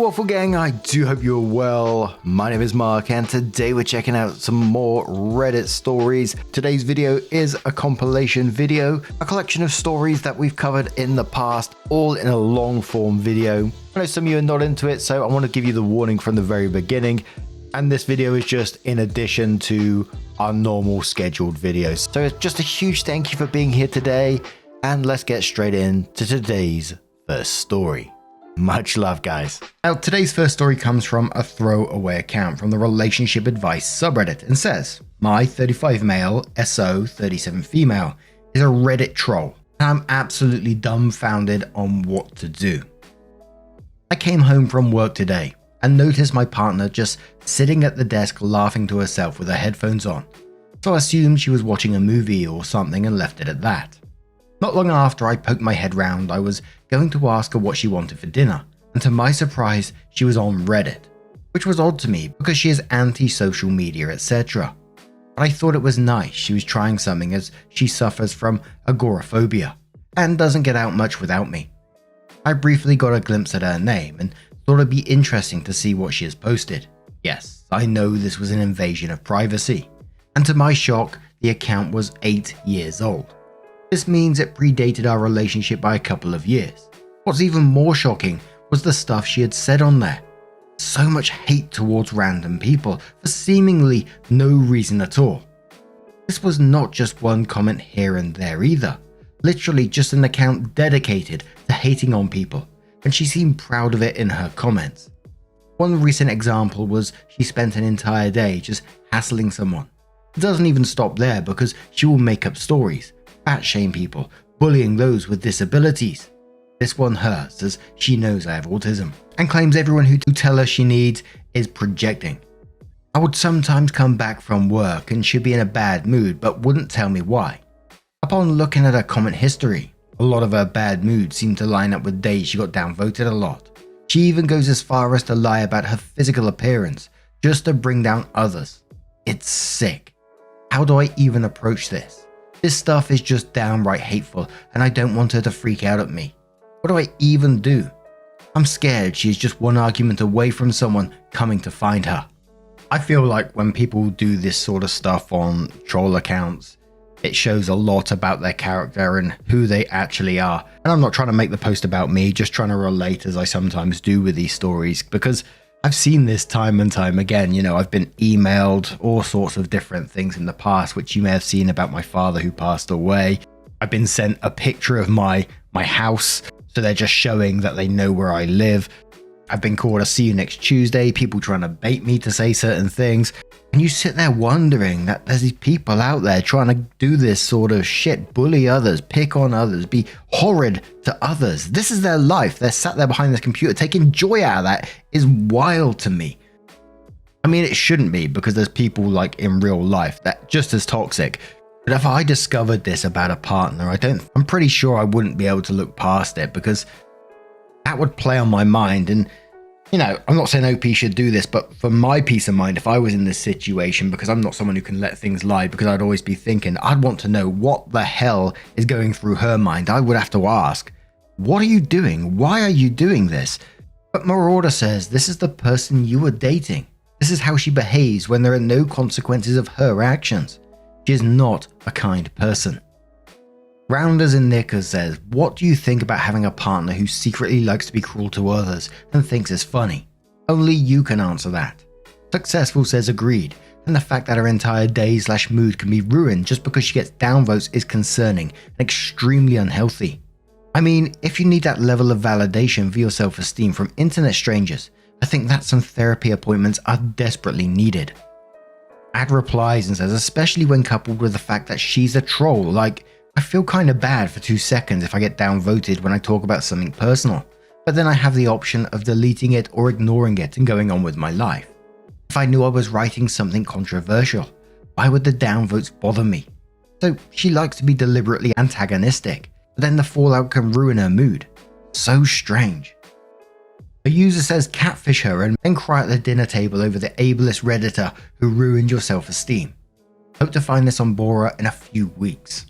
Waffle Gang, I do hope you're well. My name is Mark and today we're checking out some more Reddit stories. Today's video is a compilation video, a collection of stories that we've covered in the past, all in a long form video. I know some of you are not into it, so I want to give you the warning from the very beginning. And this video is just in addition to our normal scheduled videos. So it's just a huge thank you for being here today. And let's get straight into today's first story. Much love, guys. Now, today's first story comes from a throwaway account from the relationship advice subreddit and says, my 35 male, SO 37 female is a Reddit troll and I'm absolutely dumbfounded on what to do. I came home from work today and noticed my partner just sitting at the desk laughing to herself with her headphones on. So I assumed she was watching a movie or something and left it at that. Not long after I poked my head round, I was going to ask her what she wanted for dinner, and to my surprise, she was on Reddit, which was odd to me because she is anti-social media, etc. But I thought it was nice she was trying something as she suffers from agoraphobia and doesn't get out much without me. I briefly got a glimpse at her name and thought it'd be interesting to see what she has posted. Yes, I know this was an invasion of privacy, and to my shock, the account was 8 years old. This means it predated our relationship by a couple of years. What's even more shocking was the stuff she had said on there. So much hate towards random people for seemingly no reason at all. This was not just one comment here and there either, literally just an account dedicated to hating on people, and she seemed proud of it in her comments. One recent example was she spent an entire day just hassling someone. It doesn't even stop there because she will make up stories, fat shame people, bullying those with disabilities. This one hurts as she knows I have autism and claims everyone who tell her she needs is projecting. I would sometimes come back from work and she'd be in a bad mood but wouldn't tell me why. Upon looking at her comment history, a lot of her bad moods seem to line up with days she got downvoted a lot. She even goes as far as to lie about her physical appearance just to bring down others. It's sick. How do I even approach this? This stuff is just downright hateful and I don't want her to freak out at me. What do I even do? I'm scared she's just one argument away from someone coming to find her. I feel like when people do this sort of stuff on troll accounts, it shows a lot about their character and who they actually are. And I'm not trying to make the post about me, just trying to relate as I sometimes do with these stories because I've seen this time and time again. You know, I've been emailed all sorts of different things in the past, which you may have seen about my father who passed away. I've been sent a picture of my house, so they're just showing that they know where I live. I've been called a see you next Tuesday, people trying to bait me to say certain things. And you sit there wondering that there's these people out there trying to do this sort of shit, bully others, pick on others, be horrid to others. This is their life. They're sat there behind this computer taking joy out of that is wild to me. I mean, it shouldn't be because there's people like in real life that just as toxic. But if I discovered this about a partner, I'm pretty sure I wouldn't be able to look past it because that would play on my mind. And you know, I'm not saying OP should do this, but for my peace of mind, if I was in this situation, because I'm not someone who can let things lie, because I'd always be thinking, I'd want to know what the hell is going through her mind. I would have to ask, what are you doing? Why are you doing this? But Marauder says this is the person you are dating. This is how she behaves when there are no consequences of her actions. She is not a kind person. Rounders and Knickers says, what do you think about having a partner who secretly likes to be cruel to others and thinks it's funny? Only you can answer that. Successful says agreed, and the fact that her entire day/mood can be ruined just because she gets downvotes is concerning and extremely unhealthy. I mean, if you need that level of validation for your self-esteem from internet strangers, I think that some therapy appointments are desperately needed. Ad replies and says, especially when coupled with the fact that she's a troll, like, I feel kind of bad for 2 seconds if I get downvoted when I talk about something personal, but then I have the option of deleting it or ignoring it and going on with my life. If I knew I was writing something controversial, why would the downvotes bother me? So she likes to be deliberately antagonistic, but then the fallout can ruin her mood. So strange. A user says catfish her and then cry at the dinner table over the ableist Redditor who ruined your self-esteem. Hope to find this on Bora in a few weeks.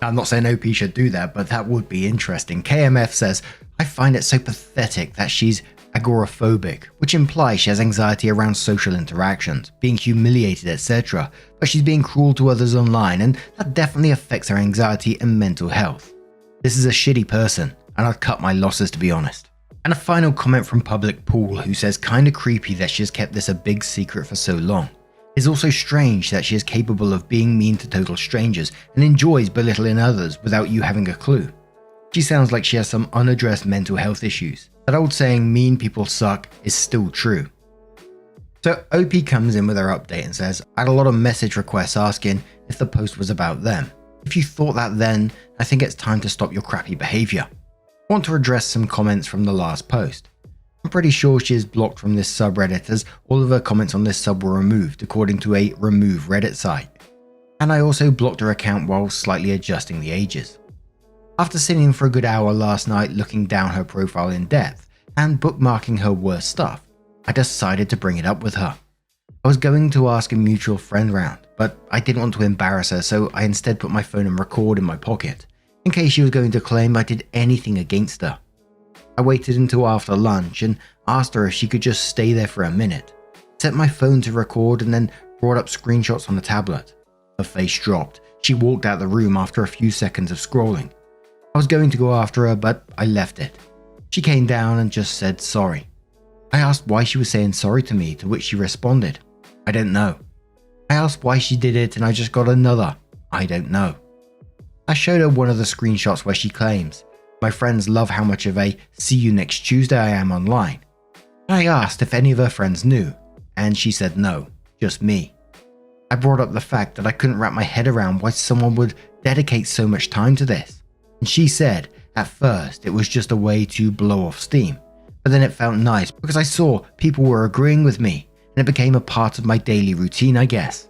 I'm not saying OP should do that, but that would be interesting. KMF says, I find it so pathetic that she's agoraphobic, which implies she has anxiety around social interactions, being humiliated, etc., but she's being cruel to others online, and that definitely affects her anxiety and mental health. This is a shitty person, and I'd cut my losses, to be honest. And a final comment from Public Pool, who says kinda creepy that she has kept this a big secret for so long. It's also strange that she is capable of being mean to total strangers and enjoys belittling others without you having a clue. She sounds like she has some unaddressed mental health issues. That old saying, mean people suck, is still true. So OP comes in with her update and says, I had a lot of message requests asking if the post was about them. If you thought that then, I think it's time to stop your crappy behavior. I want to address some comments from the last post. I'm pretty sure she is blocked from this subreddit as all of her comments on this sub were removed according to a remove Reddit site. And I also blocked her account while slightly adjusting the ages. After sitting for a good hour last night looking down her profile in depth and bookmarking her worst stuff, I decided to bring it up with her. I was going to ask a mutual friend round, but I didn't want to embarrass her, so I instead put my phone and record in my pocket, in case she was going to claim I did anything against her. I waited until after lunch and asked her if she could just stay there for a minute, set my phone to record and then brought up screenshots on the tablet. Her face dropped. She walked out the room after a few seconds of scrolling. I was going to go after her, but I left it. She came down and just said sorry. I asked why she was saying sorry to me, to which she responded, I don't know. I asked why she did it and I just got another, I don't know. I showed her one of the screenshots where she claims, my friends love how much of a see you next Tuesday I am online. I asked if any of her friends knew, and she said no, just me. I brought up the fact that I couldn't wrap my head around why someone would dedicate so much time to this. And she said, at first it was just a way to blow off steam, but then it felt nice because I saw people were agreeing with me and it became a part of my daily routine, I guess.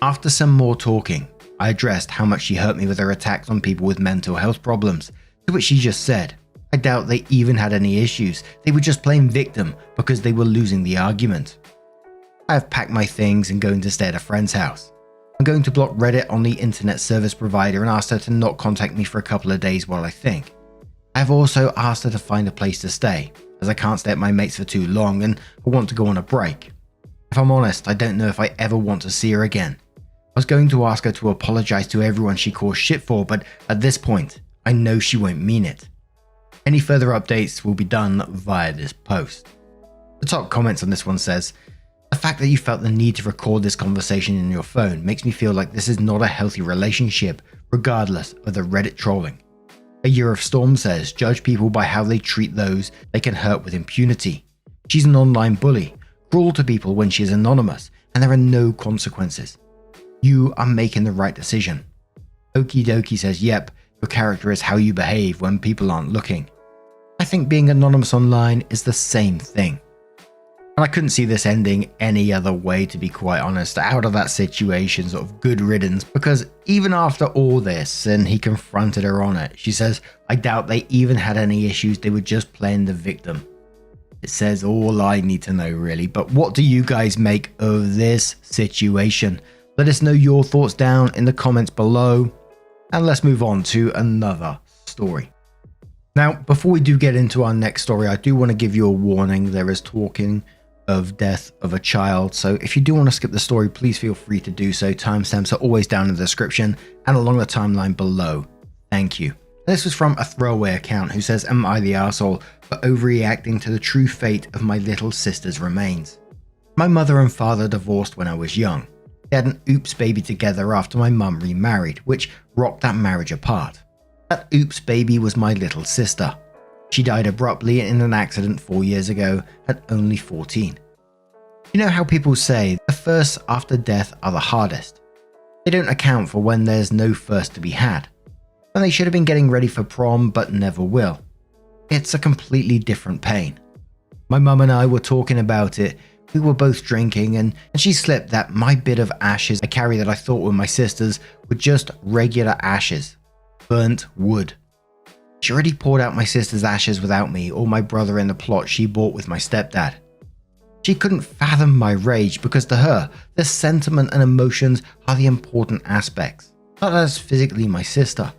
After some more talking, I addressed how much she hurt me with her attacks on people with mental health problems, to which she just said, I doubt they even had any issues, they were just playing victim because they were losing the argument. I have packed my things and going to stay at a friend's house. I'm going to block Reddit on the internet service provider and asked her to not contact me for a couple of days while I think. I have also asked her to find a place to stay, as I can't stay at my mate's for too long and I want to go on a break. If I'm honest, I don't know if I ever want to see her again. I was going to ask her to apologize to everyone she caused shit for, but at this point, I know she won't mean it. Any further updates will be done via this post. The top comments on this one says, the fact that you felt the need to record this conversation in your phone makes me feel like this is not a healthy relationship, regardless of the Reddit trolling. A Year of Storm says, judge people by how they treat those they can hurt with impunity. She's an online bully, cruel to people when she is anonymous, and there are no consequences. You are making the right decision. Okie dokie says, yep, your character is how you behave when people aren't looking. I think being anonymous online is the same thing. And I couldn't see this ending any other way, to be quite honest, out of that situation, sort of good riddance, because even after all this and he confronted her on it, she says, I doubt they even had any issues, they were just playing the victim. It says all I need to know really, but what do you guys make of this situation? Let us know your thoughts down in the comments below, and let's move on to another story. Now, before we do get into our next story, I do want to give you a warning. There is talking of death of a child, so if you do want to skip the story, please feel free to do so. Timestamps are always down in the description and along the timeline below. Thank you. This was from a throwaway account who says, am I the arsehole for overreacting to the true fate of my little sister's remains? My mother and father divorced when I was young. They had an oops baby together after my mum remarried, which rocked that marriage apart. That oops baby was my little sister. She died abruptly in an accident 4 years ago at only 14. You know how people say the firsts after death are the hardest? They don't account for when there's no first to be had. When they should have been getting ready for prom but never will. It's a completely different pain. My mum and I were talking about it. We were both drinking and she slipped that my bit of ashes I carry that I thought were my sister's were just regular ashes. Burnt wood. She already poured out my sister's ashes without me or my brother in the plot she bought with my stepdad. She couldn't fathom my rage because to her, the sentiment and emotions are the important aspects, not as physically my sister.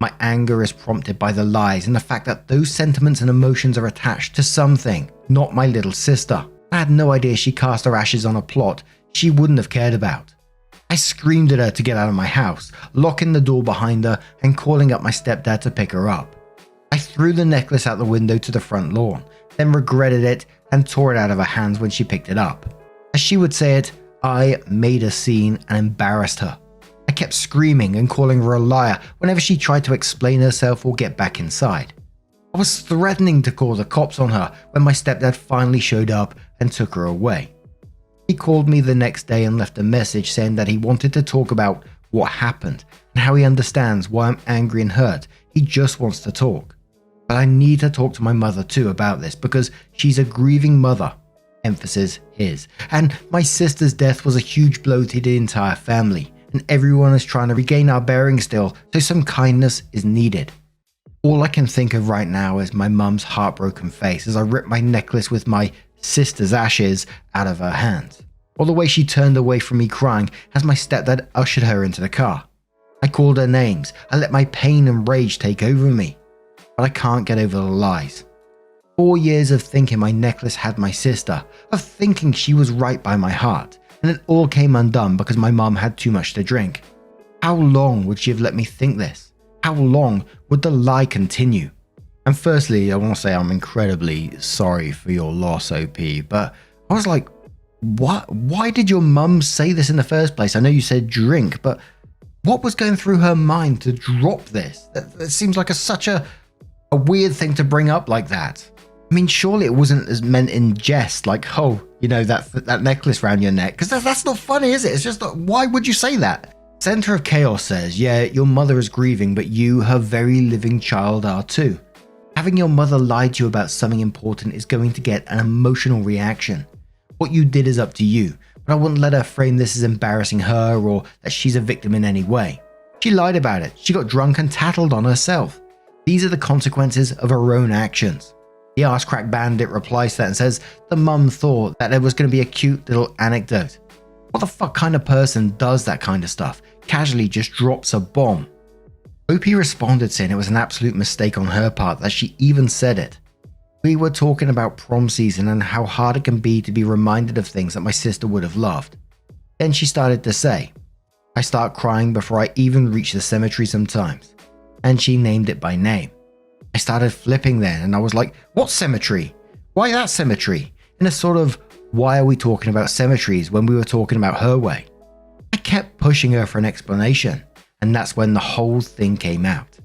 My anger is prompted by the lies and the fact that those sentiments and emotions are attached to something, not my little sister. I had no idea she cast her ashes on a plot she wouldn't have cared about. I screamed at her to get out of my house, locking the door behind her and calling up my stepdad to pick her up. I threw the necklace out the window to the front lawn, then regretted it and tore it out of her hands when she picked it up. As she would say it, I made a scene and embarrassed her. I kept screaming and calling her a liar whenever she tried to explain herself or get back inside. I was threatening to call the cops on her when my stepdad finally showed up and took her away. He called me the next day and left a message saying that he wanted to talk about what happened and how he understands why I'm angry and hurt. He just wants to talk. But I need to talk to my mother too about this because she's a grieving mother. Emphasis his. And my sister's death was a huge blow to the entire family, and everyone is trying to regain our bearings still, so some kindness is needed. All I can think of right now is my mum's heartbroken face as I rip my necklace with my sister's ashes out of her hands, or the way she turned away from me crying as my stepdad ushered her into the car. I called her names. I let my pain and rage take over me. But I can't get over the lies. 4 years of thinking my necklace had my sister, of thinking she was right by my heart, and it all came undone because my mum had too much to drink. How long would she have let me think this? How long would the lie continue? And firstly, I want to say I'm incredibly sorry for your loss, OP, but I was like, what? Why did your mum say this in the first place? I know you said drink, but what was going through her mind to drop this? That seems like such a weird thing to bring up like that. I mean, surely it wasn't as meant in jest, like, oh, you know, that necklace around your neck, because that's not funny, is it? It's just, why would you say that? Center of Chaos says, yeah, your mother is grieving, but you, her very living child, are too. Having your mother lie to you about something important is going to get an emotional reaction. What you did is up to you, but I wouldn't let her frame this as embarrassing her or that she's a victim in any way. She lied about it. She got drunk and tattled on herself. These are the consequences of her own actions. The Arse Crack Bandit replies to that and says the mum thought that there was going to be a cute little anecdote. What the fuck kind of person does that kind of stuff? Casually just drops a bomb. OP responded saying it was an absolute mistake on her part that she even said it. We were talking about prom season and how hard it can be to be reminded of things that my sister would have loved. Then she started to say, I start crying before I even reach the cemetery sometimes. And she named it by name. I started flipping then and I was like, what cemetery? Why that cemetery? In a sort of, why are we talking about cemeteries when we were talking about her way? I kept pushing her for an explanation, and that's when the whole thing came out.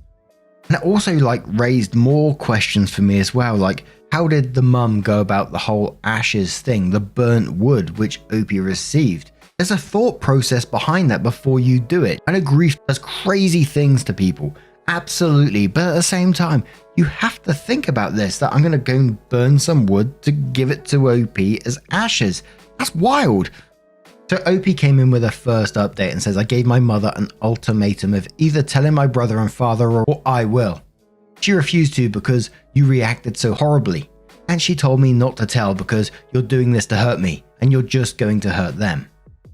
And it also raised more questions for me as well, like how did the mum go about the whole ashes thing, the burnt wood which OP received? There's a thought process behind that before you do it. I know grief does crazy things to people. Absolutely, but at the same time, you have to think about this, that I'm going to go and burn some wood to give it to OP as ashes. That's wild. So OP came in with her first update and says, I gave my mother an ultimatum of either telling my brother and father or I will. She refused to because you reacted so horribly. And she told me not to tell because you're doing this to hurt me and you're just going to hurt them.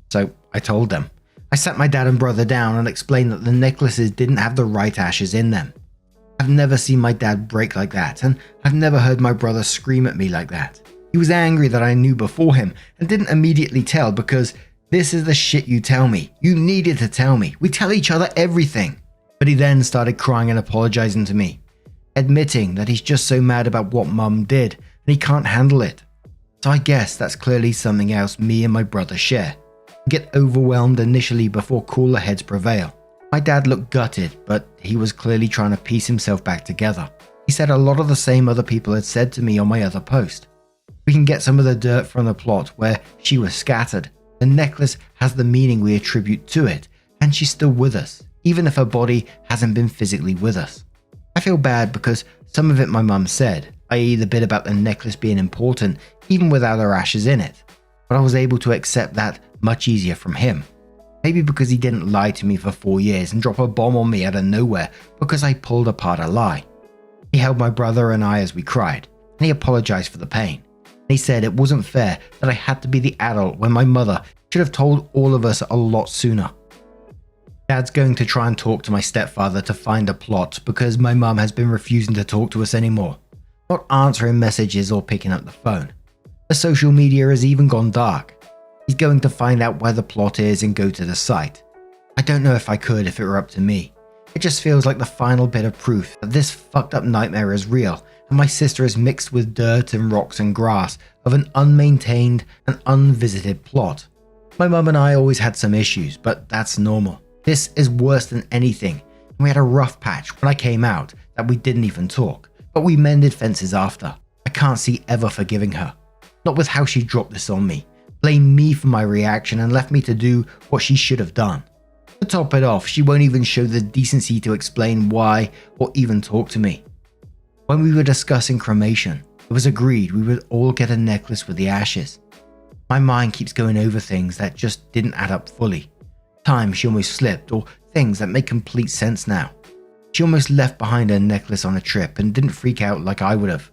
So I told them. I sat my dad and brother down and explained that the necklaces didn't have the right ashes in them. I've never seen my dad break like that, and I've never heard my brother scream at me like that. He was angry that I knew before him and didn't immediately tell because this is the shit you tell me. You needed to tell me. We tell each other everything. But he then started crying and apologizing to me, admitting that he's just so mad about what mum did and he can't handle it. So I guess that's clearly something else me and my brother share. Get overwhelmed initially before cooler heads prevail. My dad looked gutted, but he was clearly trying to piece himself back together. He said a lot of the same other people had said to me on my other post. We can get some of the dirt from the plot where she was scattered. The necklace has the meaning we attribute to it, and she's still with us, even if her body hasn't been physically with us. I feel bad because some of it my mum said, i.e. the bit about the necklace being important even without her ashes in it. But I was able to accept that much easier from him. Maybe because he didn't lie to me for 4 years and drop a bomb on me out of nowhere because I pulled apart a lie. He held my brother and I as we cried, and he apologized for the pain. And he said it wasn't fair that I had to be the adult when my mother should have told all of us a lot sooner. Dad's going to try and talk to my stepfather to find a plot because my mum has been refusing to talk to us anymore, not answering messages or picking up the phone. The social media has even gone dark. He's going to find out where the plot is and go to the site. I don't know if I could if it were up to me. It just feels like the final bit of proof that this fucked up nightmare is real and my sister is mixed with dirt and rocks and grass of an unmaintained and unvisited plot. My mum and I always had some issues, but that's normal. This is worse than anything. We had a rough patch when I came out that we didn't even talk, but we mended fences after. I can't see ever forgiving her. Not with how she dropped this on me, blamed me for my reaction and left me to do what she should have done. To top it off, she won't even show the decency to explain why or even talk to me. When we were discussing cremation, it was agreed we would all get a necklace with the ashes. My mind keeps going over things that just didn't add up fully. Times she almost slipped, or things that make complete sense now. She almost left behind her necklace on a trip and didn't freak out like I would have,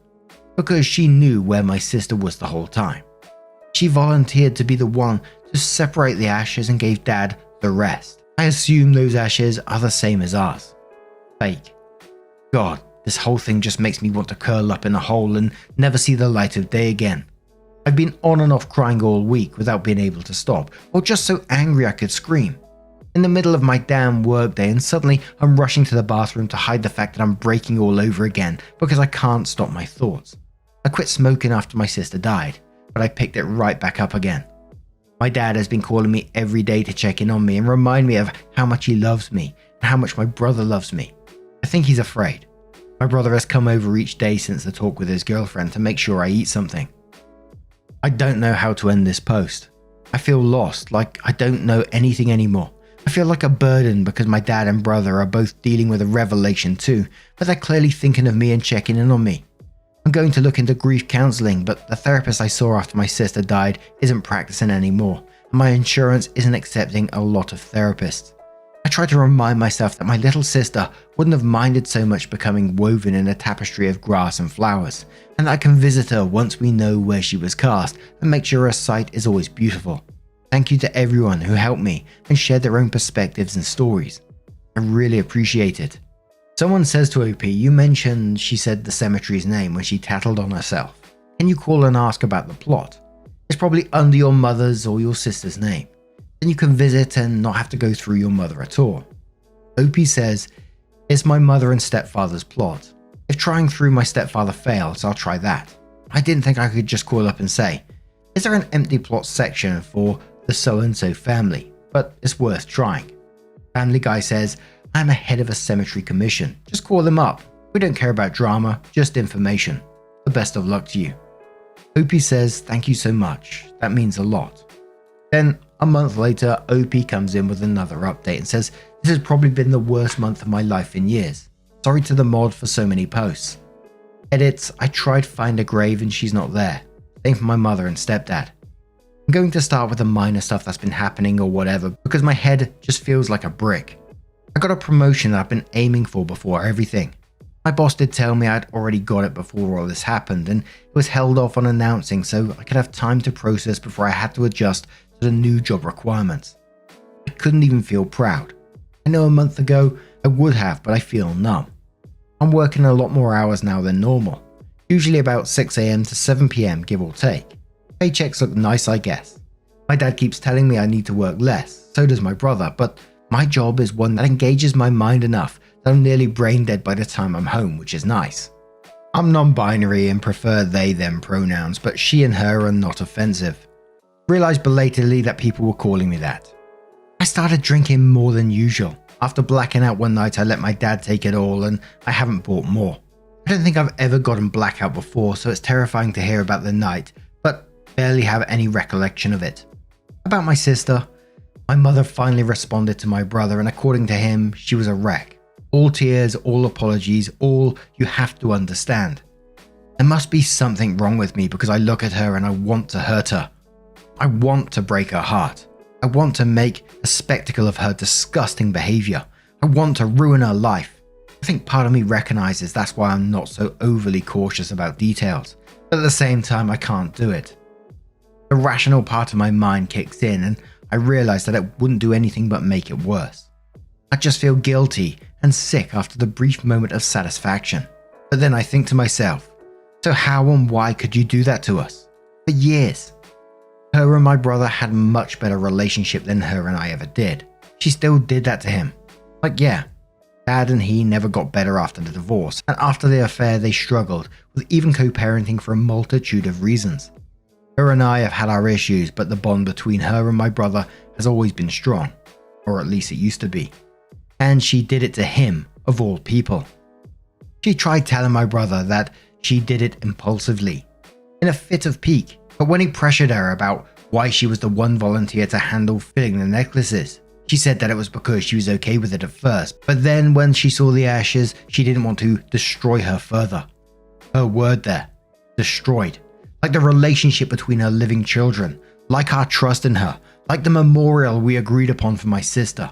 because she knew where my sister was the whole time. She volunteered to be the one to separate the ashes and gave Dad the rest. I assume those ashes are the same as ours. Fake. God, this whole thing just makes me want to curl up in a hole and never see the light of day again. I've been on and off crying all week without being able to stop, or just so angry I could scream. In the middle of my damn workday, and suddenly I'm rushing to the bathroom to hide the fact that I'm breaking all over again because I can't stop my thoughts. I quit smoking after my sister died, but I picked it right back up again. My dad has been calling me every day to check in on me and remind me of how much he loves me and how much my brother loves me. I think he's afraid. My brother has come over each day since the talk with his girlfriend to make sure I eat something. I don't know how to end this post. I feel lost, like I don't know anything anymore. I feel like a burden because my dad and brother are both dealing with a revelation too, but they're clearly thinking of me and checking in on me. I'm going to look into grief counselling, but the therapist I saw after my sister died isn't practicing anymore, and my insurance isn't accepting a lot of therapists. I try to remind myself that my little sister wouldn't have minded so much becoming woven in a tapestry of grass and flowers, and that I can visit her once we know where she was cast and make sure her site is always beautiful. Thank you to everyone who helped me and shared their own perspectives and stories. I really appreciate it. Someone says to OP, you mentioned she said the cemetery's name when she tattled on herself. Can you call and ask about the plot? It's probably under your mother's or your sister's name. Then you can visit and not have to go through your mother at all. OP says, it's my mother and stepfather's plot. If trying through my stepfather fails, I'll try that. I didn't think I could just call up and say, is there an empty plot section for the so-and-so family? But it's worth trying. Family Guy says, I'm head of a cemetery commission. Just call them up. We don't care about drama, just information. The best of luck to you. OP says, thank you so much. That means a lot. Then, a month later, OP comes in with another update and says, this has probably been the worst month of my life in years. Sorry to the mod for so many posts. Edits, I tried to find a grave and she's not there. Same for my mother and stepdad. I'm going to start with the minor stuff that's been happening or whatever because my head just feels like a brick. I got a promotion that I've been aiming for before everything. My boss did tell me I'd already got it before all this happened and it was held off on announcing so I could have time to process before I had to adjust to the new job requirements. I couldn't even feel proud. I know a month ago I would have, but I feel numb. I'm working a lot more hours now than normal, usually about 6 AM to 7 PM give or take. Paychecks look nice, I guess. My dad keeps telling me I need to work less, so does my brother, but my job is one that engages my mind enough that I'm nearly brain dead by the time I'm home, which is nice. I'm non-binary and prefer they/them pronouns, but she and her are not offensive. Realized belatedly that people were calling me that. I started drinking more than usual. After blacking out one night, I let my dad take it all and I haven't bought more. I don't think I've ever gotten blackout before, so it's terrifying to hear about the night, but barely have any recollection of it. About my sister, my mother finally responded to my brother and according to him, she was a wreck. All tears, all apologies, all you have to understand. There must be something wrong with me because I look at her and I want to hurt her. I want to break her heart. I want to make a spectacle of her disgusting behavior. I want to ruin her life. I think part of me recognizes that's why I'm not so overly cautious about details, but at the same time I can't do it. The rational part of my mind kicks in and I realize that it wouldn't do anything but make it worse. I just feel guilty and sick after the brief moment of satisfaction. But then I think to myself, so how and why could you do that to us? For years. Her and my brother had a much better relationship than her and I ever did. She still did that to him. Like, yeah, Dad and he never got better after the divorce, and after the affair they struggled with even co-parenting for a multitude of reasons. Her and I have had our issues, but the bond between her and my brother has always been strong, or at least it used to be. And she did it to him, of all people. She tried telling my brother that she did it impulsively, in a fit of pique, but when he pressured her about why she was the one volunteer to handle filling the necklaces, she said that it was because she was okay with it at first, but then when she saw the ashes, she didn't want to destroy her further. Her word there, destroyed. Like the relationship between her living children, like our trust in her, like the memorial we agreed upon for my sister.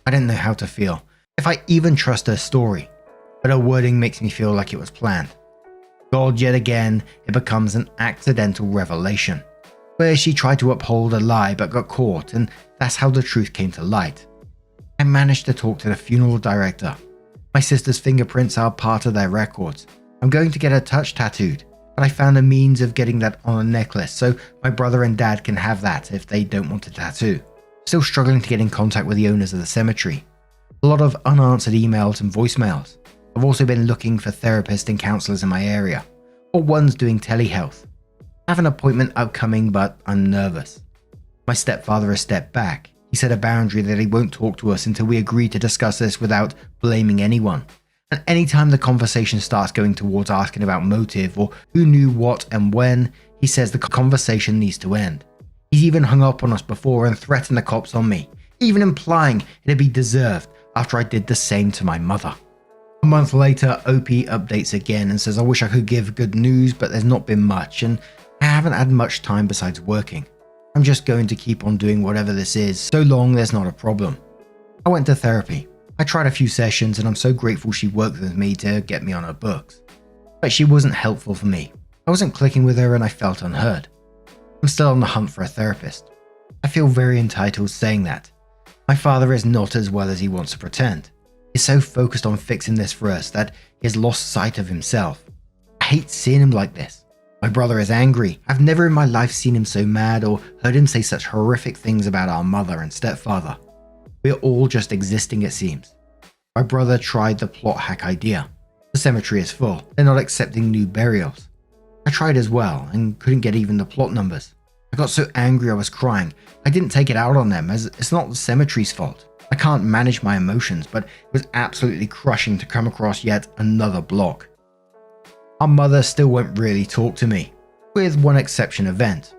I didn't know how to feel, if I even trust her story, but her wording makes me feel like it was planned. God, yet again, it becomes an accidental revelation, where she tried to uphold a lie but got caught, and that's how the truth came to light. I managed to talk to the funeral director. My sister's fingerprints are part of their records. I'm going to get her touch tattooed, but I found a means of getting that on a necklace so my brother and dad can have that if they don't want a tattoo. Still struggling to get in contact with the owners of the cemetery. A lot of unanswered emails and voicemails. I've also been looking for therapists and counselors in my area, or ones doing telehealth. I have an appointment upcoming, but I'm nervous. My stepfather has stepped back. He set a boundary that he won't talk to us until we agree to discuss this without blaming anyone. And anytime the conversation starts going towards asking about motive or who knew what and when, he says the conversation needs to end. He's even hung up on us before and threatened the cops on me, even implying it'd be deserved after I did the same to my mother. A month later, OP updates again and says I wish I could give good news, but there's not been much and I haven't had much time besides working. I'm just going to keep on doing whatever this is, so long there's not a problem. I went to therapy. I tried a few sessions and I'm so grateful she worked with me to get me on her books. But she wasn't helpful for me. I wasn't clicking with her and I felt unheard. I'm still on the hunt for a therapist. I feel very entitled saying that. My father is not as well as he wants to pretend. He's so focused on fixing this for us that he has lost sight of himself. I hate seeing him like this. My brother is angry. I've never in my life seen him so mad or heard him say such horrific things about our mother and stepfather. We are all just existing, it seems. My brother tried the plot hack idea. The cemetery is full. They're not accepting new burials. I tried as well and couldn't get even the plot numbers. I got so angry I was crying. I didn't take it out on them as it's not the cemetery's fault. I can't manage my emotions, but it was absolutely crushing to come across yet another block. Our mother still won't really talk to me, with one exception event,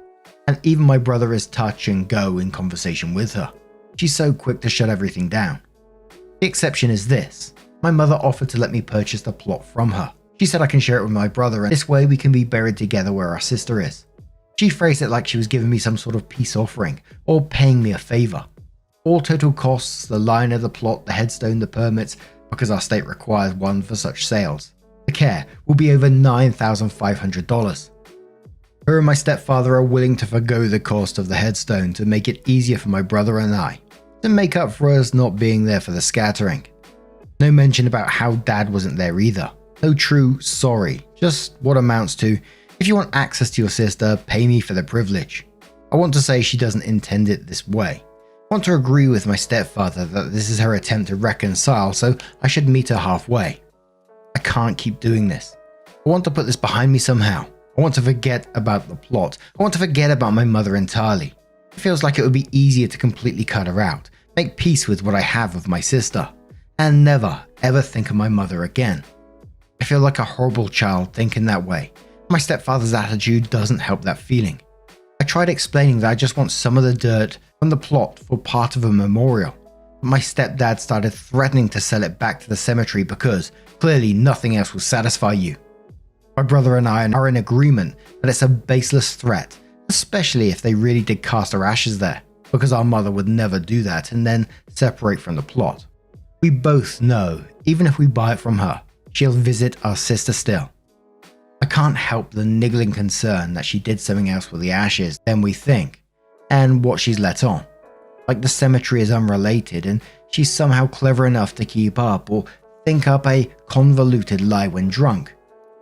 and even my brother is touch and go in conversation with her. She's so quick to shut everything down. The exception is this. My mother offered to let me purchase the plot from her. She said I can share it with my brother and this way we can be buried together where our sister is. She phrased it like she was giving me some sort of peace offering or paying me a favor. All total costs, the line of the plot, the headstone, the permits, because our state requires one for such sales. The care will be over $9,500. Her and my stepfather are willing to forgo the cost of the headstone to make it easier for my brother and I, to make up for us not being there for the scattering. No mention about how dad wasn't there either. No true sorry, just what amounts to, if you want access to your sister, pay me for the privilege. I want to say she doesn't intend it this way. I want to agree with my stepfather that this is her attempt to reconcile, so I should meet her halfway. I can't keep doing this. I want to put this behind me somehow. I want to forget about the plot. I want to forget about my mother entirely. It feels like it would be easier to completely cut her out, make peace with what I have of my sister, and never, ever think of my mother again. I feel like a horrible child thinking that way. My stepfather's attitude doesn't help that feeling. I tried explaining that I just want some of the dirt from the plot for part of a memorial, but my stepdad started threatening to sell it back to the cemetery because clearly nothing else will satisfy you. My brother and I are in agreement that it's a baseless threat, especially if they really did cast our ashes there, because our mother would never do that and then separate from the plot. We both know, even if we buy it from her, she'll visit our sister still. I can't help the niggling concern that she did something else with the ashes than we think, and what she's let on. Like the cemetery is unrelated and she's somehow clever enough to keep up or think up a convoluted lie when drunk.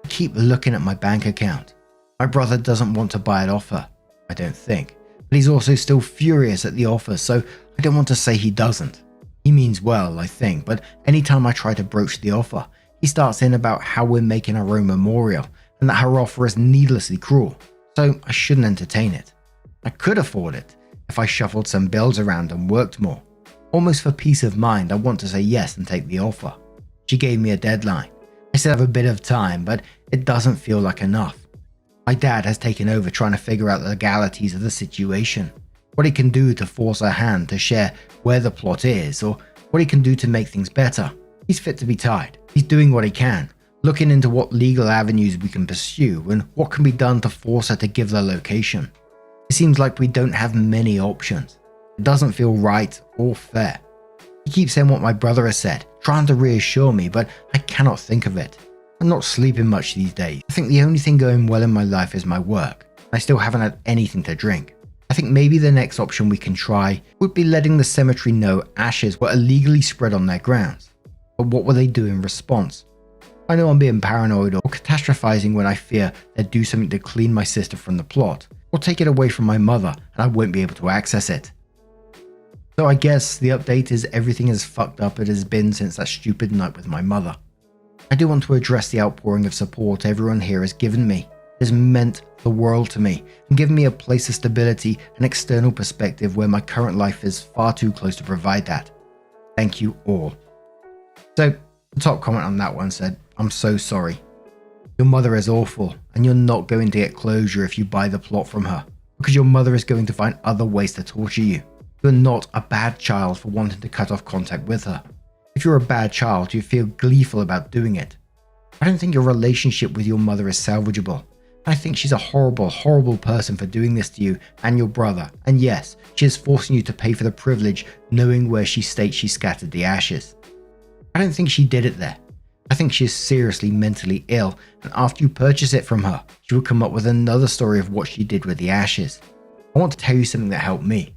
I keep looking at my bank account. My brother doesn't want to buy it off her, I don't think, but he's also still furious at the offer, so I don't want to say he doesn't. He means well, I think, but anytime I try to broach the offer, he starts in about how we're making our own memorial and that her offer is needlessly cruel, so I shouldn't entertain it. I could afford it if I shuffled some bills around and worked more. Almost for peace of mind, I want to say yes and take the offer. She gave me a deadline. I still have a bit of time, but it doesn't feel like enough. My dad has taken over trying to figure out the legalities of the situation, what he can do to force her hand to share where the plot is, or what he can do to make things better. He's fit to be tied. He's doing what he can, looking into what legal avenues we can pursue and what can be done to force her to give the location. It seems like we don't have many options. It doesn't feel right or fair. He keeps saying what my brother has said, trying to reassure me, but I cannot think of it. I'm not sleeping much these days. I think the only thing going well in my life is my work. I still haven't had anything to drink. I think maybe the next option we can try would be letting the cemetery know ashes were illegally spread on their grounds. But what will they do in response? I know I'm being paranoid or catastrophizing when I fear they'd do something to clean my sister from the plot, or take it away from my mother and I won't be able to access it. So I guess the update is everything as fucked up it has been since that stupid night with my mother. I do want to address the outpouring of support everyone here has given me. It has meant the world to me and given me a place of stability and external perspective where my current life is far too close to provide that. Thank you all. So the top comment on that one said, "I'm so sorry. Your mother is awful and you're not going to get closure if you buy the plot from her, because your mother is going to find other ways to torture you. You're not a bad child for wanting to cut off contact with her. If you're a bad child, you feel gleeful about doing it. I don't think your relationship with your mother is salvageable. I think she's a horrible, horrible person for doing this to you and your brother, and yes, she is forcing you to pay for the privilege knowing where she states she scattered the ashes. I don't think she did it there. I think she is seriously mentally ill, and after you purchase it from her, she will come up with another story of what she did with the ashes. I want to tell you something that helped me.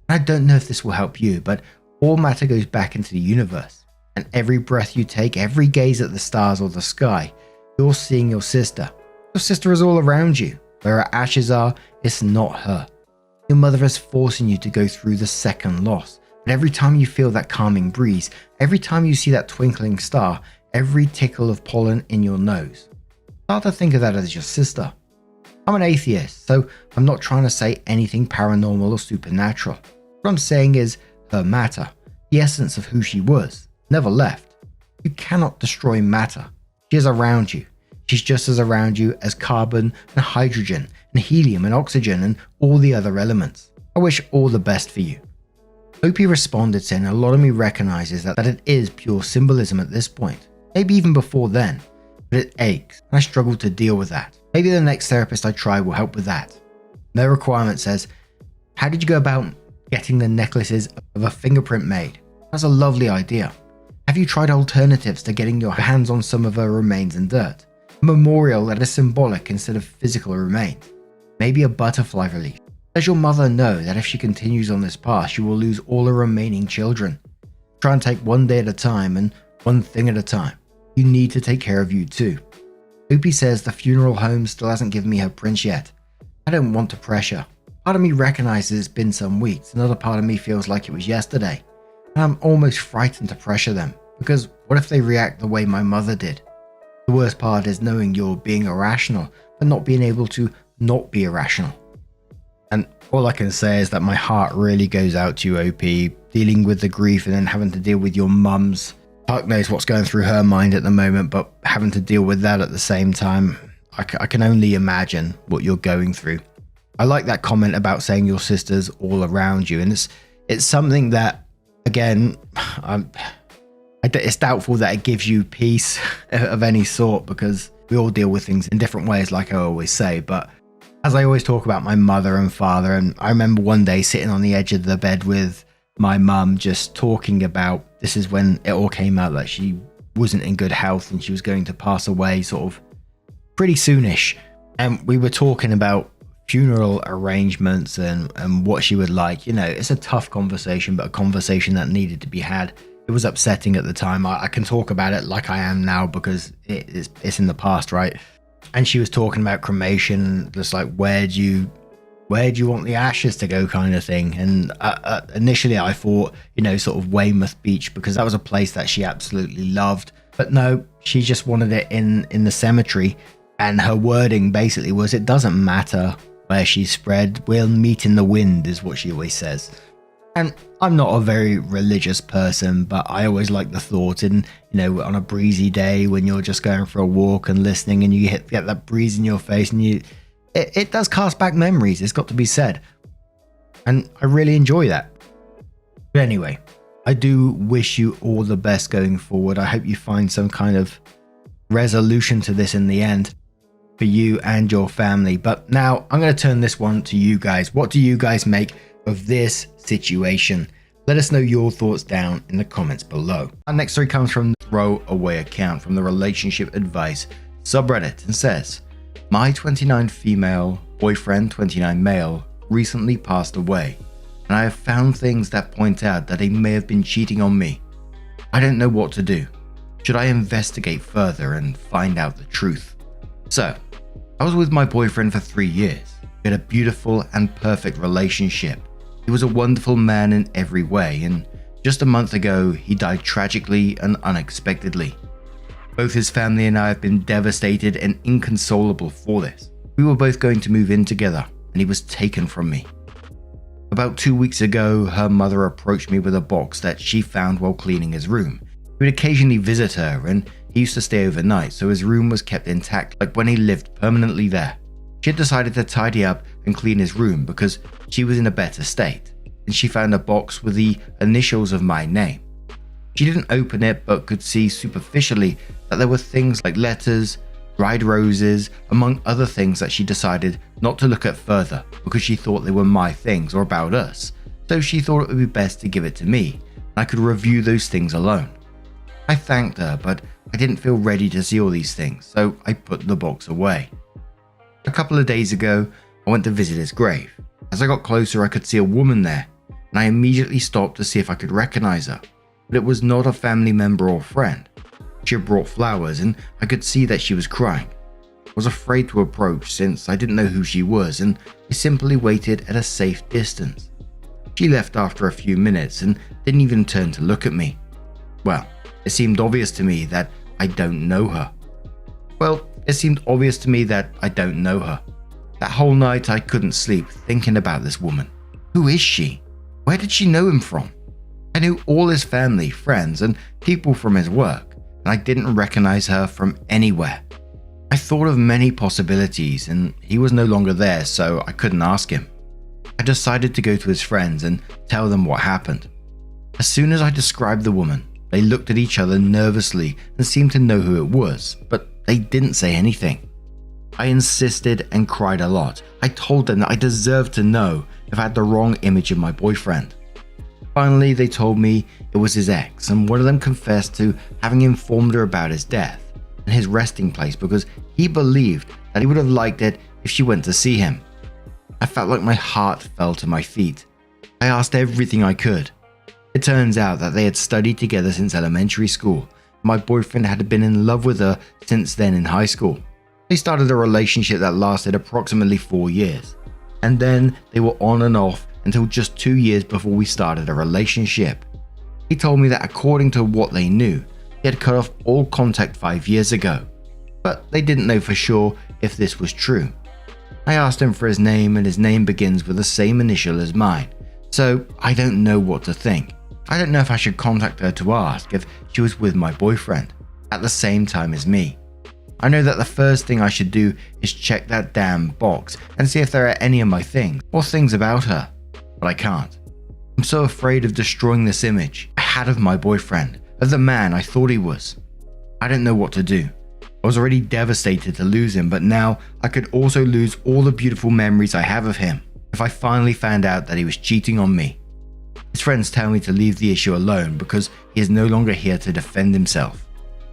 I don't know if this will help you, but all matter goes back into the universe, and every breath you take, every gaze at the stars or the sky, you're seeing your sister. Your sister is all around you. Where her ashes are, it's not her. Your mother is forcing you to go through the second loss, but every time you feel that calming breeze, every time you see that twinkling star, every tickle of pollen in your nose, start to think of that as your sister. I'm an atheist, so I'm not trying to say anything paranormal or supernatural. What I'm saying is her matter, the essence of who she was, never left. You cannot destroy matter. She is around you. She's just as around you as carbon and hydrogen and helium and oxygen and all the other elements. I wish all the best for you. Opie responded saying a lot of me recognizes that it is pure symbolism at this point, maybe even before then, but it aches and I struggle to deal with that. Maybe the next therapist I try will help with that. No Requirement says, how did you go about getting the necklaces of a fingerprint made? That's a lovely idea. Have you tried alternatives to getting your hands on some of her remains and dirt? A memorial that is symbolic instead of physical remains. Maybe a butterfly relief. Does your mother know that if she continues on this path, she will lose all her remaining children? Try and take one day at a time and one thing at a time. You need to take care of you too. Opie says the funeral home still hasn't given me her prints yet. I don't want to pressure. Part of me recognizes it's been some weeks, another part of me feels like it was yesterday. And I'm almost frightened to pressure them, because what if they react the way my mother did? The worst part is knowing you're being irrational, but not being able to not be irrational. And all I can say is that my heart really goes out to you, OP, dealing with the grief and then having to deal with your mum's. Fuck knows what's going through her mind at the moment, but having to deal with that at the same time, I can only imagine what you're going through. I like that comment about saying your sister's all around you, and it's something that, again, it's doubtful that it gives you peace of any sort, because we all deal with things in different ways, like I always say. But as I always talk about my mother and father, and I remember one day sitting on the edge of the bed with my mum just talking about, this is when it all came out that she wasn't in good health and she was going to pass away sort of pretty soonish. And we were talking about funeral arrangements and what she would like. You know, it's a tough conversation, but a conversation that needed to be had. It was upsetting at the time. I can talk about it like I am now because it's in the past, right? And she was talking about cremation, just like where do you want the ashes to go, kind of thing. And initially I thought, you know, sort of Weymouth Beach, because that was a place that she absolutely loved. But no, she just wanted it in the cemetery. And her wording basically was, it doesn't matter where she's spread, we'll meet in the wind, is what she always says. And I'm not a very religious person, but I always like the thought in, you know, on a breezy day when you're just going for a walk and listening and you get that breeze in your face, and it does cast back memories, it's got to be said. And I really enjoy that. But anyway, I do wish you all the best going forward. I hope you find some kind of resolution to this in the end for you and your family. But now I'm going to turn this one to you guys. What do you guys make of this situation? Let us know your thoughts down in the comments below. Our next story comes from the Throw Away account from the Relationship Advice subreddit and says, my 29 female boyfriend, 29 male, recently passed away, and I have found things that point out that he may have been cheating on me. I don't know what to do. Should I investigate further and find out the truth? So, I was with my boyfriend for 3 years. We had a beautiful and perfect relationship. He was a wonderful man in every way, and just a month ago, he died tragically and unexpectedly. Both his family and I have been devastated and inconsolable for this. We were both going to move in together, and he was taken from me. About 2 weeks ago, her mother approached me with a box that she found while cleaning his room. He would occasionally visit her, and he used to stay overnight, so his room was kept intact like when he lived permanently there. She had decided to tidy up and clean his room because she was in a better state, and she found a box with the initials of my name. She didn't open it, but could see superficially that there were things like letters, dried roses, among other things that she decided not to look at further because she thought they were my things or about us, so she thought it would be best to give it to me, and I could review those things alone. I thanked her, but I didn't feel ready to see all these things, so I put the box away. A couple of days ago, I went to visit his grave. As I got closer, I could see a woman there, and I immediately stopped to see if I could recognize her, but it was not a family member or friend. She had brought flowers, and I could see that she was crying. I was afraid to approach since I didn't know who she was, and I simply waited at a safe distance. She left after a few minutes and didn't even turn to look at me. Well, it seemed obvious to me that I don't know her. That whole night I couldn't sleep thinking about this woman. Who is she? Where did she know him from? I knew all his family, friends, and people from his work, and I didn't recognize her from anywhere. I thought of many possibilities, and he was no longer there, so I couldn't ask him. I decided to go to his friends and tell them what happened. As soon as I described the woman, they looked at each other nervously and seemed to know who it was, but they didn't say anything. I insisted and cried a lot. I told them that I deserved to know if I had the wrong image of my boyfriend. Finally, they told me it was his ex, and one of them confessed to having informed her about his death and his resting place because he believed that he would have liked it if she went to see him. I felt like my heart fell to my feet. I asked everything I could. It turns out that they had studied together since elementary school. My boyfriend had been in love with her since then in high school. They started a relationship that lasted approximately 4 years, and then they were on and off until just 2 years before we started a relationship. He told me that according to what they knew, he had cut off all contact 5 years ago, but they didn't know for sure if this was true. I asked him for his name, and his name begins with the same initial as mine, so I don't know what to think. I don't know if I should contact her to ask if she was with my boyfriend at the same time as me. I know that the first thing I should do is check that damn box and see if there are any of my things or things about her, but I can't. I'm so afraid of destroying this image I had of my boyfriend, of the man I thought he was. I don't know what to do. I was already devastated to lose him, but now I could also lose all the beautiful memories I have of him if I finally found out that he was cheating on me. His friends tell me to leave the issue alone because he is no longer here to defend himself.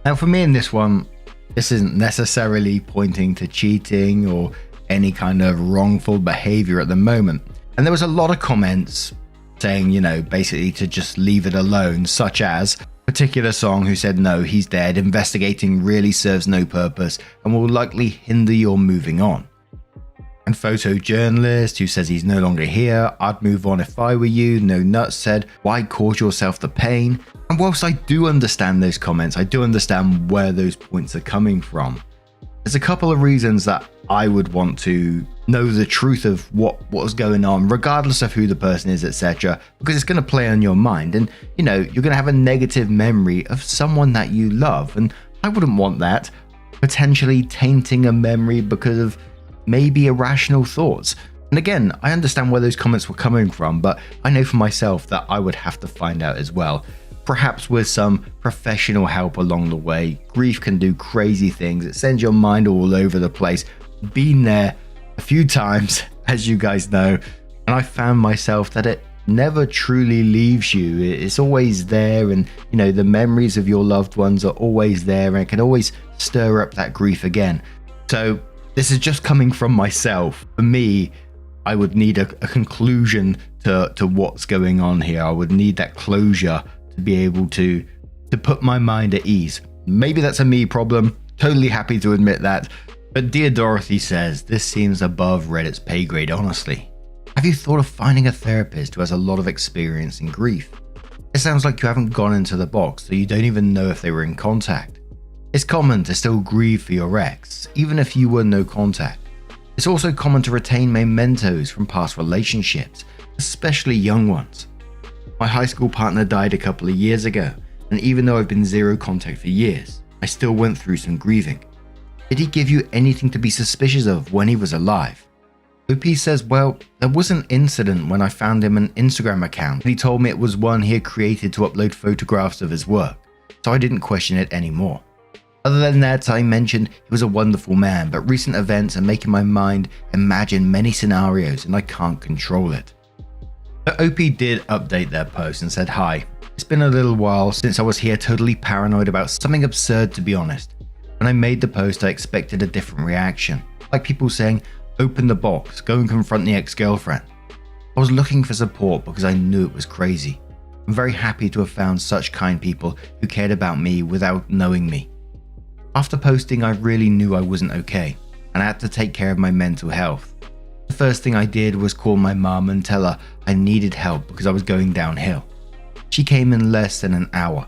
Now for me in this one, this isn't necessarily pointing to cheating or any kind of wrongful behavior at the moment. And there was a lot of comments saying, basically to just leave it alone, such as particular song who said, no, he's dead, investigating really serves no purpose and will likely hinder your moving on. And photojournalist who says he's no longer here, I'd move on if I were you, no nuts said, why cause yourself the pain? And whilst I do understand those comments, I do understand where those points are coming from. There's a couple of reasons that I would want to know the truth of what was going on, regardless of who the person is, etc., because it's going to play on your mind, and you're going to have a negative memory of someone that you love, and I wouldn't want that potentially tainting a memory because of maybe irrational thoughts. And again, I understand where those comments were coming from, but I know for myself that I would have to find out as well. Perhaps with some professional help along the way. Grief can do crazy things. It sends your mind all over the place. Been there a few times, as you guys know, and I found myself that it never truly leaves you. It's always there, and the memories of your loved ones are always there, and it can always stir up that grief again. So this is just coming from myself. For me, I would need a conclusion to what's going on here. I would need that closure to be able to put my mind at ease. Maybe that's a me problem. Totally happy to admit that. But Dear Dorothy says, this seems above Reddit's pay grade, honestly. Have you thought of finding a therapist who has a lot of experience in grief? It sounds like you haven't gone into the box, so you don't even know if they were in contact. It's common to still grieve for your ex, even if you were no contact. It's also common to retain mementos from past relationships, especially young ones. My high school partner died a couple of years ago, and even though I've been zero contact for years, I still went through some grieving. Did he give you anything to be suspicious of when he was alive? OP says, well, there was an incident when I found him an Instagram account, and he told me it was one he had created to upload photographs of his work, so I didn't question it anymore. Other than that, I mentioned he was a wonderful man, but recent events are making my mind imagine many scenarios and I can't control it. But OP did update their post and said, hi, it's been a little while since I was here totally paranoid about something absurd, to be honest. When I made the post, I expected a different reaction, like people saying, open the box, go and confront the ex-girlfriend. I was looking for support because I knew it was crazy. I'm very happy to have found such kind people who cared about me without knowing me. After posting, I really knew I wasn't okay, and I had to take care of my mental health. The first thing I did was call my mum and tell her I needed help because I was going downhill. She came in less than an hour.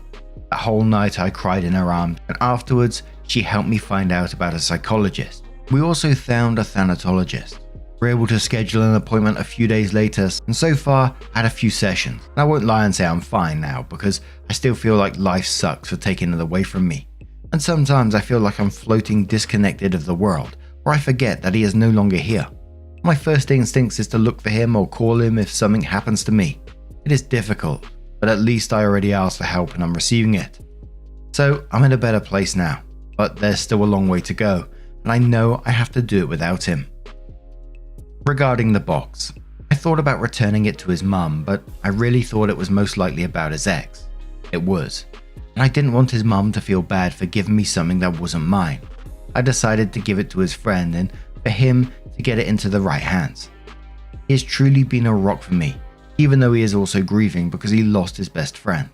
That whole night I cried in her arms, and afterwards she helped me find out about a psychologist. We also found a thanatologist. We were able to schedule an appointment a few days later, and so far I had a few sessions. And I won't lie and say I'm fine now because I still feel like life sucks for taking it away from me. And sometimes I feel like I'm floating disconnected of the world, or I forget that he is no longer here. My first instinct is to look for him or call him if something happens to me. It is difficult, but at least I already asked for help and I'm receiving it. So I'm in a better place now, but there's still a long way to go, and I know I have to do it without him. Regarding the box, I thought about returning it to his mum, but I really thought it was most likely about his ex. It was. And I didn't want his mum to feel bad for giving me something that wasn't mine. I decided to give it to his friend and for him to get it into the right hands. He has truly been a rock for me, even though he is also grieving because he lost his best friend.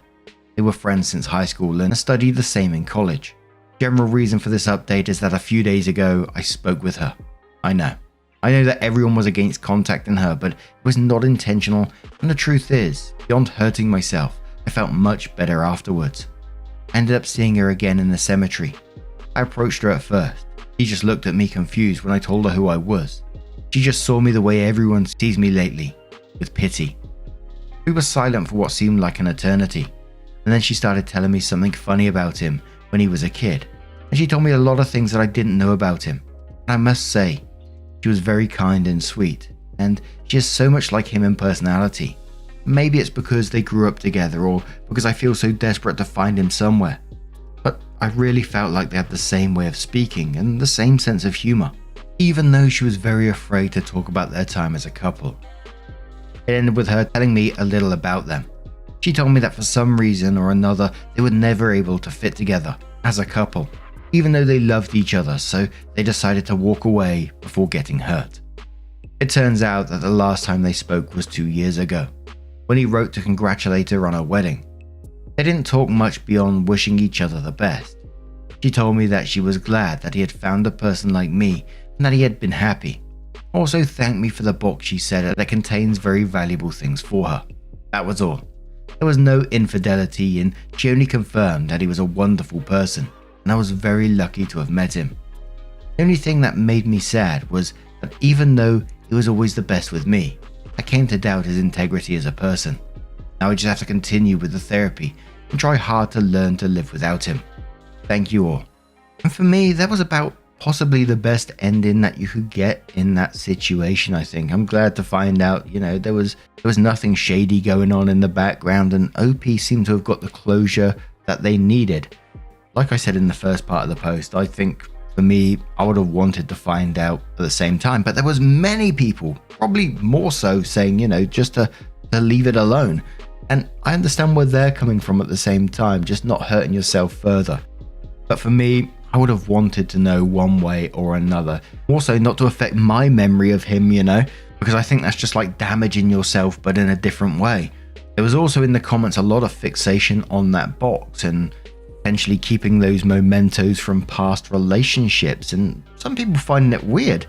They were friends since high school and studied the same in college. General reason for this update is that a few days ago I spoke with her. I know that everyone was against contacting her, but it was not intentional, and the truth is, beyond hurting myself, I felt much better afterwards. I ended up seeing her again in the cemetery. I approached her at first. She just looked at me confused when I told her who I was. She just saw me the way everyone sees me lately, with pity. We were silent for what seemed like an eternity, and then she started telling me something funny about him when he was a kid, and she told me a lot of things that I didn't know about him. And I must say, she was very kind and sweet, and she is so much like him in personality. Maybe it's because they grew up together or because I feel so desperate to find him somewhere. But I really felt like they had the same way of speaking and the same sense of humor, even though she was very afraid to talk about their time as a couple. It ended with her telling me a little about them. She told me that for some reason or another they were never able to fit together as a couple. even though they loved each other, so they decided to walk away before getting hurt. It turns out that the last time they spoke was 2 years ago, when he wrote to congratulate her on her wedding. They didn't talk much beyond wishing each other the best. She told me that she was glad that he had found a person like me and that he had been happy. Also thanked me for the box she said that contains very valuable things for her. That was all. There was no infidelity, and she only confirmed that he was a wonderful person, and I was very lucky to have met him. The only thing that made me sad was that even though he was always the best with me, I came to doubt his integrity as a person. Now I just have to continue with the therapy and try hard to learn to live without him. Thank you all. And for me, that was about possibly the best ending that you could get in that situation, I think. I'm glad to find out, there was nothing shady going on in the background, and OP seemed to have got the closure that they needed. Like I said in the first part of the post, I think for me, I would have wanted to find out at the same time, but there was many people, probably more so, saying, just to leave it alone. And I understand where they're coming from at the same time, just not hurting yourself further. But for me, I would have wanted to know one way or another. Also, not to affect my memory of him, because I think that's just like damaging yourself, but in a different way. There was also in the comments a lot of fixation on that box and potentially keeping those mementos from past relationships, and some people finding it weird.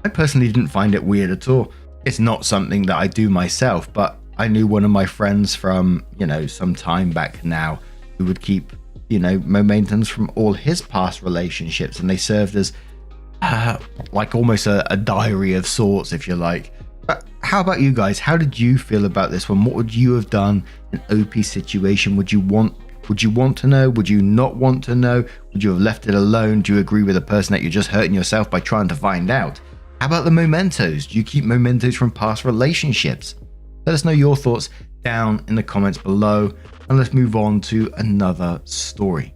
I personally didn't find it weird at all. It's not something that I do myself, but I knew one of my friends from, some time back now who would keep mementos from all his past relationships, and they served as like almost a diary of sorts, if you like. But how about you guys? How did you feel about this one? What would you have done in OP's situation? Would you want to know? Would you not want to know? Would you have left it alone? Do you agree with the person that you're just hurting yourself by trying to find out? How about the mementos? Do you keep mementos from past relationships? Let us know your thoughts down in the comments below, and let's move on to another story.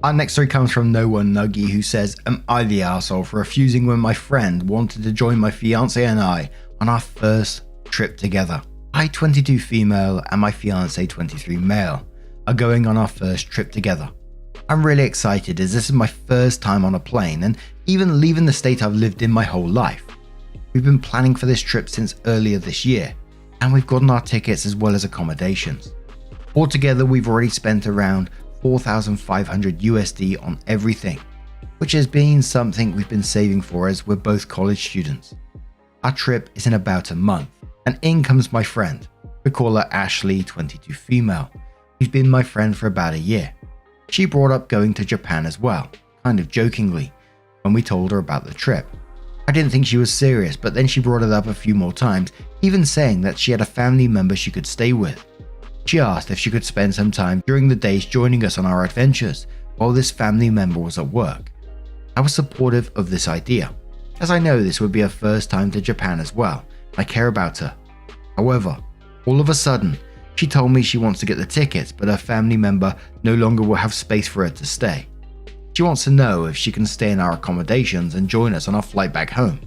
Our next story comes from No One Nuggy, who says, "Am I the arsehole for refusing when my friend wanted to join my fiance and I on our first trip together? I, 22 female, and my fiance, 23 male, are going on our first trip together. I'm really excited as this is my first time on a plane and even leaving the state I've lived in my whole life. We've been planning for this trip since earlier this year, and we've gotten our tickets as well as accommodations. Altogether, we've already spent around 4,500 USD on everything, which has been something we've been saving for as we're both college students. Our trip is in about a month, and in comes my friend. We call her Ashley, 22 female, who's been my friend for about a year. She brought up going to Japan as well, kind of jokingly, when we told her about the trip. I didn't think she was serious, but then she brought it up a few more times, even saying that she had a family member she could stay with. She asked if she could spend some time during the days joining us on our adventures while this family member was at work. I was supportive of this idea, as I know this would be her first time to Japan as well. I care about her. However, all of a sudden, she told me she wants to get the tickets, but her family member no longer will have space for her to stay. She wants to know if she can stay in our accommodations and join us on our flight back home.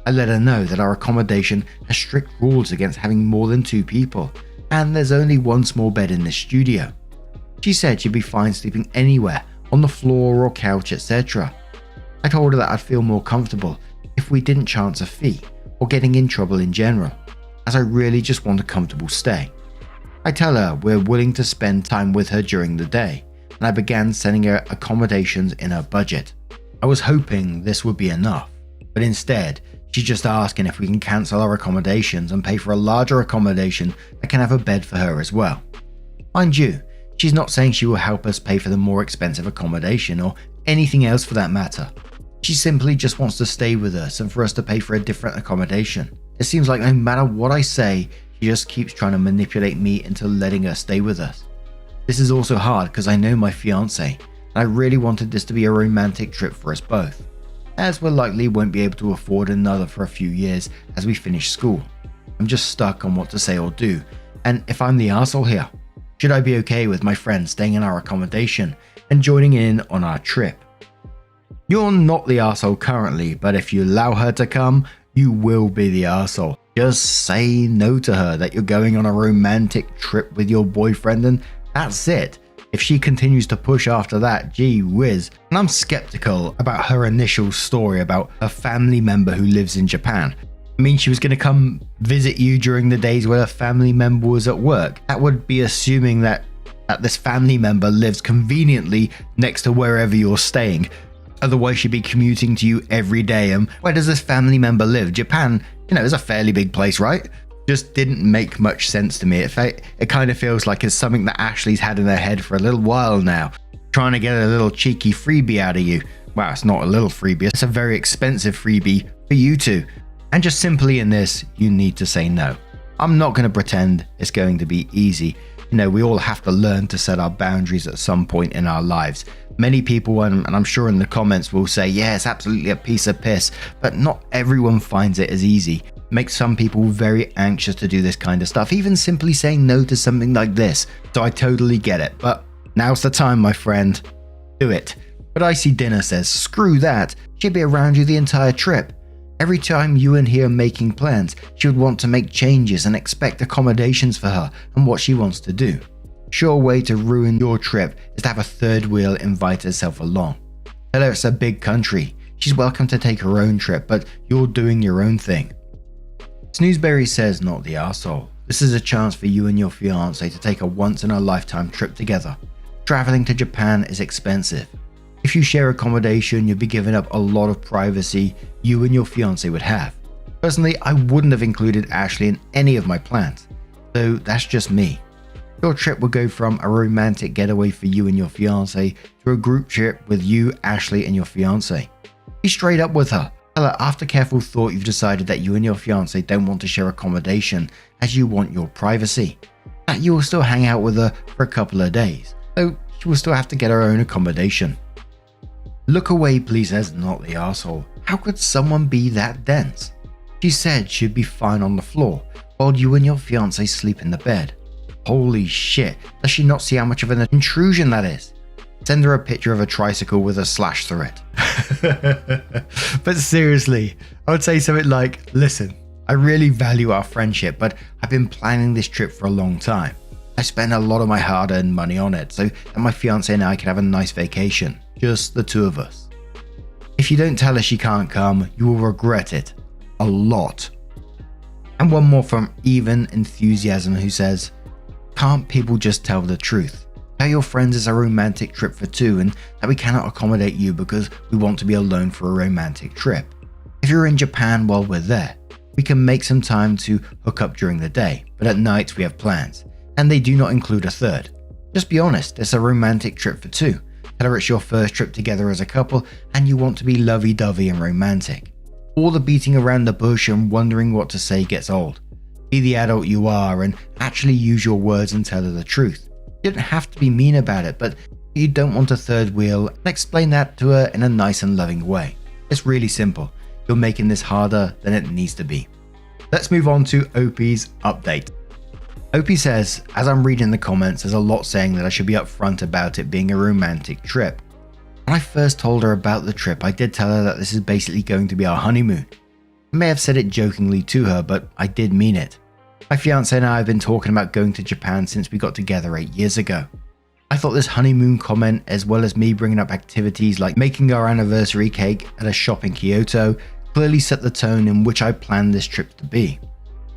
I let her know that our accommodation has strict rules against having more than 2 people, and there's only 1 small bed in this studio. She said she'd be fine sleeping anywhere, on the floor or couch, etc. I told her that I'd feel more comfortable if we didn't chance a fee or getting in trouble in general, as I really just want a comfortable stay. I tell her we're willing to spend time with her during the day, and I began sending her accommodations in her budget. I was hoping this would be enough, but instead, she's just asking if we can cancel our accommodations and pay for a larger accommodation that can have a bed for her as well. Mind you, she's not saying she will help us pay for the more expensive accommodation or anything else for that matter. She simply just wants to stay with us and for us to pay for a different accommodation. It seems like no matter what I say, she just keeps trying to manipulate me into letting her stay with us. This is also hard because I know my fiance, and I really wanted this to be a romantic trip for us both, as we likely won't be able to afford another for a few years as we finish school. I'm just stuck on what to say or do, and if I'm the arsehole here, should I be okay with my friend staying in our accommodation and joining in on our trip? You're not the arsehole currently, but if you allow her to come, you will be the arsehole. Just say no to her that you're going on a romantic trip with your boyfriend, and that's it. If she continues to push after that, gee whiz. And I'm skeptical about her initial story about a family member who lives in Japan. I mean, she was going to come visit you during the days where a family member was at work. That would be assuming that this family member lives conveniently next to wherever you're staying. Otherwise, she'd be commuting to you every day. And where does this family member live? Japan, is a fairly big place, right? Just didn't make much sense to me. It kind of feels like it's something that Ashley's had in her head for a little while now, trying to get a little cheeky freebie out of you. Well, it's not a little freebie, it's a very expensive freebie for you two. And just simply in this, you need to say no. I'm not going to pretend it's going to be easy. We all have to learn to set our boundaries at some point in our lives. Many people, and I'm sure in the comments, will say, yeah, it's absolutely a piece of piss, but not everyone finds it as easy. Makes some people very anxious to do this kind of stuff, even simply saying no to something like this. So I totally get it, but now's the time, my friend. Do it. But Icy Dinner says, screw that. She'd be around you the entire trip. Every time you and he are making plans, she would want to make changes and expect accommodations for her and what she wants to do. Sure way to ruin your trip is to have a third wheel invite herself along. Tell her it's a big country. She's welcome to take her own trip, but you're doing your own thing. Snoozeberry says, not the arsehole. This is a chance for you and your fiancé to take a once-in-a-lifetime trip together. Traveling to Japan is expensive. If you share accommodation, you'll be giving up a lot of privacy you and your fiancé would have. Personally, I wouldn't have included Ashley in any of my plans, so that's just me. Your trip will go from a romantic getaway for you and your fiancé to a group trip with you, Ashley, and your fiancé. Be straight up with her. Tell her after careful thought you've decided that you and your fiancé don't want to share accommodation as you want your privacy. That you will still hang out with her for a couple of days, though she will still have to get her own accommodation. Look away, please, as not the arsehole. How could someone be that dense? She said she'd be fine on the floor, while you and your fiancé sleep in the bed. Holy shit, does she not see how much of an intrusion that is? Send her a picture of a tricycle with a slash through it. But seriously, I would say something like, listen, I really value our friendship, but I've been planning this trip for a long time. I spent a lot of my hard-earned money on it, so that my fiancé and I can have a nice vacation. Just the two of us. If you don't tell her she can't come, you will regret it. A lot. And one more from Even Enthusiasm, who says, can't people just tell the truth? Tell your friends it's a romantic trip for two and that we cannot accommodate you because we want to be alone for a romantic trip. If you're in Japan while we're there, we can make some time to hook up during the day, but at night we have plans, and they do not include a third. Just be honest, it's a romantic trip for two. Tell her it's your first trip together as a couple and you want to be lovey-dovey and romantic. All the beating around the bush and wondering what to say gets old. Be the adult you are and actually use your words and tell her the truth. You don't have to be mean about it, but you don't want a third wheel, and explain that to her in a nice and loving way. It's really simple. You're making this harder than it needs to be. Let's move on to Opie's update. Opie says, as I'm reading the comments, there's a lot saying that I should be upfront about it being a romantic trip. When I first told her about the trip, I did tell her that this is basically going to be our honeymoon. I may have said it jokingly to her, but I did mean it. My fiancé and I have been talking about going to Japan since we got together 8 years ago. I thought this honeymoon comment, as well as me bringing up activities like making our anniversary cake at a shop in Kyoto, clearly set the tone in which I planned this trip to be.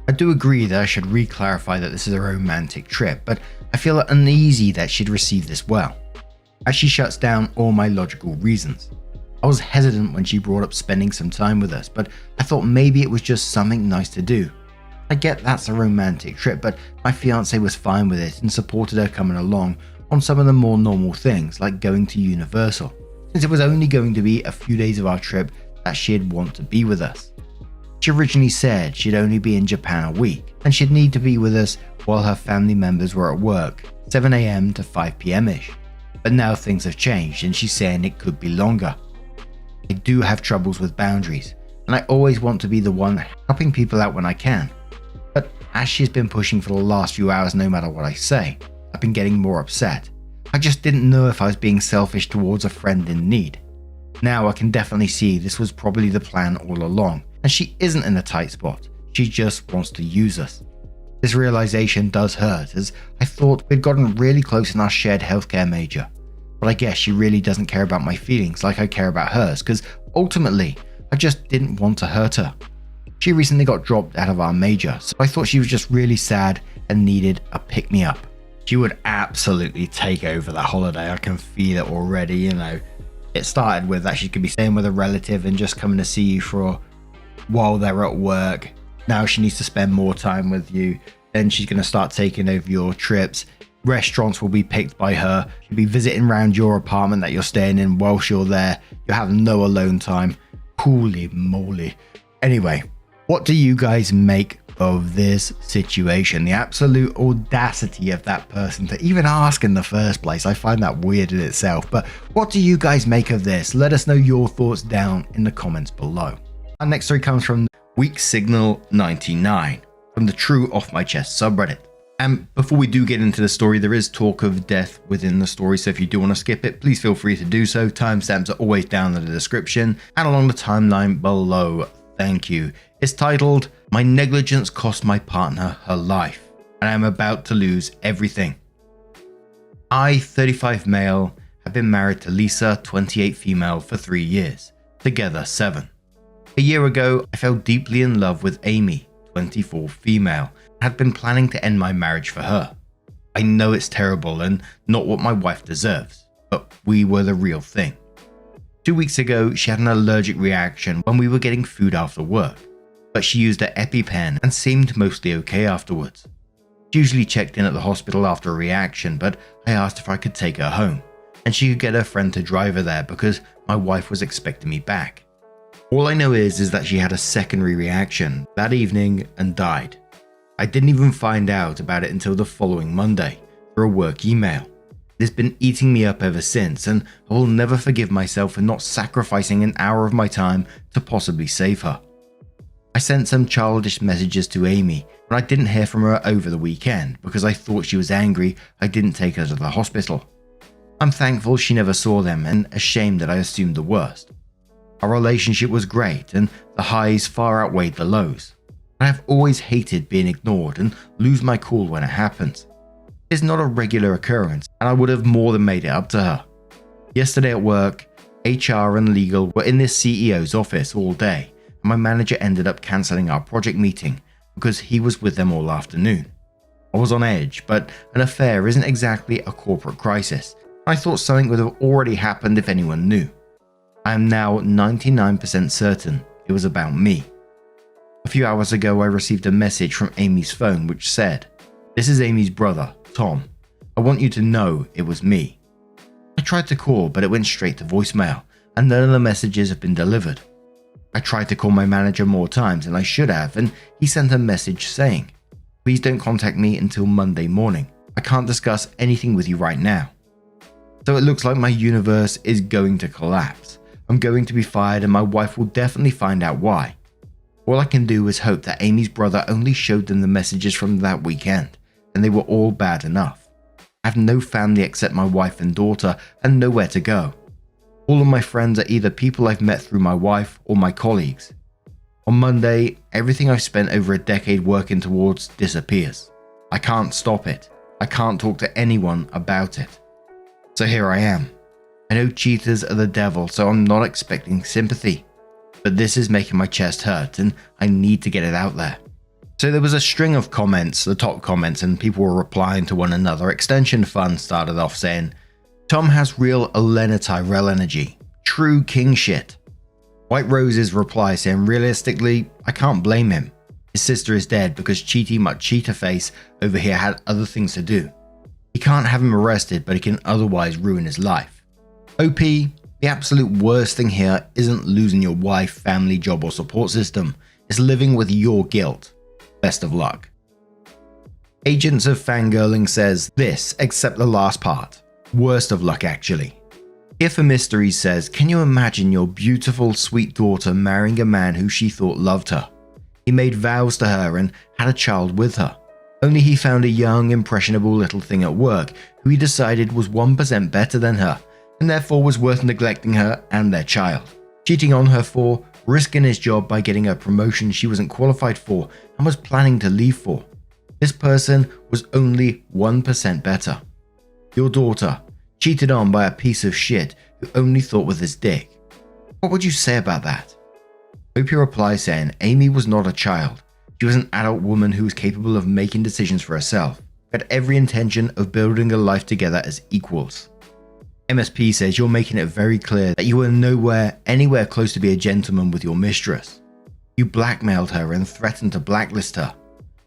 I do agree that I should re-clarify that this is a romantic trip, but I feel uneasy that she'd receive this well, as she shuts down all my logical reasons. I was hesitant when she brought up spending some time with us, but I thought maybe it was just something nice to do. I get that's a romantic trip, but my fiancé was fine with it and supported her coming along on some of the more normal things like going to Universal, since it was only going to be a few days of our trip that she'd want to be with us. She originally said she'd only be in Japan a week and she'd need to be with us while her family members were at work, 7 AM to 5 PM-ish. But now things have changed and she's saying it could be longer. I do have troubles with boundaries, and I always want to be the one helping people out when I can. But as she's been pushing for the last few hours no matter what I say, I've been getting more upset. I just didn't know if I was being selfish towards a friend in need. Now I can definitely see this was probably the plan all along, and she isn't in a tight spot, she just wants to use us. This realization does hurt, as I thought we'd gotten really close in our shared healthcare major. But I guess she really doesn't care about my feelings like I care about hers, because ultimately, I just didn't want to hurt her. She recently got dropped out of our major, so I thought she was just really sad and needed a pick-me-up. She would absolutely take over that holiday. I can feel it already, you know. It started with that she could be staying with a relative and just coming to see you for while they're at work. Now she needs to spend more time with you. Then she's going to start taking over your trips. Restaurants will be picked by her. She'll be visiting around your apartment that you're staying in whilst you're there. You'll have no alone time. Holy moly. Anyway, what do you guys make of this situation? The absolute audacity of that person to even ask in the first place. I find that weird in itself. But what do you guys make of this? Let us know your thoughts down in the comments below. Our next story comes from Weak Signal 99 from the True Off My Chest subreddit. And before we do get into the story, there is talk of death within the story, so if you do want to skip it, please feel free to do so. Timestamps are always down in the description and along the timeline below. Thank you. It's titled, "My negligence cost my partner her life, and I am about to lose everything." I, 35 male, have been married to Lisa, 28 female, for 3 years, together 7. A year ago, I fell deeply in love with Amy, 24 female, and had been planning to end my marriage for her. I know it's terrible and not what my wife deserves, but we were the real thing. 2 weeks ago, she had an allergic reaction when we were getting food after work, but she used her EpiPen and seemed mostly okay afterwards. She usually checked in at the hospital after a reaction, but I asked if I could take her home, and she could get her friend to drive her there because my wife was expecting me back. All I know is that she had a secondary reaction that evening and died. I didn't even find out about it until the following Monday through a work email. It has been eating me up ever since, and I will never forgive myself for not sacrificing an hour of my time to possibly save her. I sent some childish messages to Amy when I didn't hear from her over the weekend because I thought she was angry I didn't take her to the hospital. I'm thankful she never saw them and ashamed that I assumed the worst. Our relationship was great and the highs far outweighed the lows. I have always hated being ignored and lose my cool when it happens. It's not a regular occurrence and I would have more than made it up to her. Yesterday at work, HR and legal were in this CEO's office all day and my manager ended up cancelling our project meeting because he was with them all afternoon. I was on edge, but an affair isn't exactly a corporate crisis. I thought something would have already happened if anyone knew. I am now 99% certain it was about me. A few hours ago I received a message from Amy's phone which said, "This is Amy's brother, Tom. I want you to know it was me." I tried to call but it went straight to voicemail and none of the messages have been delivered. I tried to call my manager more times than I should have and he sent a message saying, "Please don't contact me until Monday morning. I can't discuss anything with you right now." So it looks like my universe is going to collapse. I'm going to be fired and my wife will definitely find out why. All I can do is hope that Amy's brother only showed them the messages from that weekend and they were all bad enough. I have no family except my wife and daughter and nowhere to go. All of my friends are either people I've met through my wife or my colleagues. On Monday, everything I've spent over a decade working towards disappears. I can't stop it. I can't talk to anyone about it. So here I am. I know cheaters are the devil, so I'm not expecting sympathy. But this is making my chest hurt and I need to get it out there. So there was a string of comments, the top comments, and people were replying to one another. Extension Fun started off saying, "Tom has real Elena Tyrell energy. True king shit." White Rose's reply saying, "Realistically, I can't blame him. His sister is dead because Cheaty McCheater face over here had other things to do. He can't have him arrested, but he can otherwise ruin his life. OP, the absolute worst thing here isn't losing your wife, family, job or support system. It's living with your guilt. Best of luck." Agents of Fangirling says this, except the last part. Worst of luck actually. If a Mystery says, "Can you imagine your beautiful, sweet daughter marrying a man who she thought loved her? He made vows to her and had a child with her. Only he found a young, impressionable little thing at work who he decided was 1% better than her and therefore was worth neglecting her and their child. Cheating on her for, risking his job by getting a promotion she wasn't qualified for and was planning to leave for. This person was only 1% better. Your daughter, cheated on by a piece of shit who only thought with his dick. What would you say about that? Opie replies saying Amy was not a child. She was an adult woman who was capable of making decisions for herself, had every intention of building a life together as equals. MSP says you're making it very clear that you were anywhere close to be a gentleman with your mistress. You blackmailed her and threatened to blacklist her.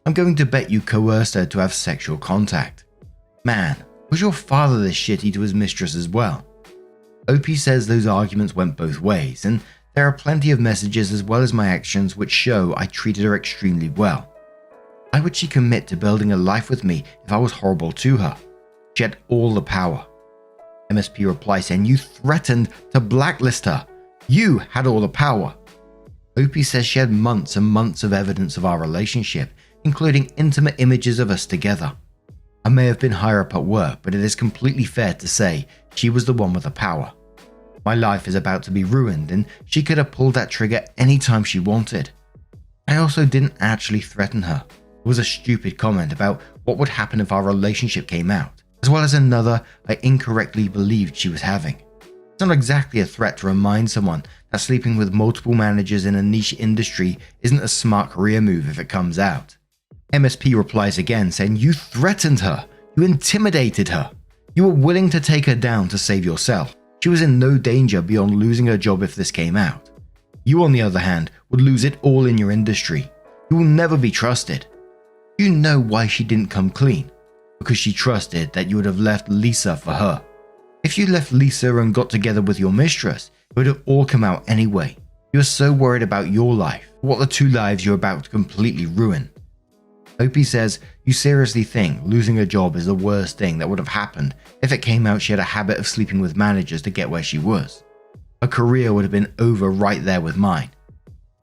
I'm going to bet you coerced her to have sexual contact. Man, was your father this shitty to his mistress as well? Opie says those arguments went both ways, and there are plenty of messages as well as my actions which show I treated her extremely well. Why would she commit to building a life with me if I was horrible to her? She had all the power. MSP replies saying you threatened to blacklist her. You had all the power. Opie says she had months and months of evidence of our relationship, including intimate images of us together. I may have been higher up at work, but it is completely fair to say she was the one with the power. My life is about to be ruined, and she could have pulled that trigger anytime she wanted. I also didn't actually threaten her. It was a stupid comment about what would happen if our relationship came out, as well as another I incorrectly believed she was having. It's not exactly a threat to remind someone that sleeping with multiple managers in a niche industry isn't a smart career move if it comes out. MSP replies again saying you threatened her, you intimidated her, you were willing to take her down to save yourself. She was in no danger beyond losing her job if this came out. You on the other hand would lose it all in your industry. You will never be trusted. You know why she didn't come clean? Because she trusted that you would have left Lisa for her. If you left Lisa and got together with your mistress, it would have all come out anyway. You were so worried about your life, what the two lives you're about to completely ruin. Opie says, you seriously think losing a job is the worst thing that would have happened if it came out she had a habit of sleeping with managers to get where she was? Her career would have been over right there with mine.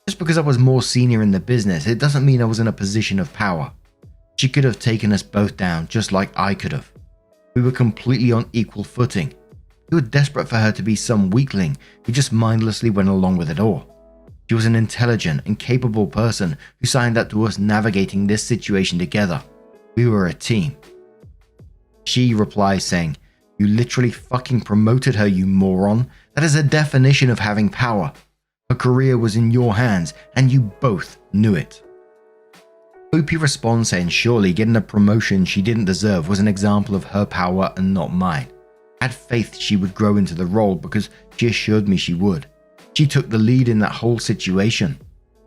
Just because I was more senior in the business, it doesn't mean I was in a position of power. She could have taken us both down just like I could have. We were completely on equal footing. You were desperate for her to be some weakling who just mindlessly went along with it all. She was an intelligent and capable person who signed up to us navigating this situation together. We were a team. She replies saying, you literally fucking promoted her, you moron. That is a definition of having power. Her career was in your hands and you both knew it. Opie responds saying surely getting a promotion she didn't deserve was an example of her power and not mine. I had faith she would grow into the role because she assured me she would. She took the lead in that whole situation.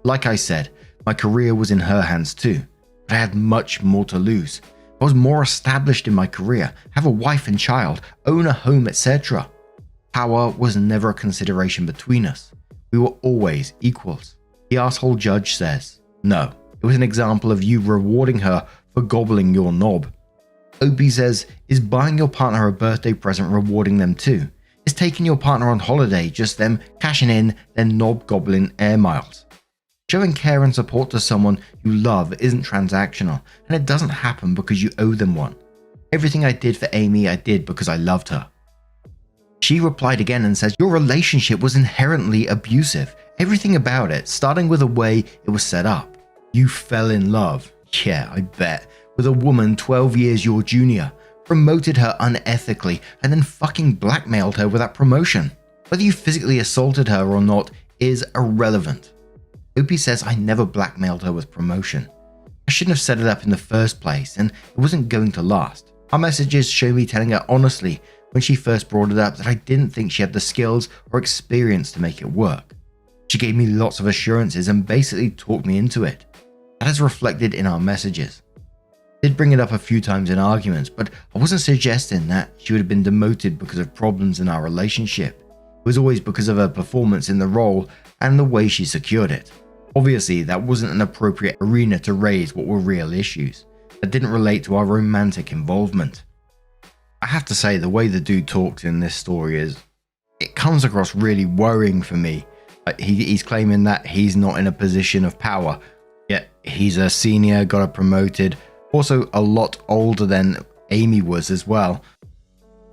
Like I said, my career was in her hands too, but I had much more to lose. I was more established in my career, have a wife and child, own a home, etc. Power was never a consideration between us. We were always equals. The asshole judge says, no, it was an example of you rewarding her for gobbling your knob. Opie says, is buying your partner a birthday present rewarding them too? Is taking your partner on holiday just them cashing in their knob gobbling air miles? Showing care and support to someone you love isn't transactional, and it doesn't happen because you owe them one. Everything I did for Amy I did because I loved her. She replied again and says, your relationship was inherently abusive. Everything about it, starting with the way it was set up. You fell in love, yeah, I bet, with a woman 12 years your junior, promoted her unethically, and then fucking blackmailed her with that promotion. Whether you physically assaulted her or not is irrelevant. Opie says I never blackmailed her with promotion. I shouldn't have set it up in the first place, and it wasn't going to last. Our messages show me telling her honestly when she first brought it up that I didn't think she had the skills or experience to make it work. She gave me lots of assurances and basically talked me into it. That is reflected in our messages. I did bring it up a few times in arguments, but I wasn't suggesting that she would have been demoted because of problems in our relationship. It was always because of her performance in the role and the way she secured it. Obviously, that wasn't an appropriate arena to raise what were real issues that didn't relate to our romantic involvement. I have to say, the way the dude talks in this story it comes across really worrying for me. He's claiming that he's not in a position of power, yet he's a senior, got promoted, also a lot older than Amy was as well.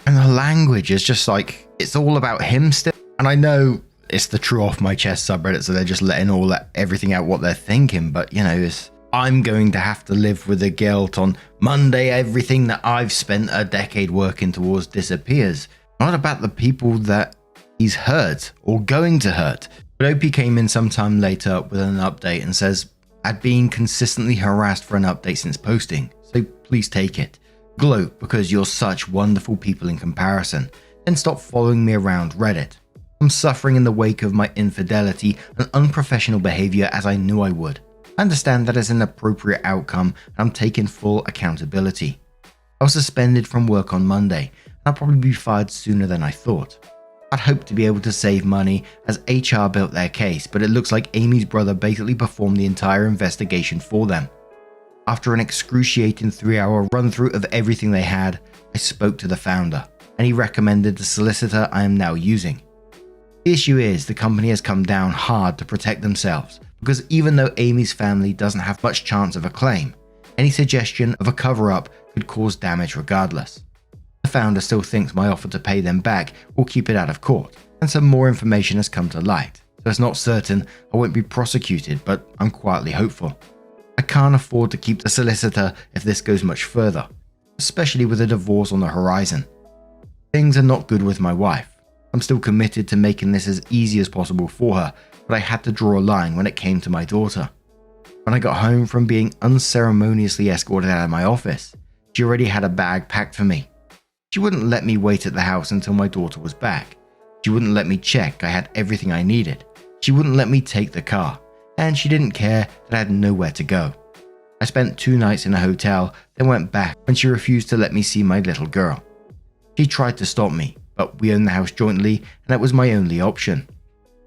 And the language is just like, it's all about him still. And I know it's the true off my chest subreddit, so they're just letting everything out what they're thinking, but you know, I'm going to have to live with the guilt. On Monday, everything that I've spent a decade working towards disappears. Not about the people that he's hurt or going to hurt. But OP came in sometime later with an update and says, I'd been consistently harassed for an update since posting, so please take it. Gloat because you're such wonderful people in comparison. Then stop following me around Reddit. I'm suffering in the wake of my infidelity and unprofessional behavior as I knew I would. I understand that is an appropriate outcome and I'm taking full accountability. I was suspended from work on Monday and I'll probably be fired sooner than I thought. I'd hoped to be able to save money as HR built their case, but it looks like Amy's brother basically performed the entire investigation for them. After an excruciating 3-hour run through of everything they had, I spoke to the founder and he recommended the solicitor I am now using. The issue is the company has come down hard to protect themselves because even though Amy's family doesn't have much chance of a claim, any suggestion of a cover-up could cause damage regardless. The founder still thinks my offer to pay them back will keep it out of court, and some more information has come to light, so it's not certain I won't be prosecuted, but I'm quietly hopeful. I can't afford to keep the solicitor if this goes much further, especially with a divorce on the horizon. Things are not good with my wife. I'm still committed to making this as easy as possible for her, but I had to draw a line when it came to my daughter. When I got home from being unceremoniously escorted out of my office, she already had a bag packed for me. She wouldn't let me wait at the house until my daughter was back. She wouldn't let me check I had everything I needed. She wouldn't let me take the car, and she didn't care that I had nowhere to go. I spent 2 nights in a hotel, then went back when she refused to let me see my little girl. She tried to stop me, but we own the house jointly and that was my only option.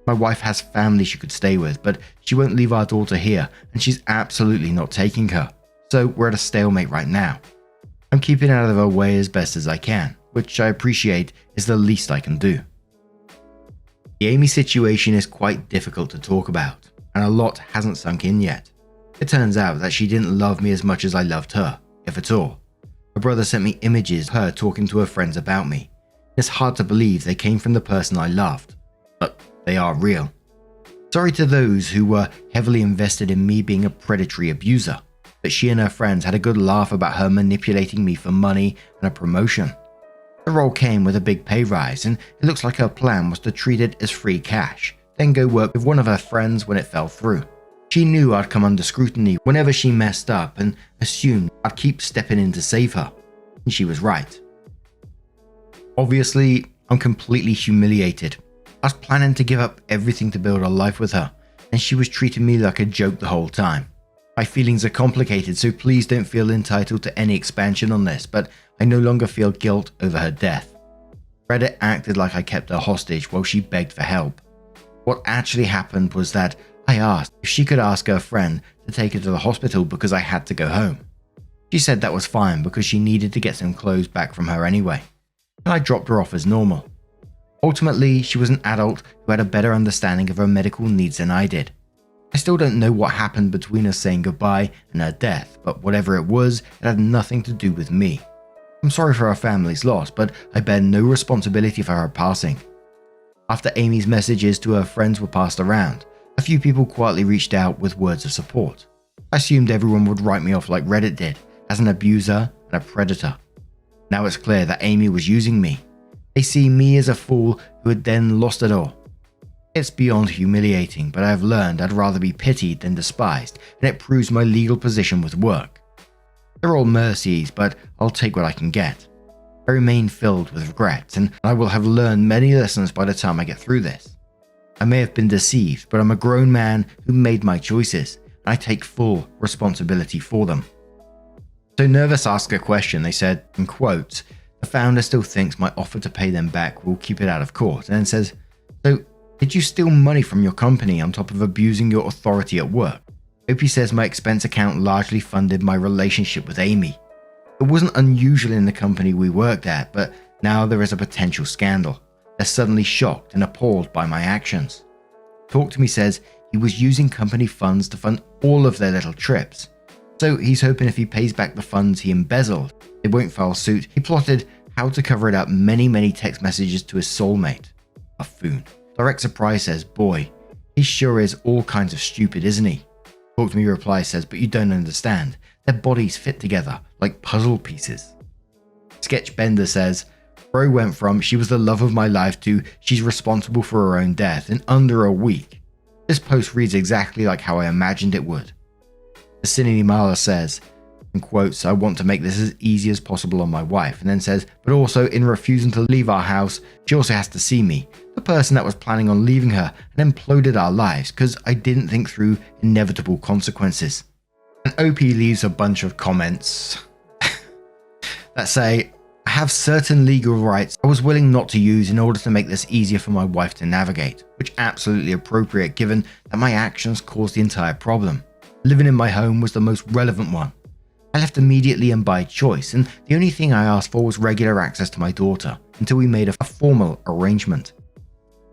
My wife has family she could stay with, but she won't leave our daughter here and she's absolutely not taking her. So we're at a stalemate right now. I'm keeping out of her way as best as I can, which I appreciate is the least I can do. The Amy situation is quite difficult to talk about, and a lot hasn't sunk in yet. It turns out that she didn't love me as much as I loved her, if at all. Her brother sent me images of her talking to her friends about me. It's hard to believe they came from the person I loved, but they are real. Sorry to those who were heavily invested in me being a predatory abuser, but she and her friends had a good laugh about her manipulating me for money and a promotion. The role came with a big pay rise, and it looks like her plan was to treat it as free cash, then go work with one of her friends when it fell through. She knew I'd come under scrutiny whenever she messed up and assumed I'd keep stepping in to save her, and she was right. Obviously, I'm completely humiliated. I was planning to give up everything to build a life with her, and she was treating me like a joke the whole time. My feelings are complicated, so please don't feel entitled to any expansion on this, but I no longer feel guilt over her death. Reddit acted like I kept her hostage while she begged for help. What actually happened was that I asked if she could ask her friend to take her to the hospital because I had to go home. She said that was fine because she needed to get some clothes back from her anyway, and I dropped her off as normal. Ultimately, she was an adult who had a better understanding of her medical needs than I did. I still don't know what happened between us saying goodbye and her death, but whatever it was, it had nothing to do with me. I'm sorry for her family's loss, but I bear no responsibility for her passing. After Amy's messages to her friends were passed around, a few people quietly reached out with words of support. I assumed everyone would write me off like Reddit did, as an abuser and a predator. Now it's clear that Amy was using me. They see me as a fool who had then lost it all. It's beyond humiliating, but I have learned I'd rather be pitied than despised, and it proves my legal position with work. They're all mercies, but I'll take what I can get. I remain filled with regret, and I will have learned many lessons by the time I get through this. I may have been deceived, but I'm a grown man who made my choices, and I take full responsibility for them. So Nervous asked a question. They said, in quotes, the founder still thinks my offer to pay them back will keep it out of court, and then says, so did you steal money from your company on top of abusing your authority at work? Opie says my expense account largely funded my relationship with Amy. It wasn't unusual in the company we worked at, but now there is a potential scandal. They're suddenly shocked and appalled by my actions. Talk to Me says he was using company funds to fund all of their little trips. So he's hoping if he pays back the funds he embezzled, they won't file suit. He plotted how to cover it up many text messages to his soulmate. Buffoon. Direct Surprise says, boy, he sure is all kinds of stupid, isn't he? Talk to Me reply says, but you don't understand. Their bodies fit together like puzzle pieces. Sketchbender says, Bro went from she was the love of my life to she's responsible for her own death in under a week. This post reads exactly like how I imagined it would. Vicinity Mala says, in quotes, I want to make this as easy as possible on my wife, and then says, but also in refusing to leave our house, she also has to see me, the person that was planning on leaving her, and imploded our lives because I didn't think through inevitable consequences. And OP leaves a bunch of comments that say, I have certain legal rights I was willing not to use in order to make this easier for my wife to navigate, which absolutely appropriate given that my actions caused the entire problem. Living in my home was the most relevant one. I left immediately and by choice, and the only thing I asked for was regular access to my daughter until we made a formal arrangement.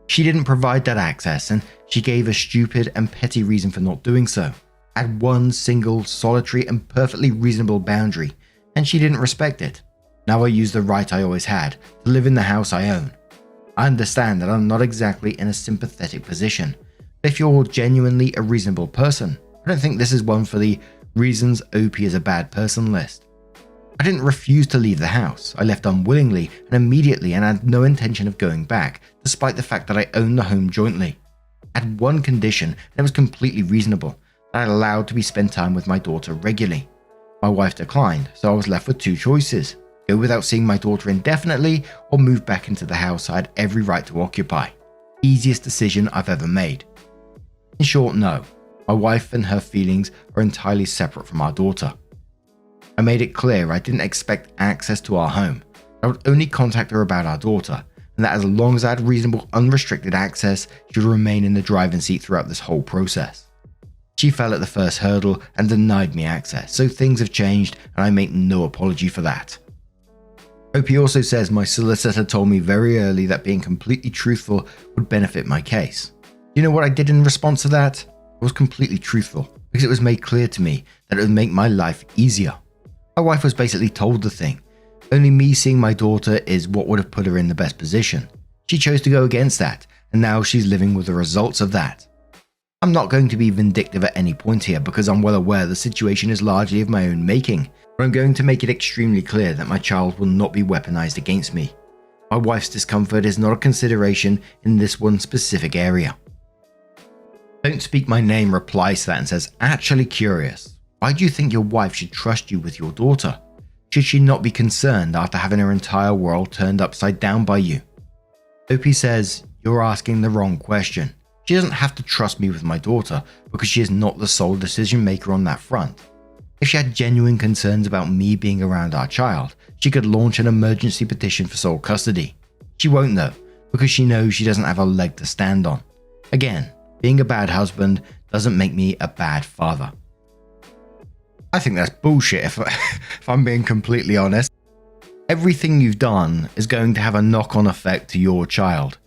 She didn't provide that access, and she gave a stupid and petty reason for not doing so. I had one single, solitary and perfectly reasonable boundary, and she didn't respect it. Now I use the right I always had to live in the house I own. I understand that I'm not exactly in a sympathetic position, but if you're genuinely a reasonable person, I don't think this is one for the reasons OP is a bad person list. I didn't refuse to leave the house. I left unwillingly and immediately and had no intention of going back, despite the fact that I own the home jointly. I had one condition, and it was completely reasonable, that I allowed to be spent time with my daughter regularly. My wife declined, so I was left with two choices: go without seeing my daughter indefinitely, or move back into the house I had every right to occupy. Easiest decision I've ever made. In short, no. My wife and her feelings are entirely separate from our daughter. I made it clear I didn't expect access to our home. I would only contact her about our daughter, and that as long as I had reasonable unrestricted access, she would remain in the driving seat throughout this whole process. She fell at the first hurdle and denied me access, so things have changed and I make no apology for that. OP also says my solicitor told me very early that being completely truthful would benefit my case. You know what I did in response to that? I was completely truthful, because it was made clear to me that it would make my life easier. My wife was basically told the thing. Only me seeing my daughter is what would have put her in the best position. She chose to go against that, and now she's living with the results of that. I'm not going to be vindictive at any point here because I'm well aware the situation is largely of my own making, but I'm going to make it extremely clear that my child will not be weaponized against me. My wife's discomfort is not a consideration in this one specific area. Don't Speak My Name replies to that and says, actually curious, why do you think your wife should trust you with your daughter? Should she not be concerned after having her entire world turned upside down by you? OP says, you're asking the wrong question. She doesn't have to trust me with my daughter because she is not the sole decision maker on that front. If she had genuine concerns about me being around our child, she could launch an emergency petition for sole custody. She won't though, because she knows she doesn't have a leg to stand on. Again, being a bad husband doesn't make me a bad father. I think that's bullshit if I'm being completely honest. Everything you've done is going to have a knock-on effect to your child.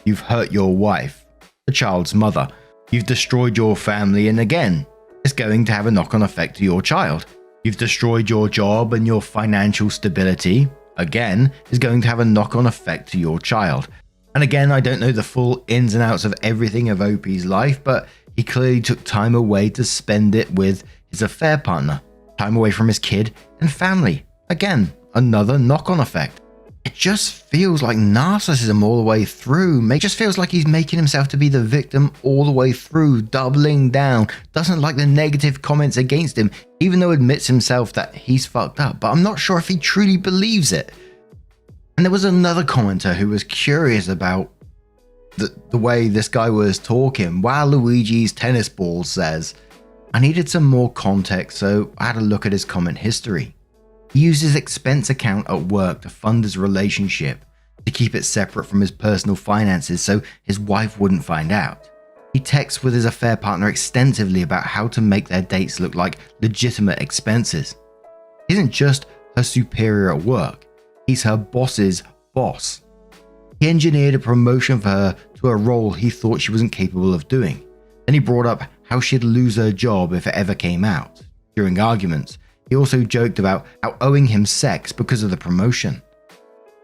You've hurt your wife, the child's mother. You've destroyed your family, and again, it's going to have a knock-on effect to your child. You've destroyed your job, and your financial stability, again, is going to have a knock-on effect to your child. And again, I don't know the full ins and outs of everything of OP's life, but he clearly took time away to spend it with his affair partner, time away from his kid and family. Again, another knock-on effect. It just feels like narcissism all the way through. It just feels like he's making himself to be the victim all the way through, doubling down, doesn't like the negative comments against him, even though admits himself that he's fucked up, but I'm not sure if he truly believes it. And there was another commenter who was curious about the way this guy was talking. Wow, Luigi's tennis ball says, I needed some more context, so I had a look at his comment history. He used his expense account at work to fund his relationship, to keep it separate from his personal finances so his wife wouldn't find out. He texts with his affair partner extensively about how to make their dates look like legitimate expenses. He isn't just her superior at work, he's her boss's boss. He engineered a promotion for her to a role he thought she wasn't capable of doing. Then he brought up how she'd lose her job if it ever came out. During arguments, he also joked about how owing him sex because of the promotion.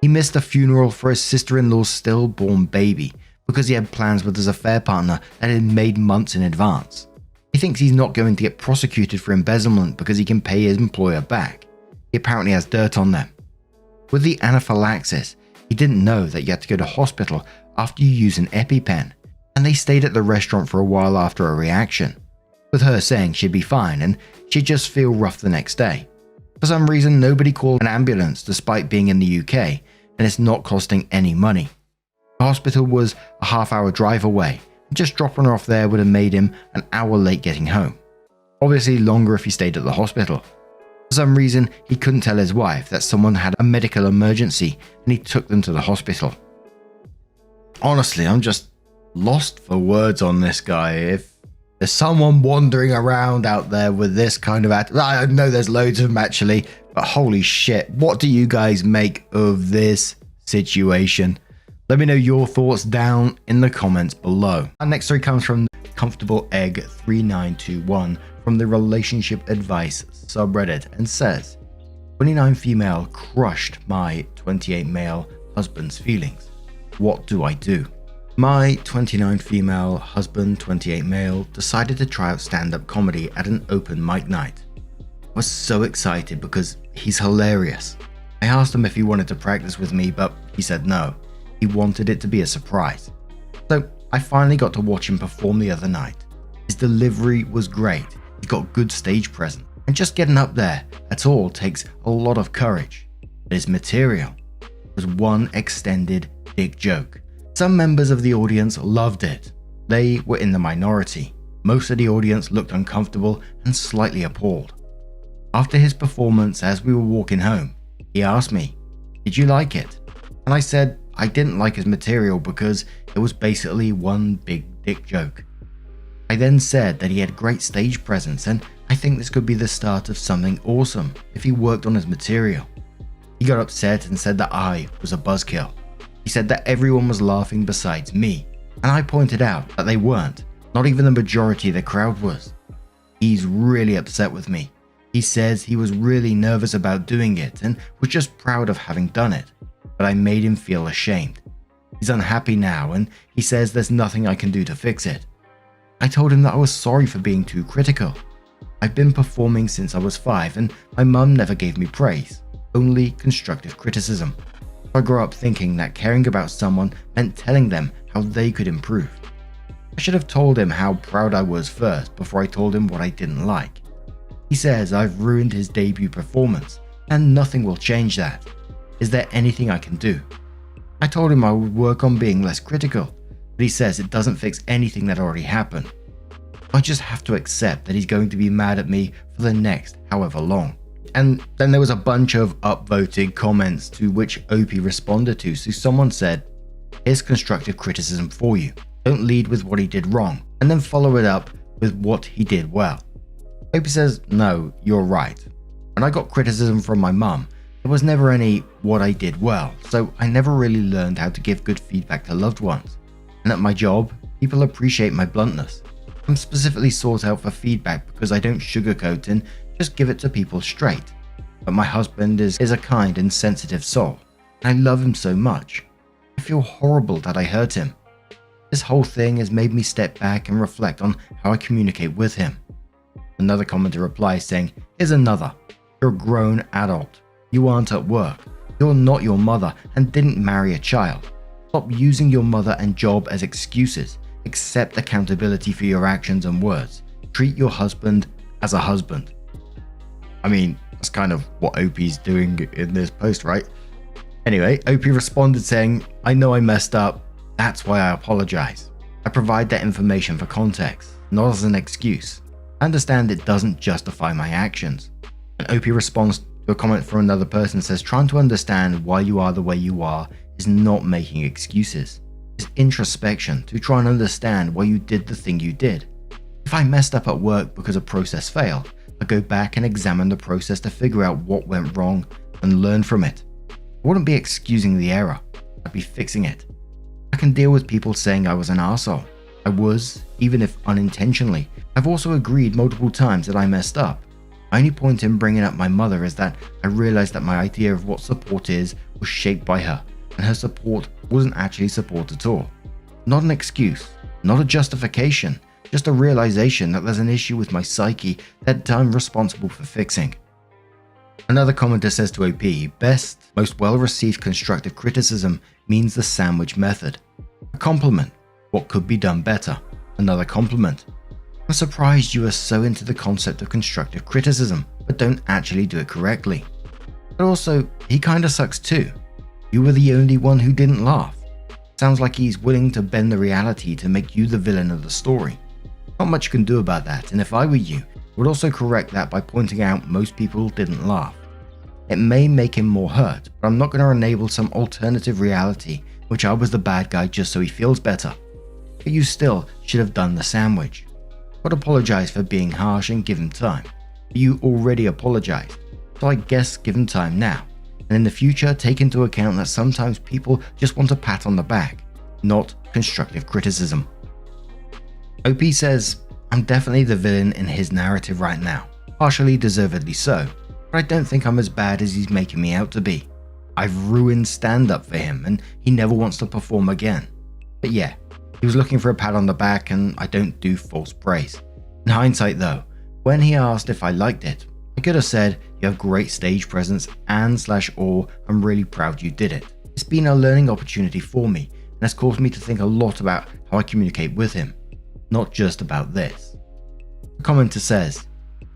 He missed a funeral for his sister-in-law's stillborn baby because he had plans with his affair partner that had been made months in advance. He thinks he's not going to get prosecuted for embezzlement because he can pay his employer back. He apparently has dirt on them. With the anaphylaxis, he didn't know that you had to go to hospital after you use an EpiPen, and they stayed at the restaurant for a while after a reaction, with her saying she'd be fine and she'd just feel rough the next day. For some reason, nobody called an ambulance despite being in the UK, and it's not costing any money. The hospital was a half-hour drive away, and just dropping her off there would have made him an hour late getting home. Obviously longer if he stayed at the hospital. For some reason, he couldn't tell his wife that someone had a medical emergency and he took them to the hospital. Honestly, I'm just lost for words on this guy. If there's someone wandering around out there with this kind of I know there's loads of them actually, but holy shit, what do you guys make of this situation? Let me know your thoughts down in the comments below. Our next story comes from Comfortable Egg 3921 from the Relationship Advice subreddit and says, 29 female crushed my 28 male husband's feelings. What do I do? My 29 female husband, 28 male, decided to try out stand-up comedy at an open mic night. I was so excited because he's hilarious. I asked him if he wanted to practice with me, but he said no. He wanted it to be a surprise. So I finally got to watch him perform the other night. His delivery was great. He got good stage presence. And just getting up there at all takes a lot of courage. But his material was one extended dick joke. Some members of the audience loved it. They were in the minority. Most of the audience looked uncomfortable and slightly appalled. After his performance, as we were walking home, he asked me, "Did you like it?" And I said I didn't like his material because it was basically one big dick joke. I then said that he had great stage presence and I think this could be the start of something awesome if he worked on his material. He got upset and said that I was a buzzkill. He said that everyone was laughing besides me, and I pointed out that they weren't, not even the majority of the crowd was. He's really upset with me. He says he was really nervous about doing it and was just proud of having done it, but I made him feel ashamed. He's unhappy now and he says there's nothing I can do to fix it. I told him that I was sorry for being too critical. I've been performing since I was 5 and my mum never gave me praise, only constructive criticism. I grew up thinking that caring about someone meant telling them how they could improve. I should have told him how proud I was first before I told him what I didn't like. He says I've ruined his debut performance and nothing will change that. Is there anything I can do? I told him I would work on being less critical, but he says it doesn't fix anything that already happened. I just have to accept that he's going to be mad at me for the next however long. And then there was a bunch of upvoted comments to which OP responded to. So someone said, "Here's constructive criticism for you. Don't lead with what he did wrong and then follow it up with what he did well." OP says, "No, you're right. When I got criticism from my mum, there was never any what I did well, so I never really learned how to give good feedback to loved ones. And at my job, people appreciate my bluntness. I'm specifically sought out for feedback because I don't sugarcoat and just give it to people straight. But my husband is a kind and sensitive soul, and I love him so much. I feel horrible that I hurt him. This whole thing has made me step back and reflect on how I communicate with him." Another commenter replies saying, "Here's another. You're a grown adult. You aren't at work. You're not your mother and didn't marry a child. Stop using your mother and job as excuses. Accept accountability for your actions and words. Treat your husband as a husband." I mean, that's kind of what OP's doing in this post, right? Anyway, OP responded saying, "I know I messed up. That's why I apologize. I provide that information for context, not as an excuse. I understand it doesn't justify my actions." And OP responds to a comment from another person, says, "Trying to understand why you are the way you are is not making excuses. It's introspection to try and understand why you did the thing you did. If I messed up at work because a process failed, I go back and examine the process to figure out what went wrong and learn from it. I wouldn't be excusing the error, I'd be fixing it. I can deal with people saying I was an arsehole. I was, even if unintentionally. I've also agreed multiple times that I messed up. My only point in bringing up my mother is that I realized that my idea of what support is was shaped by her, and her support wasn't actually support at all. Not an excuse, not a justification, just a realization that there's an issue with my psyche that I'm responsible for fixing. Another commenter says to OP, best, most well-received constructive criticism means the sandwich method. A compliment, what could be done better? Another compliment. I'm surprised you are so into the concept of constructive criticism, but don't actually do it correctly. But also, he kinda sucks too. You were the only one who didn't laugh. Sounds like he's willing to bend the reality to make you the villain of the story. Not much you can do about that, and if I were you, I would also correct that by pointing out most people didn't laugh. It may make him more hurt, but I'm not going to enable some alternative reality in which I was the bad guy just so he feels better. But you still should have done the sandwich. I'd apologize for being harsh and give him time. But you already apologized, so I guess give him time now. And in the future, take into account that sometimes people just want a pat on the back, not constructive criticism. OP says, I'm definitely the villain in his narrative right now, partially deservedly so, but I don't think I'm as bad as he's making me out to be. I've ruined stand-up for him and he never wants to perform again. But yeah, he was looking for a pat on the back and I don't do false praise. In hindsight though, when he asked if I liked it, I could have said, you have great stage presence and/or I'm really proud you did it. It's been a learning opportunity for me and has caused me to think a lot about how I communicate with him, not just about this. The commenter says,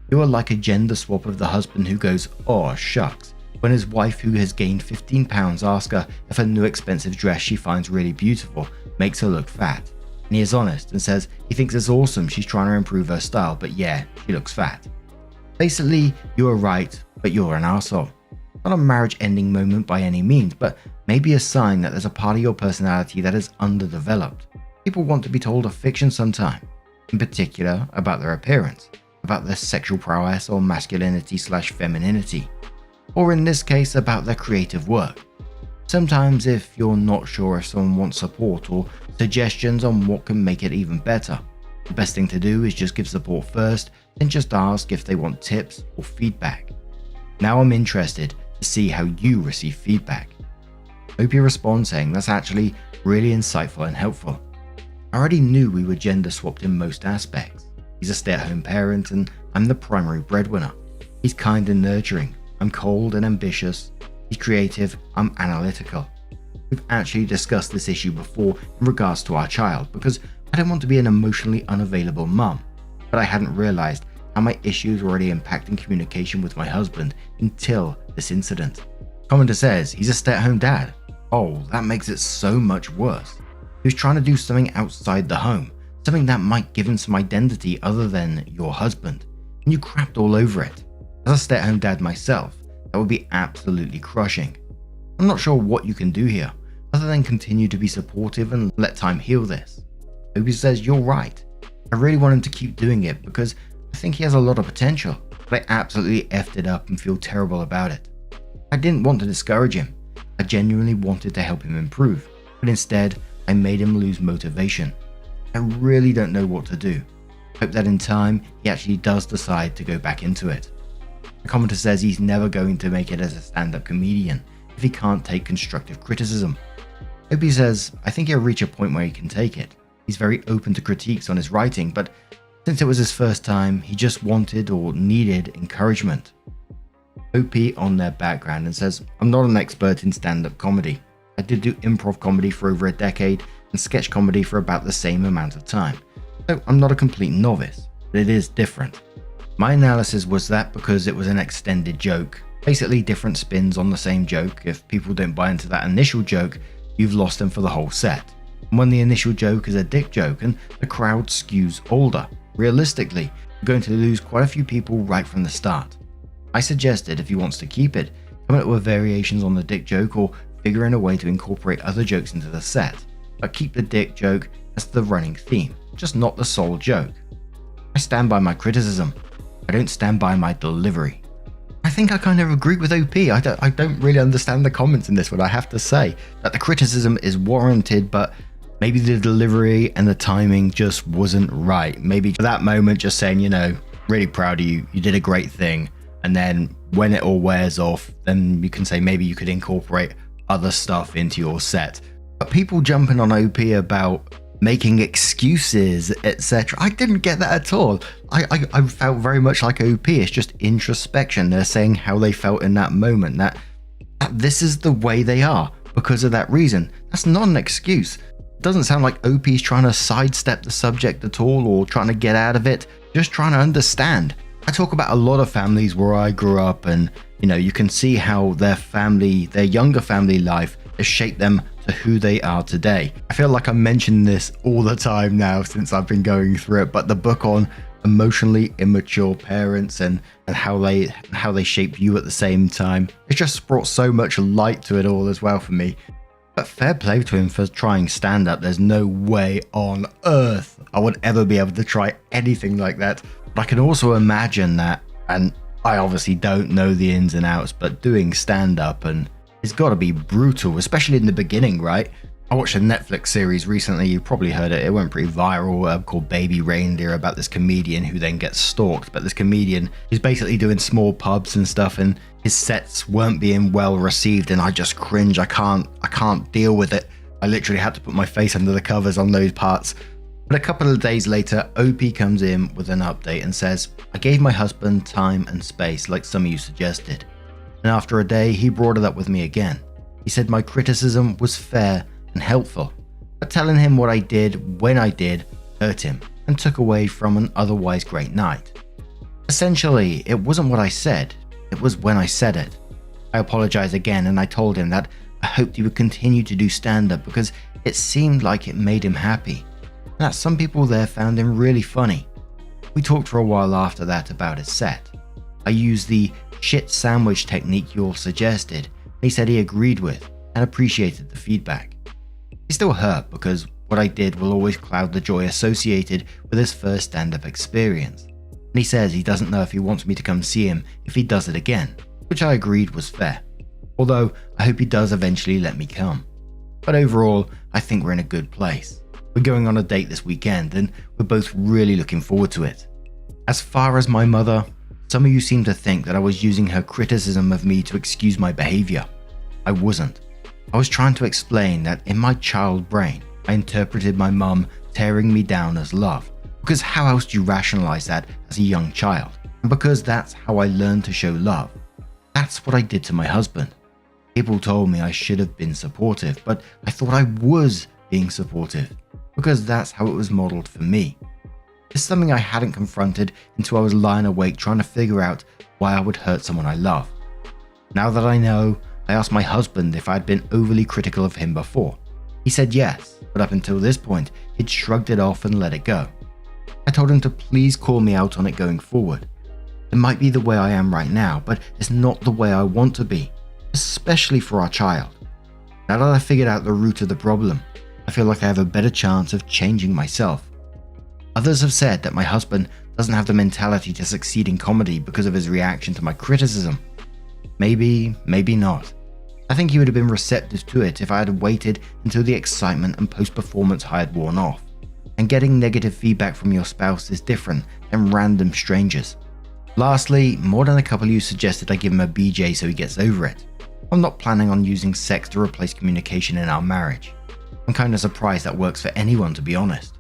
you are like a gender swap of the husband who goes, oh shucks, when his wife who has gained 15 pounds asks her if a new expensive dress she finds really beautiful makes her look fat. And he is honest and says he thinks it's awesome she's trying to improve her style, but yeah, she looks fat. Basically, you are right, but you're an arsehole. Not a marriage ending moment by any means, but maybe a sign that there's a part of your personality that is underdeveloped. People want to be told a fiction sometime, in particular about their appearance, about their sexual prowess or masculinity/femininity, or in this case about their creative work. Sometimes if you're not sure if someone wants support or suggestions on what can make it even better, the best thing to do is just give support first, then just ask if they want tips or feedback. Now I'm interested to see how you receive feedback. OP responds saying that's actually really insightful and helpful. I already knew we were gender swapped in most aspects. He's a stay-at-home parent and I'm the primary breadwinner. He's kind and nurturing. I'm cold and ambitious. He's creative. I'm analytical. We've actually discussed this issue before in regards to our child because I don't want to be an emotionally unavailable mum, but I hadn't realized how my issues were already impacting communication with my husband until this incident. Commenter says he's a stay-at-home dad. Oh, that makes it so much worse. He was trying to do something outside the home, something that might give him some identity other than your husband, and you crapped all over it. As a stay-at-home dad myself, that would be absolutely crushing. I'm not sure what you can do here, other than continue to be supportive and let time heal this. OP says you're right. I really want him to keep doing it because I think he has a lot of potential, but I absolutely effed it up and feel terrible about it. I didn't want to discourage him. I genuinely wanted to help him improve, but instead I made him lose motivation. I really don't know what to do. Hope that in time he actually does decide to go back into it. The commenter says he's never going to make it as a stand-up comedian if he can't take constructive criticism. OP says, I think he'll reach a point where he can take it. He's very open to critiques on his writing, but since it was his first time, he just wanted or needed encouragement. OP on their background and says, I'm not an expert in stand-up comedy. I did do improv comedy for over a decade and sketch comedy for about the same amount of time. So I'm not a complete novice, but it is different. My analysis was that because it was an extended joke, basically different spins on the same joke. If people don't buy into that initial joke, you've lost them for the whole set. And when the initial joke is a dick joke and the crowd skews older, realistically, you're going to lose quite a few people right from the start. I suggested if he wants to keep it, come up with variations on the dick joke or figure in a way to incorporate other jokes into the set, but keep the dick joke as the running theme, just not the sole joke. I stand by my criticism. I don't stand by my delivery. I think I kind of agree with OP. I don't really understand the comments in this one. I have to say that the criticism is warranted, but maybe the delivery and the timing just wasn't right. Maybe at that moment just saying, you know, really proud of you, you did a great thing. And then when it all wears off, then you can say maybe you could incorporate other stuff into your set. But people jumping on OP about making excuses, etc. I didn't get that at all. I felt very much like OP. It's just introspection. They're saying how they felt in that moment, that this is the way they are because of that reason. That's not an excuse. It doesn't sound like OP's trying to sidestep the subject at all or trying to get out of it, just trying to understand. I talk about a lot of families where I grew up, and you can see how their younger family life has shaped them to who they are today. I feel like I mention this all the time now since I've been going through it, but the book on emotionally immature parents and how they shape you at the same time, it just brought so much light to it all as well for me. But fair play to him for trying stand-up. There's no way on earth I would ever be able to try anything like that. But I can also imagine that, and I obviously don't know the ins and outs, but doing stand-up, and it's got to be brutal, especially in the beginning, right? I watched a Netflix series recently, you probably heard it, it went pretty viral, called Baby Reindeer, about this comedian who then gets stalked. But this comedian is basically doing small pubs and stuff, and his sets weren't being well received, and I just cringe. I can't deal with it. I literally had to put my face under the covers on those parts. But a couple of days later, OP comes in with an update and says, I gave my husband time and space like some of you suggested. And after a day, he brought it up with me again. He said my criticism was fair and helpful, but telling him what I did when I did hurt him and took away from an otherwise great night. Essentially, it wasn't what I said, it was when I said it. I apologized again, and I told him that I hoped he would continue to do stand-up because it seemed like it made him happy, and that some people there found him really funny. We talked for a while after that about his set. I used the shit sandwich technique you all suggested, and he said he agreed with and appreciated the feedback. He's still hurt because what I did will always cloud the joy associated with his first stand-up experience. And he says he doesn't know if he wants me to come see him if he does it again, which I agreed was fair. Although I hope he does eventually let me come. But overall, I think we're in a good place. We're going on a date this weekend, and we're both really looking forward to it. As far as my mother, some of you seem to think that I was using her criticism of me to excuse my behavior. I wasn't. I was trying to explain that in my child brain, I interpreted my mum tearing me down as love. Because how else do you rationalize that as a young child? And because that's how I learned to show love. That's what I did to my husband. People told me I should have been supportive, but I thought I was being supportive because that's how it was modeled for me. It's something I hadn't confronted until I was lying awake trying to figure out why I would hurt someone I love. Now that I know, I asked my husband if I'd been overly critical of him before. He said yes, but up until this point, he'd shrugged it off and let it go. I told him to please call me out on it going forward. It might be the way I am right now, but it's not the way I want to be, especially for our child. Now that I figured out the root of the problem, I feel like I have a better chance of changing myself. Others have said that my husband doesn't have the mentality to succeed in comedy because of his reaction to my criticism. Maybe, maybe not. I think he would have been receptive to it if I had waited until the excitement and post-performance high had worn off. And getting negative feedback from your spouse is different than random strangers. Lastly, more than a couple of you suggested I give him a BJ so he gets over it. I'm not planning on using sex to replace communication in our marriage. I'm kind of surprised that works for anyone, to be honest.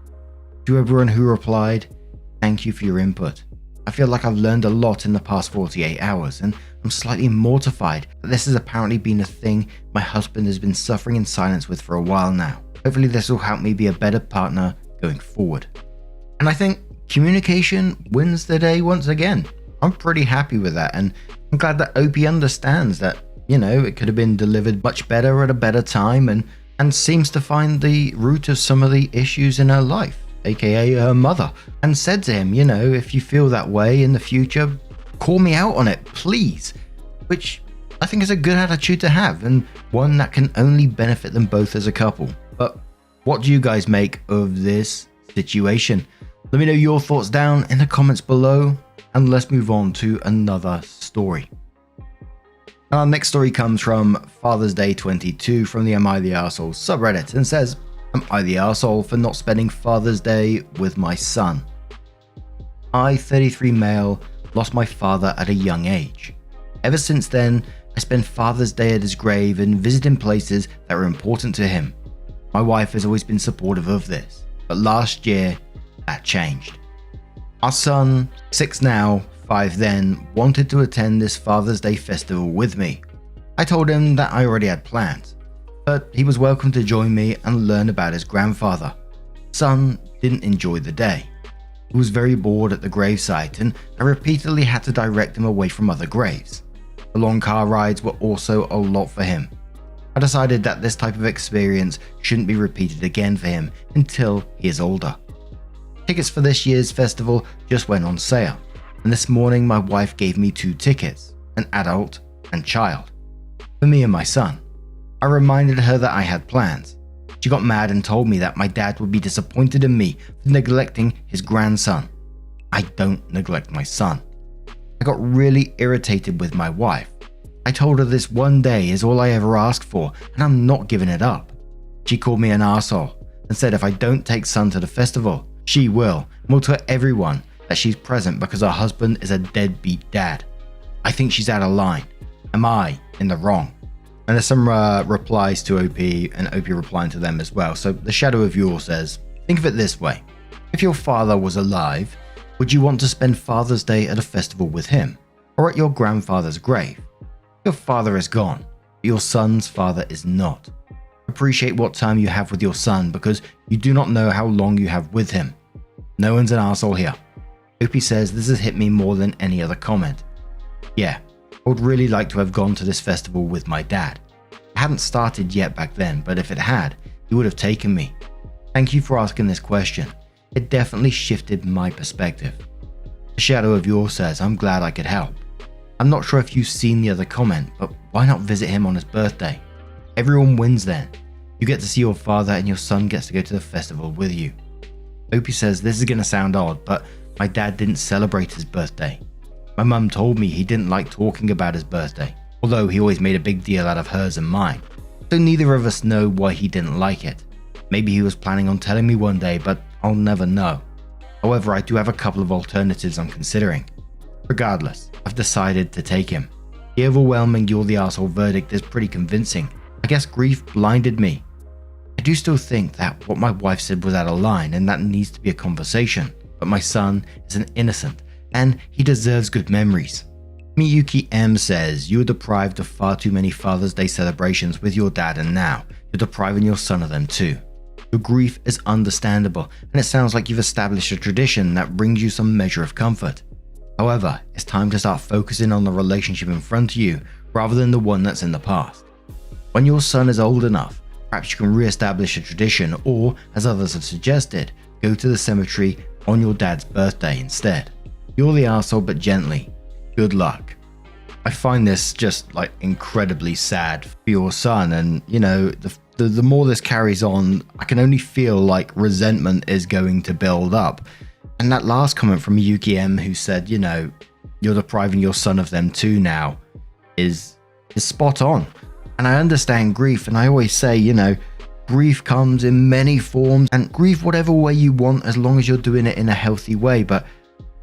To everyone who replied, thank you for your input. I feel like I've learned a lot in the past 48 hours, and I'm slightly mortified that this has apparently been a thing my husband has been suffering in silence with for a while now. Hopefully this will help me be a better partner going forward. And I think communication wins the day once again. I'm pretty happy with that, and I'm glad that OP understands that, it could have been delivered much better at a better time, and seems to find the root of some of the issues in her life, aka her mother, and said to him, if you feel that way in the future, call me out on it, please. Which I think is a good attitude to have, and one that can only benefit them both as a couple. But what do you guys make of this situation? Let me know your thoughts down in the comments below, and let's move on to another story. Our next story comes from Father's Day 22 from the Am I the Arsehole subreddit, and says, Am I the arsehole for not spending Father's Day with my son? I, 33 male, lost my father at a young age. Ever since then, I spend Father's Day at his grave and visit him places that are important to him. My wife has always been supportive of this. but last year that changed. Our son, 6 now, 5 then, wanted to attend this Father's Day festival with me. I told him that I already had plans, but he was welcome to join me and learn about his grandfather. Son didn't enjoy the day. He was very bored at the gravesite, and I repeatedly had to direct him away from other graves. The long car rides were also a lot for him. I decided that this type of experience shouldn't be repeated again for him until he is older. Tickets for this year's festival just went on sale, and this morning my wife gave me 2 tickets, an adult and child, for me and my son. I reminded her that I had plans. She got mad and told me that my dad would be disappointed in me for neglecting his grandson. I don't neglect my son. I got really irritated with my wife. I told her this one day is all I ever asked for, and I'm not giving it up. She called me an arsehole and said if I don't take son to the festival, she will tell everyone that she's present because her husband is a deadbeat dad. I think she's out of line. Am I in the wrong? And there's some replies to OP, and OP replying to them as well. So the Shadow of Yule says, think of it this way. If your father was alive, would you want to spend Father's Day at a festival with him, or at your grandfather's grave? Your father is gone, but your son's father is not. Appreciate what time you have with your son because you do not know how long you have with him. No one's an arsehole here. OP says this has hit me more than any other comment. Yeah, I would really like to have gone to this festival with my dad. It hadn't started yet back then, but if it had, he would have taken me. Thank you for asking this question. It definitely shifted my perspective. The Shadow of Yore says, I'm glad I could help. I'm not sure if you've seen the other comment, but why not visit him on his birthday? Everyone wins then. You get to see your father and your son gets to go to the festival with you. Opie says, this is going to sound odd, but my dad didn't celebrate his birthday. My mum told me he didn't like talking about his birthday, although he always made a big deal out of hers and mine. So neither of us know why he didn't like it. Maybe he was planning on telling me one day, but I'll never know. However, I do have a couple of alternatives I'm considering. Regardless, I've decided to take him. The overwhelming "you're the arsehole" verdict is pretty convincing. I guess grief blinded me. I do still think that what my wife said was out of line and that needs to be a conversation, but my son is an innocent and he deserves good memories. Miyuki M says, you were deprived of far too many Father's Day celebrations with your dad and now you're depriving your son of them too. Your grief is understandable and it sounds like you've established a tradition that brings you some measure of comfort. However, it's time to start focusing on the relationship in front of you rather than the one that's in the past. When your son is old enough, perhaps you can re-establish a tradition or, as others have suggested, go to the cemetery on your dad's birthday instead. You're the arsehole, but gently. Good luck. I find this just like incredibly sad for your son, and you know, the more this carries on, I can only feel like resentment is going to build up. And that last comment from Yuki M, who said, you know, you're depriving your son of them too now, is spot on. And I understand grief, and I always say, you know, grief comes in many forms, and grieve whatever way you want as long as you're doing it in a healthy way, but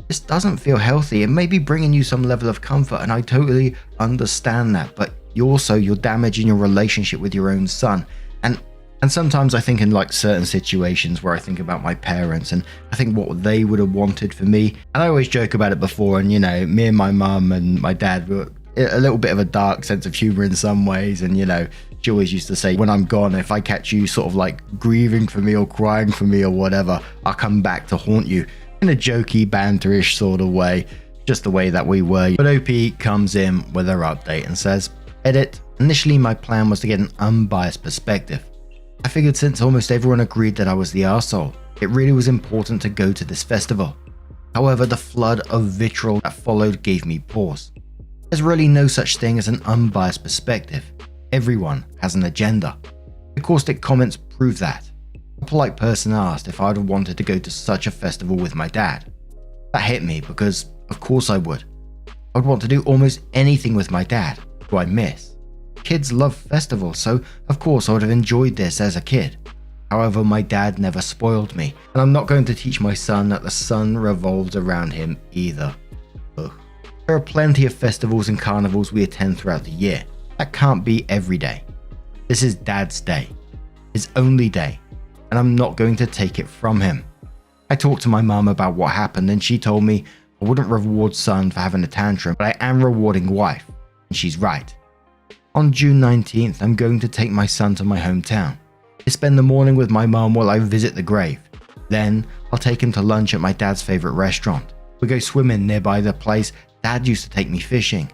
this doesn't feel healthy. It may be bringing you some level of comfort, and I totally understand that, but you're damaging your relationship with your own son. And sometimes I think in like certain situations where I think about my parents and I think what they would have wanted for me, and I always joke about it before, and you know, me and my mum and my dad were a little bit of a dark sense of humor in some ways, and you know, she always used to say, when I'm gone, if I catch you sort of like grieving for me or crying for me or whatever, I'll come back to haunt you, in a jokey, banterish sort of way, just the way that we were. But OP comes in with her update and says, edit, initially my plan was to get an unbiased perspective. I figured since almost everyone agreed that I was the arsehole, it really was important to go to this festival. However, the flood of vitriol that followed gave me pause. There's really no such thing as an unbiased perspective. Everyone has an agenda. The caustic comments prove that. A polite person asked if I'd have wanted to go to such a festival with my dad. That hit me because, of course I would. I would want to do almost anything with my dad, who I miss. Kids love festivals, so of course I would have enjoyed this as a kid. However, my dad never spoiled me, and I'm not going to teach my son that the sun revolves around him either. Ugh. There are plenty of festivals and carnivals we attend throughout the year. That can't be every day. This is Dad's day. His only day. and I'm not going to take it from him. I talked to my mum about what happened and she told me I wouldn't reward son for having a tantrum, but I am rewarding wife, and she's right. On June 19th, I'm going to take my son to my hometown to spend the morning with my mum while I visit the grave. Then I'll take him to lunch at my dad's favourite restaurant. We go swimming nearby the place Dad used to take me fishing.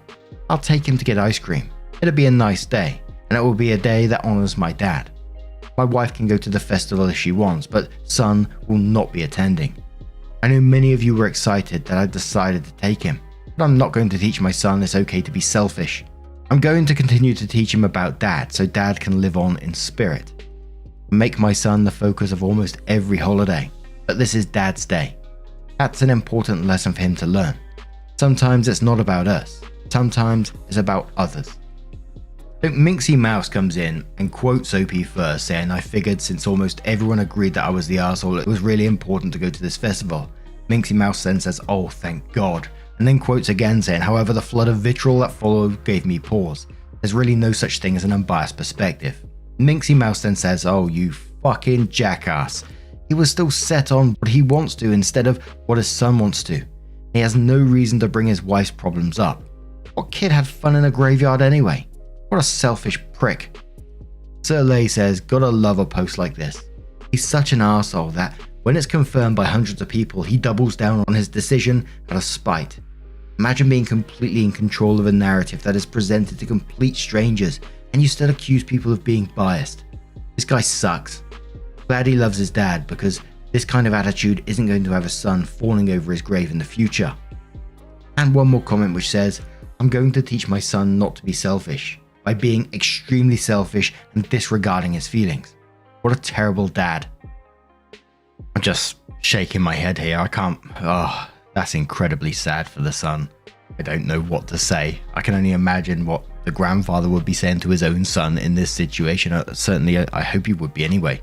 I'll take him to get ice cream. It'll be a nice day, and it will be a day that honours my dad. My wife can go to the festival if she wants, but son will not be attending. I know many of you were excited that I decided to take him, but I'm not going to teach my son it's okay to be selfish. I'm going to continue to teach him about dad so dad can live on in spirit. Make my son the focus of almost every holiday, but this is Dad's day. That's an important lesson for him to learn. Sometimes it's not about us, sometimes it's about others. So Minxie Mouse comes in and quotes OP first, saying, I figured since almost everyone agreed that I was the arsehole, it was really important to go to this festival. Minxie Mouse then says, oh thank God, and then quotes again saying, however the flood of vitriol that followed gave me pause. There's really no such thing as an unbiased perspective. Minxie Mouse then says, oh you fucking jackass. He was still set on what he wants to instead of what his son wants to. He has no reason to bring his wife's problems up. What kid had fun in a graveyard anyway? What a selfish prick. Sir Lay says, gotta love a post like this. He's such an arsehole that when it's confirmed by hundreds of people, he doubles down on his decision out of spite. Imagine being completely in control of a narrative that is presented to complete strangers and you still accuse people of being biased. This guy sucks. Glad he loves his dad because this kind of attitude isn't going to have a son falling over his grave in the future. And one more comment which says, I'm going to teach my son not to be selfish by being extremely selfish and disregarding his feelings. What a terrible dad. I'm just shaking my head here. I can't. Oh, that's incredibly sad for the son. I don't know what to say. I can only imagine what the grandfather would be saying to his own son in this situation. Certainly, I hope he would be anyway.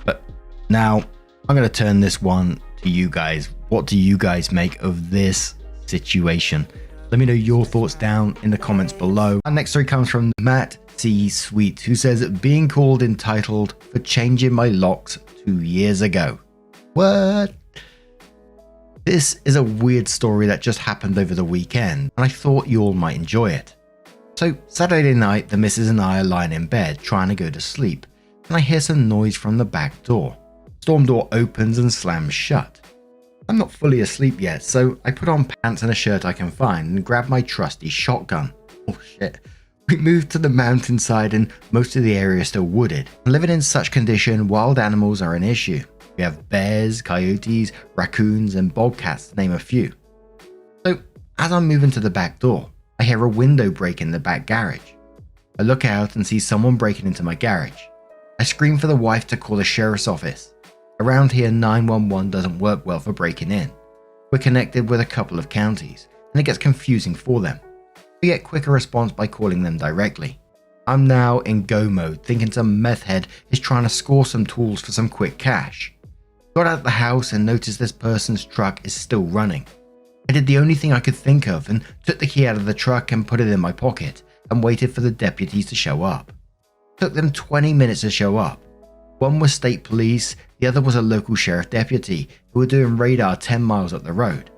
But now, I'm going to turn this one to you guys. What do you guys make of this situation? Let me know your thoughts down in the comments below. Our next story comes from Matt C. Sweet, who says, being called entitled for changing my locks 2 years ago. What? This is a weird story that just happened over the weekend, and I thought you all might enjoy it. So, Saturday night, the missus and I are lying in bed trying to go to sleep, and I hear some noise from the back door. Storm door opens and slams shut. I'm not fully asleep yet, so I put on pants and a shirt I can find and grab my trusty shotgun. Oh shit. We moved to the mountainside and most of the area is still wooded. Living in such condition, wild animals are an issue. We have bears, coyotes, raccoons and bobcats to name a few. So as I'm moving to the back door, I hear a window break in the back garage. I look out and see someone breaking into my garage. I scream for the wife to call the sheriff's office. Around here 911 doesn't work well for breaking in. We're connected with a couple of counties and it gets confusing for them. We get quicker response by calling them directly. I'm now in go mode thinking some meth head is trying to score some tools for some quick cash. Got out the house and noticed this person's truck is still running. I did the only thing I could think of and took the key out of the truck and put it in my pocket and waited for the deputies to show up. Took them 20 minutes to show up. One was state police, the other was a local sheriff deputy who were doing radar 10 miles up the road.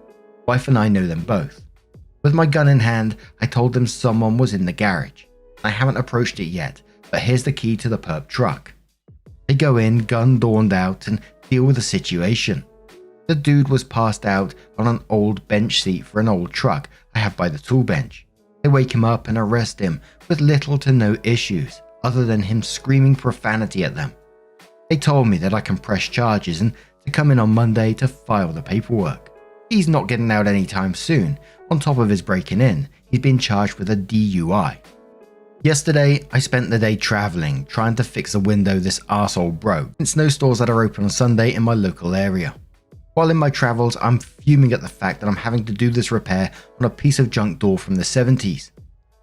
Wife and I know them both. With my gun in hand, I told them someone was in the garage. I haven't approached it yet, but here's the key to the perp truck. They go in, gun dawned out, and deal with the situation. The dude was passed out on an old bench seat for an old truck I have by the tool bench. They wake him up and arrest him with little to no issues, other than him screaming profanity at them. They told me that I can press charges and to come in on Monday to file the paperwork. He's not getting out anytime soon. On top of his breaking in, he's been charged with a DUI. Yesterday, I spent the day traveling, trying to fix a window this arsehole broke, since no stores that are open on Sunday in my local area. While in my travels, I'm fuming at the fact that I'm having to do this repair on a piece of junk door from the 70s.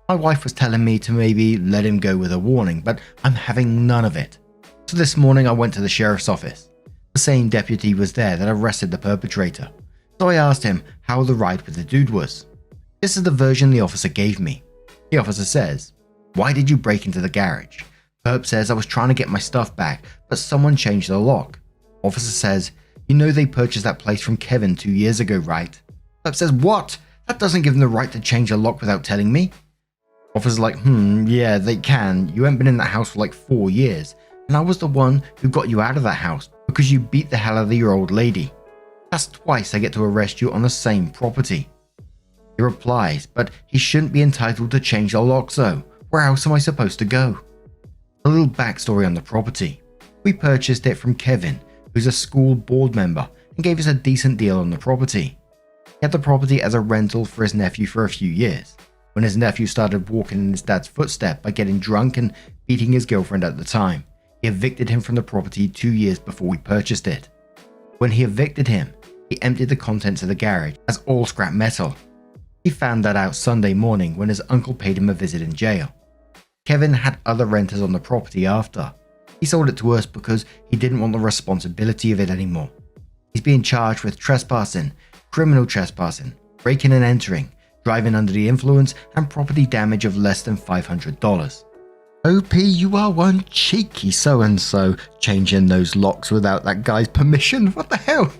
My wife was telling me to maybe let him go with a warning, but I'm having none of it. So this morning I went to the sheriff's office. The same deputy was there that arrested the perpetrator. So I asked him how the ride with the dude was. This is the version the officer gave me. The officer says, "Why did you break into the garage? Herb says I was trying to get my stuff back, but someone changed the lock. Officer says, you know they purchased that place from Kevin 2 years ago, right? Herb says, what? That doesn't give them the right to change a lock without telling me. Officer's like, yeah, they can. You haven't been in that house for like 4 years. And I was the one who got you out of that house because you beat the hell out of your old lady. That's twice I get to arrest you on the same property. He replies, but he shouldn't be entitled to change the locks though. Where else am I supposed to go? A little backstory on the property. We purchased it from Kevin, who's a school board member, and gave us a decent deal on the property. He had the property as a rental for his nephew for a few years. When his nephew started walking in his dad's footsteps by getting drunk and beating his girlfriend at the time, he evicted him from the property 2 years before we purchased it. When he evicted him, he emptied the contents of the garage as all scrap metal. He found that out Sunday morning when his uncle paid him a visit in jail. Kevin had other renters on the property after. He sold it to us because he didn't want the responsibility of it anymore. He's being charged with trespassing, criminal trespassing, breaking and entering, driving under the influence, and property damage of less than $500. OP, you are one cheeky so-and-so, changing those locks without that guy's permission. What the hell?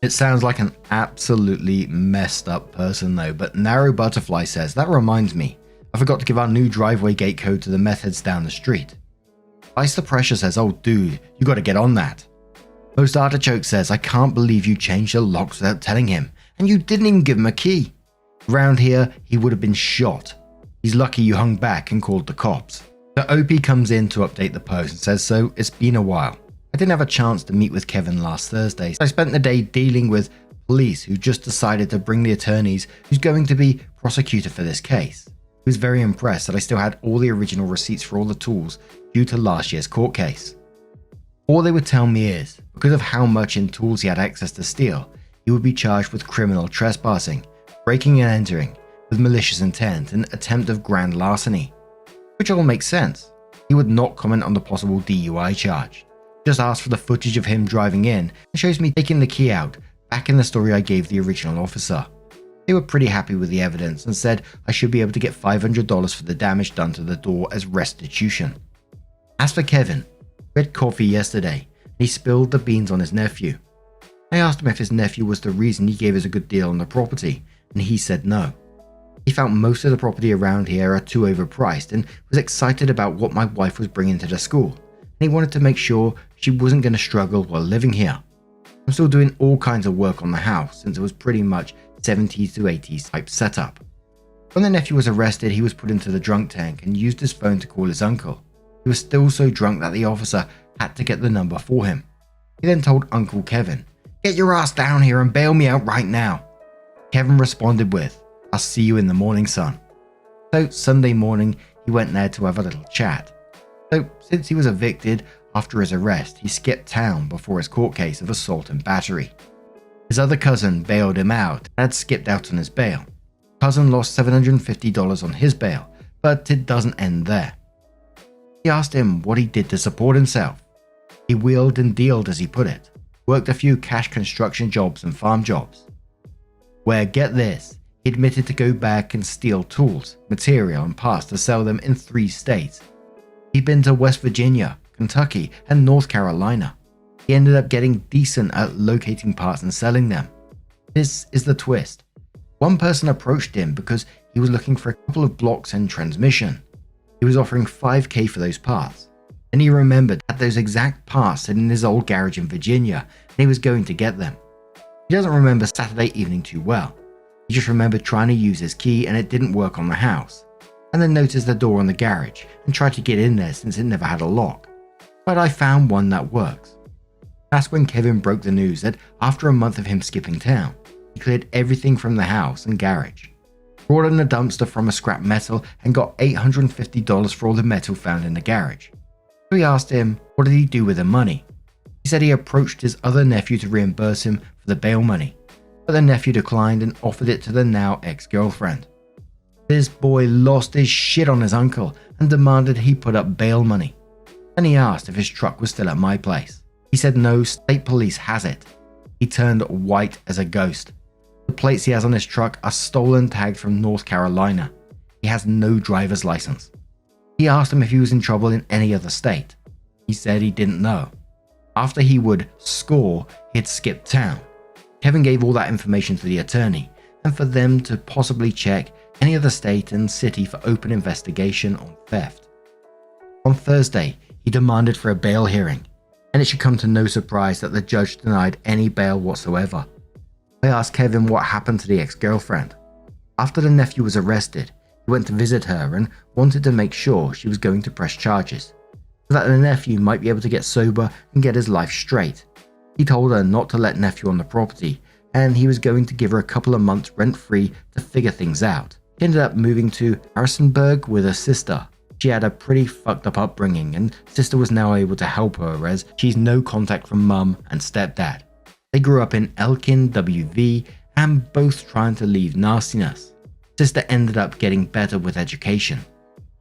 It sounds like an absolutely messed up person though, but Narrow Butterfly says, that reminds me, I forgot to give our new driveway gate code to the meth heads down the street. Ice the Pressure says, oh dude, you gotta get on that. Most Artichoke says, I can't believe you changed the locks without telling him, and you didn't even give him a key. Around here, he would have been shot. He's lucky you hung back and called the cops. The OP comes in to update the post and says, so it's been a while. I didn't have a chance to meet with Kevin last Thursday, so I spent the day dealing with police who just decided to bring the attorneys who's going to be prosecutor for this case. He was very impressed that I still had all the original receipts for all the tools due to last year's court case. All they would tell me is, because of how much in tools he had access to steal, he would be charged with criminal trespassing, breaking and entering, with malicious intent and attempt of grand larceny. Which all makes sense. He would not comment on the possible DUI charge. Just asked for the footage of him driving in and shows me taking the key out, back in the story I gave the original officer. They were pretty happy with the evidence and said I should be able to get $500 for the damage done to the door as restitution. As for Kevin, we had coffee yesterday and he spilled the beans on his nephew. I asked him if his nephew was the reason he gave us a good deal on the property, and he said no. He felt most of the property around here are too overpriced and was excited about what my wife was bringing to the school, and he wanted to make sure she wasn't going to struggle while living here. I'm still doing all kinds of work on the house since it was pretty much 70s to 80s type setup. When the nephew was arrested, he was put into the drunk tank and used his phone to call his uncle. He was still so drunk that the officer had to get the number for him. He then told Uncle Kevin, "Get your ass down here and bail me out right now." Kevin responded with, "I'll see you in the morning, son." So Sunday morning, he went there to have a little chat. So since he was evicted after his arrest, he skipped town before his court case of assault and battery. His other cousin bailed him out and had skipped out on his bail. Cousin lost $750 on his bail, but it doesn't end there. He asked him what he did to support himself. He wheeled and dealed, as he put it, worked a few cash construction jobs and farm jobs. Where, get this, he admitted to go back and steal tools, material and parts to sell them in 3 states. He'd been to West Virginia, Kentucky and North Carolina. He ended up getting decent at locating parts and selling them. This is the twist. One person approached him because he was looking for a couple of blocks and transmission. He was offering $5,000 for those parts. Then he remembered that those exact parts sitting in his old garage in Virginia, and he was going to get them. He doesn't remember Saturday evening too well. He just remembered trying to use his key and it didn't work on the house, and then noticed the door on the garage and tried to get in there since it never had a lock. But I found one that works. That's when Kevin broke the news that after a month of him skipping town, he cleared everything from the house and garage, brought in a dumpster from a scrap metal and got $850 for all the metal found in the garage. So we asked him, what did he do with the money? He said he approached his other nephew to reimburse him for the bail money, but the nephew declined and offered it to the now ex-girlfriend. This boy lost his shit on his uncle and demanded he put up bail money. Then he asked if his truck was still at my place. He said no, state police has it. He turned white as a ghost. The plates he has on his truck are stolen tagged from North Carolina. He has no driver's license. He asked him if he was in trouble in any other state. He said he didn't know. After he would score, he'd skip town. Kevin gave all that information to the attorney, and for them to possibly check any other state and city for open investigation on theft. On Thursday, he demanded for a bail hearing, and it should come to no surprise that the judge denied any bail whatsoever. I asked Kevin what happened to the ex-girlfriend. After the nephew was arrested, he went to visit her and wanted to make sure she was going to press charges, so that the nephew might be able to get sober and get his life straight. He told her not to let nephew on the property, and he was going to give her a couple of months rent-free to figure things out. She ended up moving to Harrisonburg with her sister. She had a pretty fucked up upbringing, and sister was now able to help her as she's no contact from mum and stepdad. They grew up in Elkin, WV, and both trying to leave nastiness. Sister ended up getting better with education.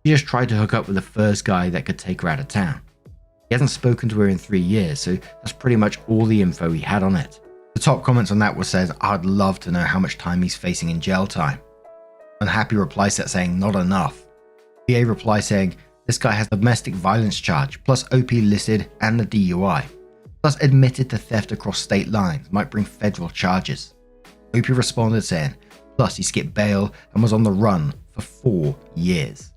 She just tried to hook up with the first guy that could take her out of town. He hasn't spoken to her in 3 years, so that's pretty much all the info he had on it. The top comments on that was says, "I'd love to know how much time he's facing in jail time." Unhappy reply set saying, "Not enough." PA reply saying, "This guy has a domestic violence charge, plus OP listed and the DUI, plus admitted to theft across state lines, might bring federal charges." OP responded saying, "Plus he skipped bail and was on the run for 4 years."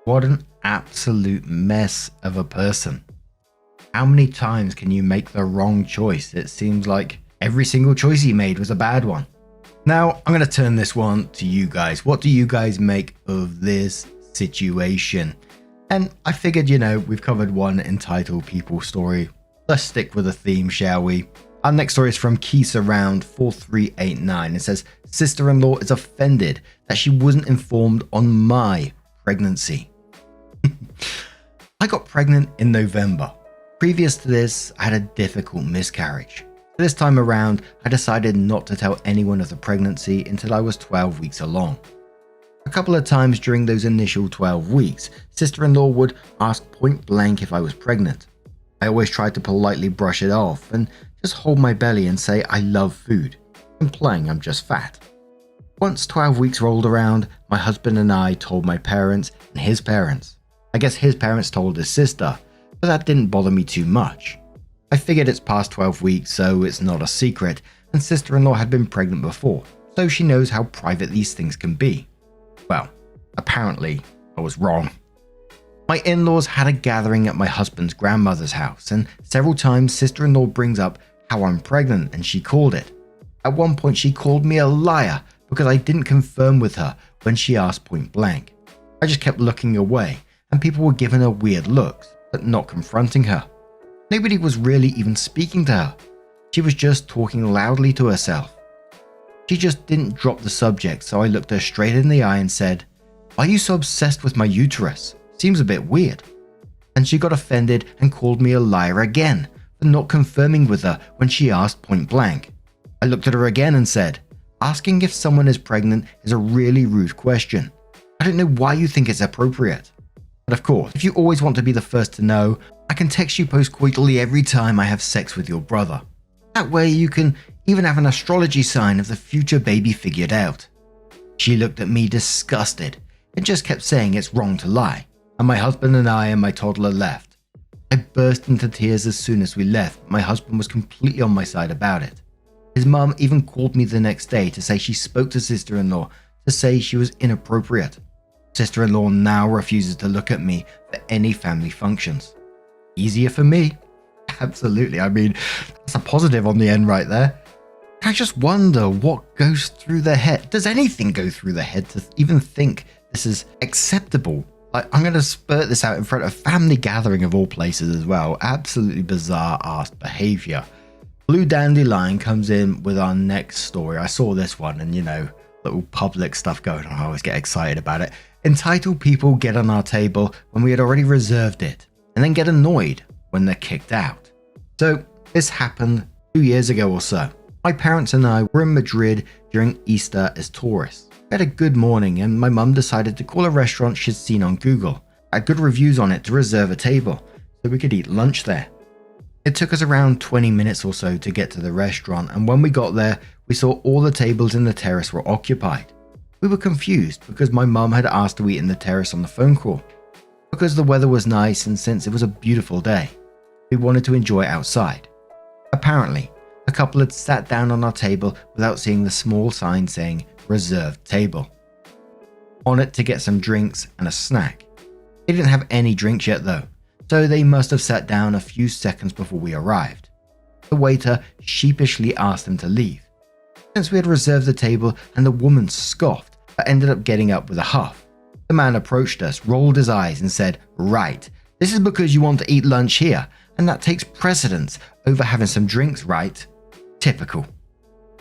What an absolute mess of a person. How many times can you make the wrong choice? It seems like every single choice he made was a bad one. Now, I'm going to turn this one to you guys. What do you guys make of this situation? And I figured, we've covered one entitled People story. Let's stick with a theme, shall we? Our next story is from KeysAround4389. It says, "Sister-in-law is offended that she wasn't informed on my pregnancy." I got pregnant in November. Previous to this, I had a difficult miscarriage. This time around, I decided not to tell anyone of the pregnancy until I was 12 weeks along. A couple of times during those initial 12 weeks, sister-in-law would ask point blank if I was pregnant. I always tried to politely brush it off and just hold my belly and say I love food, implying I'm just fat. Once 12 weeks rolled around, my husband and I told my parents and his parents. I guess his parents told his sister, but that didn't bother me too much. I figured it's past 12 weeks, so it's not a secret, and sister-in-law had been pregnant before, so she knows how private these things can be. Well, apparently, I was wrong. My in-laws had a gathering at my husband's grandmother's house, and several times sister-in-law brings up how I'm pregnant and she called it. At one point she called me a liar because I didn't confirm with her when she asked point blank. I just kept looking away, and people were giving her weird looks, but not confronting her. Nobody was really even speaking to her. She was just talking loudly to herself. She just didn't drop the subject, so I looked her straight in the eye and said, "Why are you so obsessed with my uterus? Seems a bit weird." And she got offended and called me a liar again for not confirming with her when she asked point blank. I looked at her again and said, "Asking if someone is pregnant is a really rude question. I don't know why you think it's appropriate. But of course, if you always want to be the first to know, I can text you post-coitally every time I have sex with your brother. That way you can even have an astrology sign of the future baby figured out." She looked at me disgusted and just kept saying it's wrong to lie, and my husband and I and my toddler left. I burst into tears as soon as we left, but my husband was completely on my side about it. His mum even called me the next day to say she spoke to sister-in-law to say she was inappropriate. Sister-in-law now refuses to look at me for any family functions. Easier for me. Absolutely, I mean, that's a positive on the end right there. I just wonder what goes through their head. Does anything go through their head to even think this is acceptable? Like, I'm going to spurt this out in front of a family gathering of all places as well. Absolutely bizarre ass behavior. Blue Dandelion comes in with our next story. I saw this one and, little public stuff going on. I always get excited about it. Entitled people get on our table when we had already reserved it, and then get annoyed when they're kicked out. So this happened 2 years ago or so. My parents and I were in Madrid during Easter as tourists. We had a good morning and my mum decided to call a restaurant she'd seen on Google. I had good reviews on it to reserve a table so we could eat lunch there. It took us around 20 minutes or so to get to the restaurant, and when we got there, we saw all the tables in the terrace were occupied. We were confused because my mum had asked to eat in the terrace on the phone call. because the weather was nice and since it was a beautiful day, we wanted to enjoy it outside. Apparently, a couple had sat down on our table without seeing the small sign saying reserved table on it to get some drinks and a snack. They didn't have any drinks yet though, so they must have sat down a few seconds before we arrived. The waiter sheepishly asked them to leave, since we had reserved the table, and the woman scoffed but ended up getting up with a huff. The man approached us, rolled his eyes and said, "Right, this is because you want to eat lunch here, and that takes precedence over having some drinks, right?" Typical.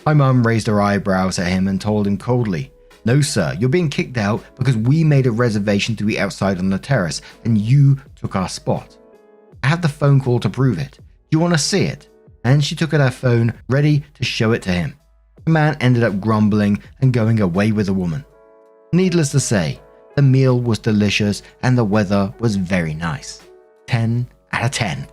My mum raised her eyebrows at him and told him coldly, "No sir, you're being kicked out because we made a reservation to eat outside on the terrace and you took our spot. I have the phone call to prove it. Do you want to see it?" And she took out her phone, ready to show it to him. The man ended up grumbling and going away with the woman. Needless to say, the meal was delicious and the weather was very nice. 10 out of 10.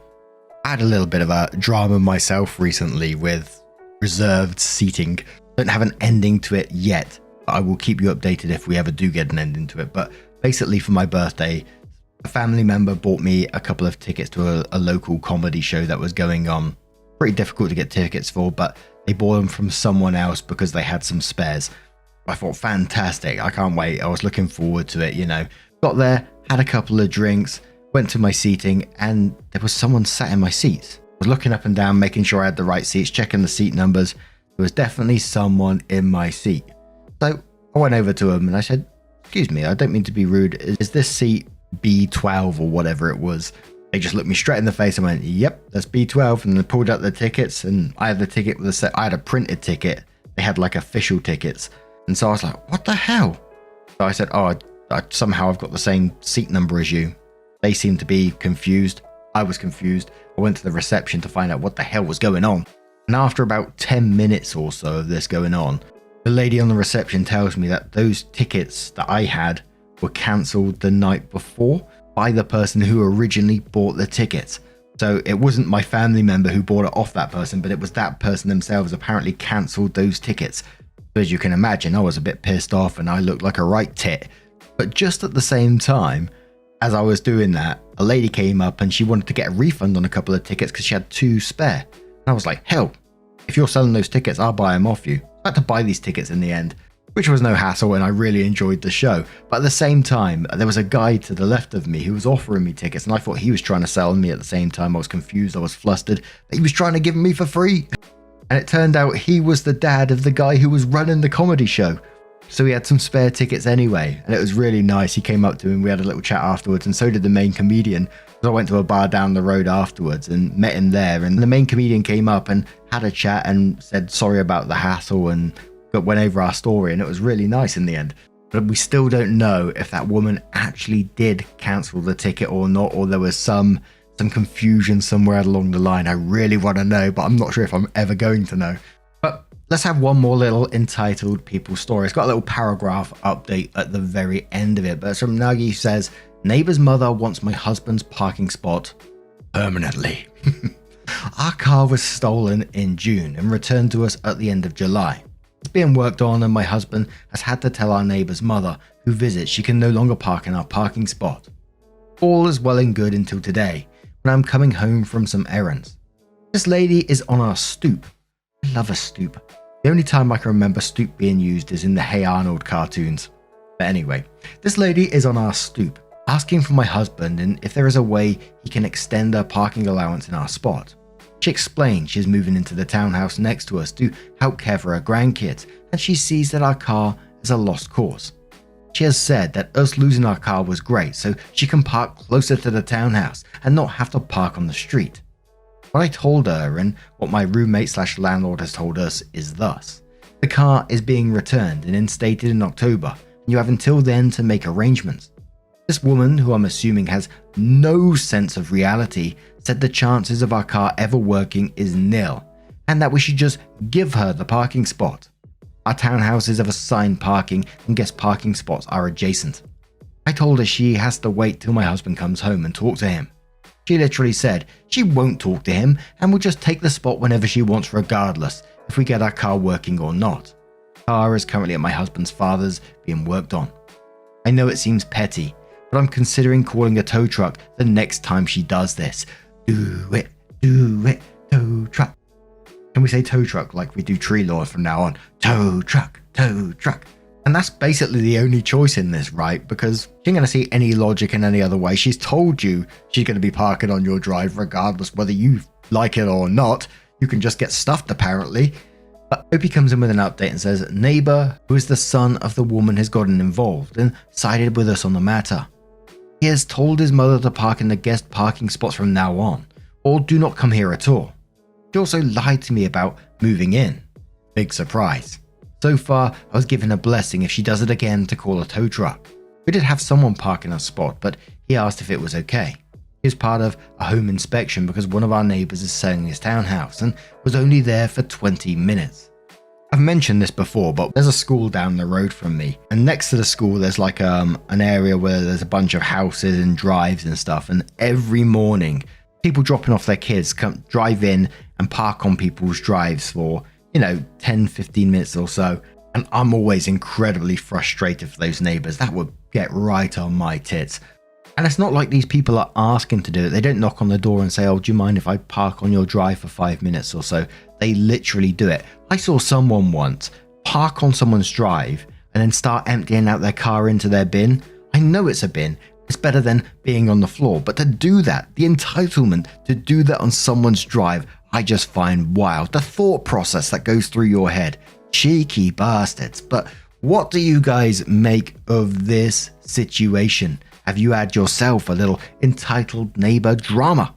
I had a little bit of a drama myself recently with reserved seating. Don't have an ending to it yet, but I will keep you updated if we ever do get an ending to it. But basically for my birthday, a family member bought me a couple of tickets to a local comedy show that was going on. Pretty difficult to get tickets for, but they bought them from someone else because they had some spares. I thought, fantastic, I can't wait. I was looking forward to it, you know. Got there, had a couple of drinks, went to my seating, and there was someone sat in my seats. I was looking up and down, making sure I had the right seats, checking the seat numbers. There was definitely someone in my seat. So I went over to him and I said, "Excuse me, I don't mean to be rude. Is this seat B12 or whatever it was?" They just looked me straight in the face and went, "Yep, that's B12." And they pulled out the tickets, and I had the ticket with a set. I had a printed ticket. They had like official tickets. And so I was like, "What the hell?" So I said, "Oh, somehow I've got the same seat number as you." They seemed to be confused. I was confused. I went to the reception to find out what the hell was going on. And after about 10 minutes or so of this going on, the lady on the reception tells me that those tickets that I had were cancelled the night before by the person who originally bought the tickets. So it wasn't my family member who bought it off that person, but it was that person themselves apparently cancelled those tickets. So as you can imagine, I was a bit pissed off and I looked like a right tit. But just at the same time, as I was doing that, a lady came up and she wanted to get a refund on a couple of tickets because she had 2 spare. And I was like, "Hell, if you're selling those tickets, I'll buy them off you." I had to buy these tickets in the end, which was no hassle, and I really enjoyed the show. But at the same time, there was a guy to the left of me who was offering me tickets, and I thought he was trying to sell me at the same time. I was confused, I was flustered, but he was trying to give them me for free. And it turned out he was the dad of the guy who was running the comedy show. So he had some spare tickets anyway, and it was really nice. He came up to me and we had a little chat afterwards, and so did the main comedian. So I went to a bar down the road afterwards and met him there, and the main comedian came up and had a chat and said sorry about the hassle and went over our story, and it was really nice in the end. But we still don't know if that woman actually did cancel the ticket or not, or there was some confusion somewhere along the line. I really want to know, but I'm not sure if I'm ever going to know. But let's have one more little entitled people story. It's got a little paragraph update at the very end of it, but it's from Nagi, who says, "Neighbor's mother wants my husband's parking spot permanently." Our car was stolen in June and returned to us at the end of July. It's being worked on, and my husband has had to tell our neighbor's mother, who visits, she can no longer park in our parking spot. All is well and good until today, when I'm coming home from some errands. This lady is on our stoop. I love a stoop. The only time I can remember stoop being used is in the Hey Arnold cartoons. But anyway, this lady is on our stoop, asking for my husband and if there is a way he can extend her parking allowance in our spot. She explains she's moving into the townhouse next to us to help care for her grandkids, and she sees that our car is a lost cause. She has said that us losing our car was great, so she can park closer to the townhouse and not have to park on the street. What I told her and what my roommate/landlord has told us is thus: the car is being returned and instated in October, and you have until then to make arrangements. This woman, who I'm assuming has no sense of reality, said the chances of our car ever working is nil, and that we should just give her the parking spot. Our townhouses have assigned parking, and guest parking spots are adjacent. I told her she has to wait till my husband comes home and talk to him. She literally said she won't talk to him and will just take the spot whenever she wants, regardless if we get our car working or not. The car is currently at my husband's father's being worked on. I know it seems petty, but I'm considering calling a tow truck the next time she does this. Do it, tow truck. Can we say tow truck like we do tree lawn from now on? Tow truck, tow truck. And that's basically the only choice in this, right? Because she ain't going to see any logic in any other way. She's told you she's going to be parking on your drive regardless whether you like it or not. You can just get stuffed apparently. But Opie comes in with an update and says, neighbor who is the son of the woman has gotten involved and sided with us on the matter. He has told his mother to park in the guest parking spots from now on, or do not come here at all. She also lied to me about moving in. Big surprise. So far, I was given a blessing if she does it again to call a tow truck. We did have someone park in our spot, but he asked if it was okay. He was part of a home inspection because one of our neighbors is selling his townhouse and was only there for 20 minutes. I've mentioned this before, but there's a school down the road from me, and next to the school there's like an area where there's a bunch of houses and drives and stuff, and every morning people dropping off their kids come drive in and park on people's drives for 10-15 minutes or so, and I'm always incredibly frustrated for those neighbors. That would get right on my tits. And it's not like these people are asking to do it. They don't knock on the door and say, oh, do you mind if I park on your drive for 5 minutes or so? They literally do it. I saw someone once park on someone's drive and then start emptying out their car into their bin. I know it's a bin. It's better than being on the floor. But to do that, the entitlement to do that on someone's drive, I just find wild. The thought process that goes through your head. Cheeky bastards. But what do you guys make of this situation? Have you had yourself a little entitled neighbor drama?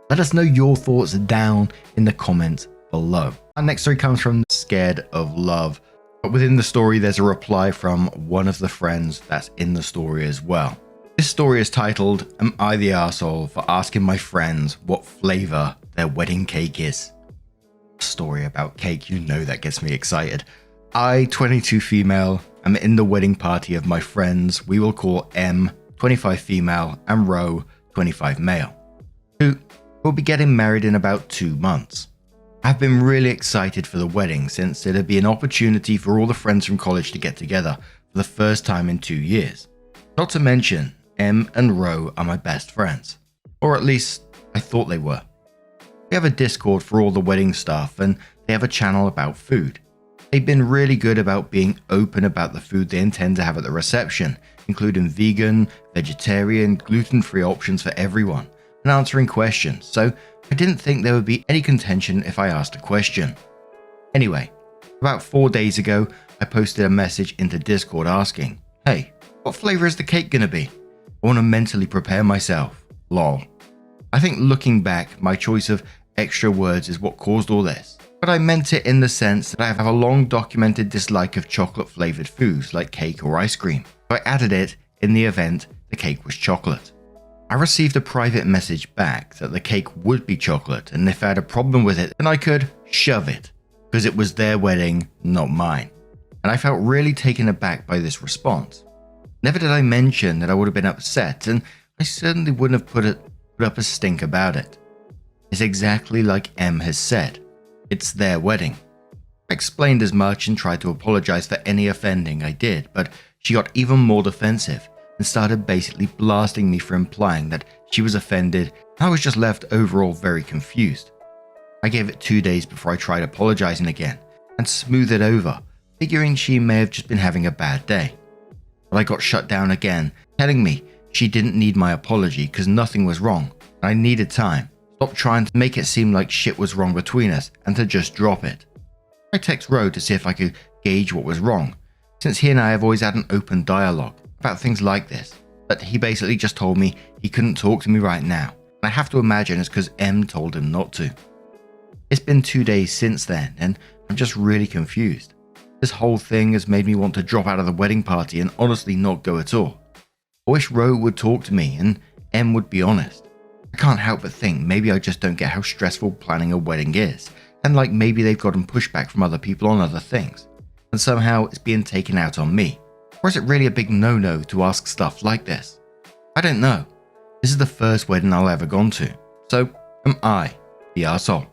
Let us know your thoughts down in the comments below. Our next story comes from Scared of Love. But within the story, there's a reply from one of the friends that's in the story as well. This story is titled, Am I the Arsehole for asking my friends what flavor their wedding cake is? A story about cake, that gets me excited. I, 22 female, am in the wedding party of my friends we will call M, 25 female, and Ro, 25 male, who will be getting married in about 2 months. I've been really excited for the wedding since it'd be an opportunity for all the friends from college to get together for the first time in 2 years. Not to mention, M and Ro are my best friends. Or at least, I thought they were. We have a Discord for all the wedding stuff and they have a channel about food. They've been really good about being open about the food they intend to have at the reception, including vegan, vegetarian, gluten-free options for everyone, and answering questions, so I didn't think there would be any contention if I asked a question. Anyway, about 4 days ago, I posted a message into Discord asking, hey, what flavor is the cake gonna be? I want to mentally prepare myself. Lol. I think looking back, my choice of extra words is what caused all this. But I meant it in the sense that I have a long documented dislike of chocolate flavored foods like cake or ice cream. So I added it in the event the cake was chocolate. I received a private message back that the cake would be chocolate, and if I had a problem with it, then I could shove it, because it was their wedding, not mine. And I felt really taken aback by this response. Never did I mention that I would have been upset, and I certainly wouldn't have put up a stink about it. It's exactly like M has said. It's their wedding. I explained as much and tried to apologize for any offending I did, but she got even more defensive and started basically blasting me for implying that she was offended. I was just left overall very confused. I gave it 2 days before I tried apologizing again and smoothed it over, figuring she may have just been having a bad day. But I got shut down again, telling me she didn't need my apology because nothing was wrong and I needed time. Stop trying to make it seem like shit was wrong between us and to just drop it. I text Ro to see if I could gauge what was wrong, since he and I have always had an open dialogue about things like this, but he basically just told me he couldn't talk to me right now, and I have to imagine it's because M told him not to. It's been 2 days since then, and I'm just really confused. This whole thing has made me want to drop out of the wedding party and honestly not go at all. I wish Ro would talk to me and M would be honest. I can't help but think maybe I just don't get how stressful planning a wedding is, and like maybe they've gotten pushback from other people on other things, and somehow it's being taken out on me. Or is it really a big no-no to ask stuff like this? I don't know. This is the first wedding I'll ever gone to, so am I the arsehole?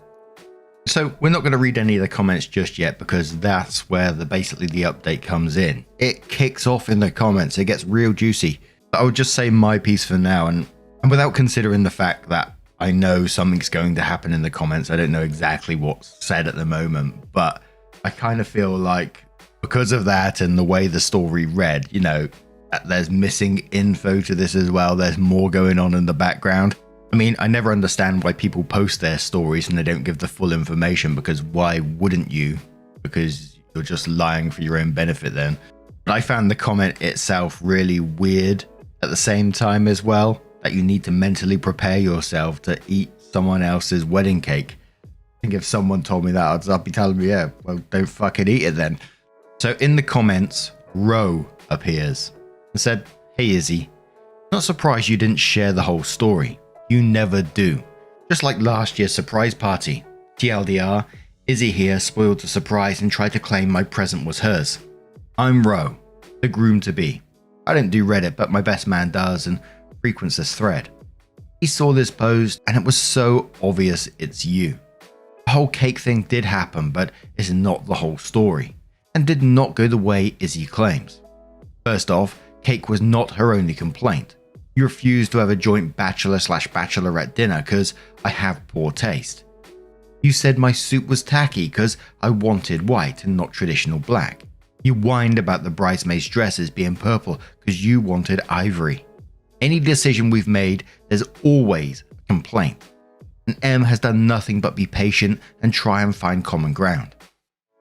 So we're not going to read any of the comments just yet because that's where basically the update comes in. It kicks off in the comments, it gets real juicy. I would just say my piece for now, and without considering the fact that I know something's going to happen in the comments. I don't know exactly what's said at the moment, but I kind of feel like because of that and the way the story read, you know, there's missing info to this as well. There's more going on in the background. I mean, I never understand why people post their stories and they don't give the full information, because why wouldn't you? Because you're just lying for your own benefit then. But I found the comment itself really weird at the same time as well, that you need to mentally prepare yourself to eat someone else's wedding cake. I think if someone told me that, I'd be telling me, yeah, well, don't fucking eat it then. So in the comments, Ro appears and said, "Hey Izzy, not surprised you didn't share the whole story. You never do. Just like last year's surprise party. TLDR, Izzy here spoiled the surprise and tried to claim my present was hers. I'm Ro, the groom-to-be. I don't do Reddit, but my best man does and frequents this thread. He saw this post and it was so obvious it's you. The whole cake thing did happen, but it's not the whole story, and did not go the way Izzy claims. First off, cake was not her only complaint. You refused to have a joint bachelor/bachelorette dinner because I have poor taste. You said my suit was tacky because I wanted white and not traditional black. You whined about the bridesmaids' dresses being purple because you wanted ivory. Any decision we've made, there's always a complaint. And M has done nothing but be patient and try and find common ground.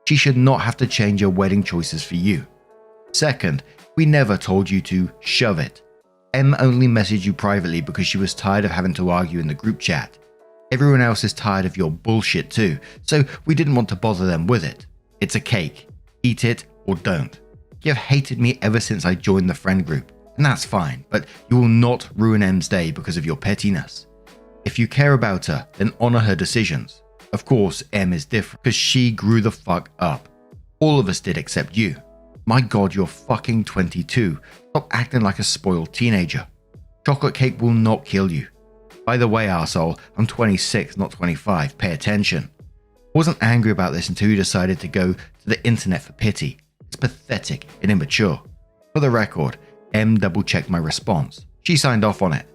She should not have to change her wedding choices for you. Second, we never told you to shove it. M only messaged you privately because she was tired of having to argue in the group chat. Everyone else is tired of your bullshit too, so we didn't want to bother them with it. It's a cake. Eat it or don't. You've hated me ever since I joined the friend group, and that's fine, but you will not ruin M's day because of your pettiness. If you care about her, then honor her decisions. Of course, M is different because she grew the fuck up. All of us did except you. My god, you're fucking 22. Stop acting like a spoiled teenager. Chocolate cake will not kill you. By the way, arsehole, I'm 26, not 25. Pay attention. I wasn't angry about this until you decided to go to the internet for pity. It's pathetic and immature. For the record, M double-checked my response. She signed off on it.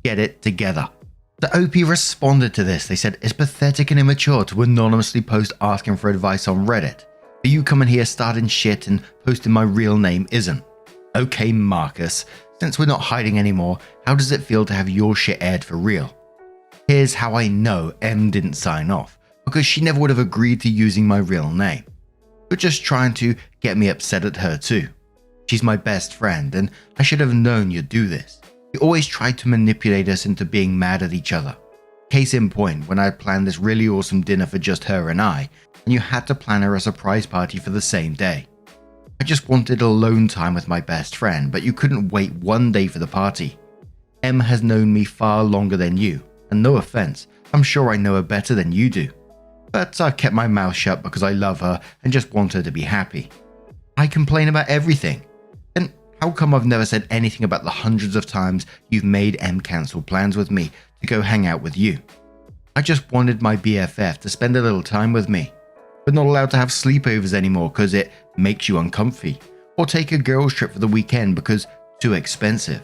Get it together. The OP responded to this. They said it's pathetic and immature to anonymously post asking for advice on Reddit. But you coming here starting shit and posting my real name isn't. Okay, Marcus, since we're not hiding anymore, how does it feel to have your shit aired for real? Here's how I know M didn't sign off, because she never would have agreed to using my real name. You're just trying to get me upset at her too. She's my best friend, and I should have known you'd do this. You always tried to manipulate us into being mad at each other. Case in point, when I had planned this really awesome dinner for just her and I, and you had to plan her a surprise party for the same day. I just wanted alone time with my best friend, but you couldn't wait one day for the party. M has known me far longer than you, and no offense, I'm sure I know her better than you do. But I kept my mouth shut because I love her and just want her to be happy. I complain about everything. And how come I've never said anything about the hundreds of times you've made M cancel plans with me to go hang out with you? I just wanted my BFF to spend a little time with me, but not allowed to have sleepovers anymore because it makes you uncomfy, or take a girls trip for the weekend because too expensive.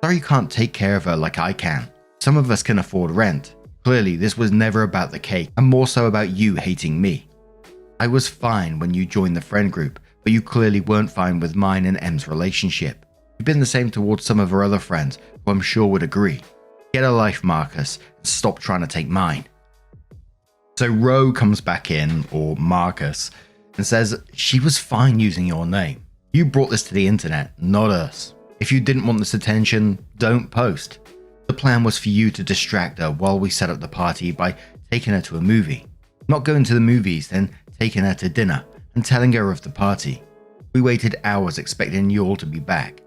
Sorry you can't take care of her like I can. Some of us can afford rent. Clearly this was never about the cake, and more so about you hating me. I was fine when you joined the friend group, but you clearly weren't fine with mine and M's relationship. You've been the same towards some of her other friends, who I'm sure would agree. Get a life, Marcus, and stop trying to take mine. So Ro comes back in, or Marcus, and says she was fine using your name. You brought this to the internet, not us. If you didn't want this attention, don't post. The plan was for you to distract her while we set up the party by taking her to a movie. Not going to the movies, then taking her to dinner and telling her of the party. We waited hours expecting you all to be back.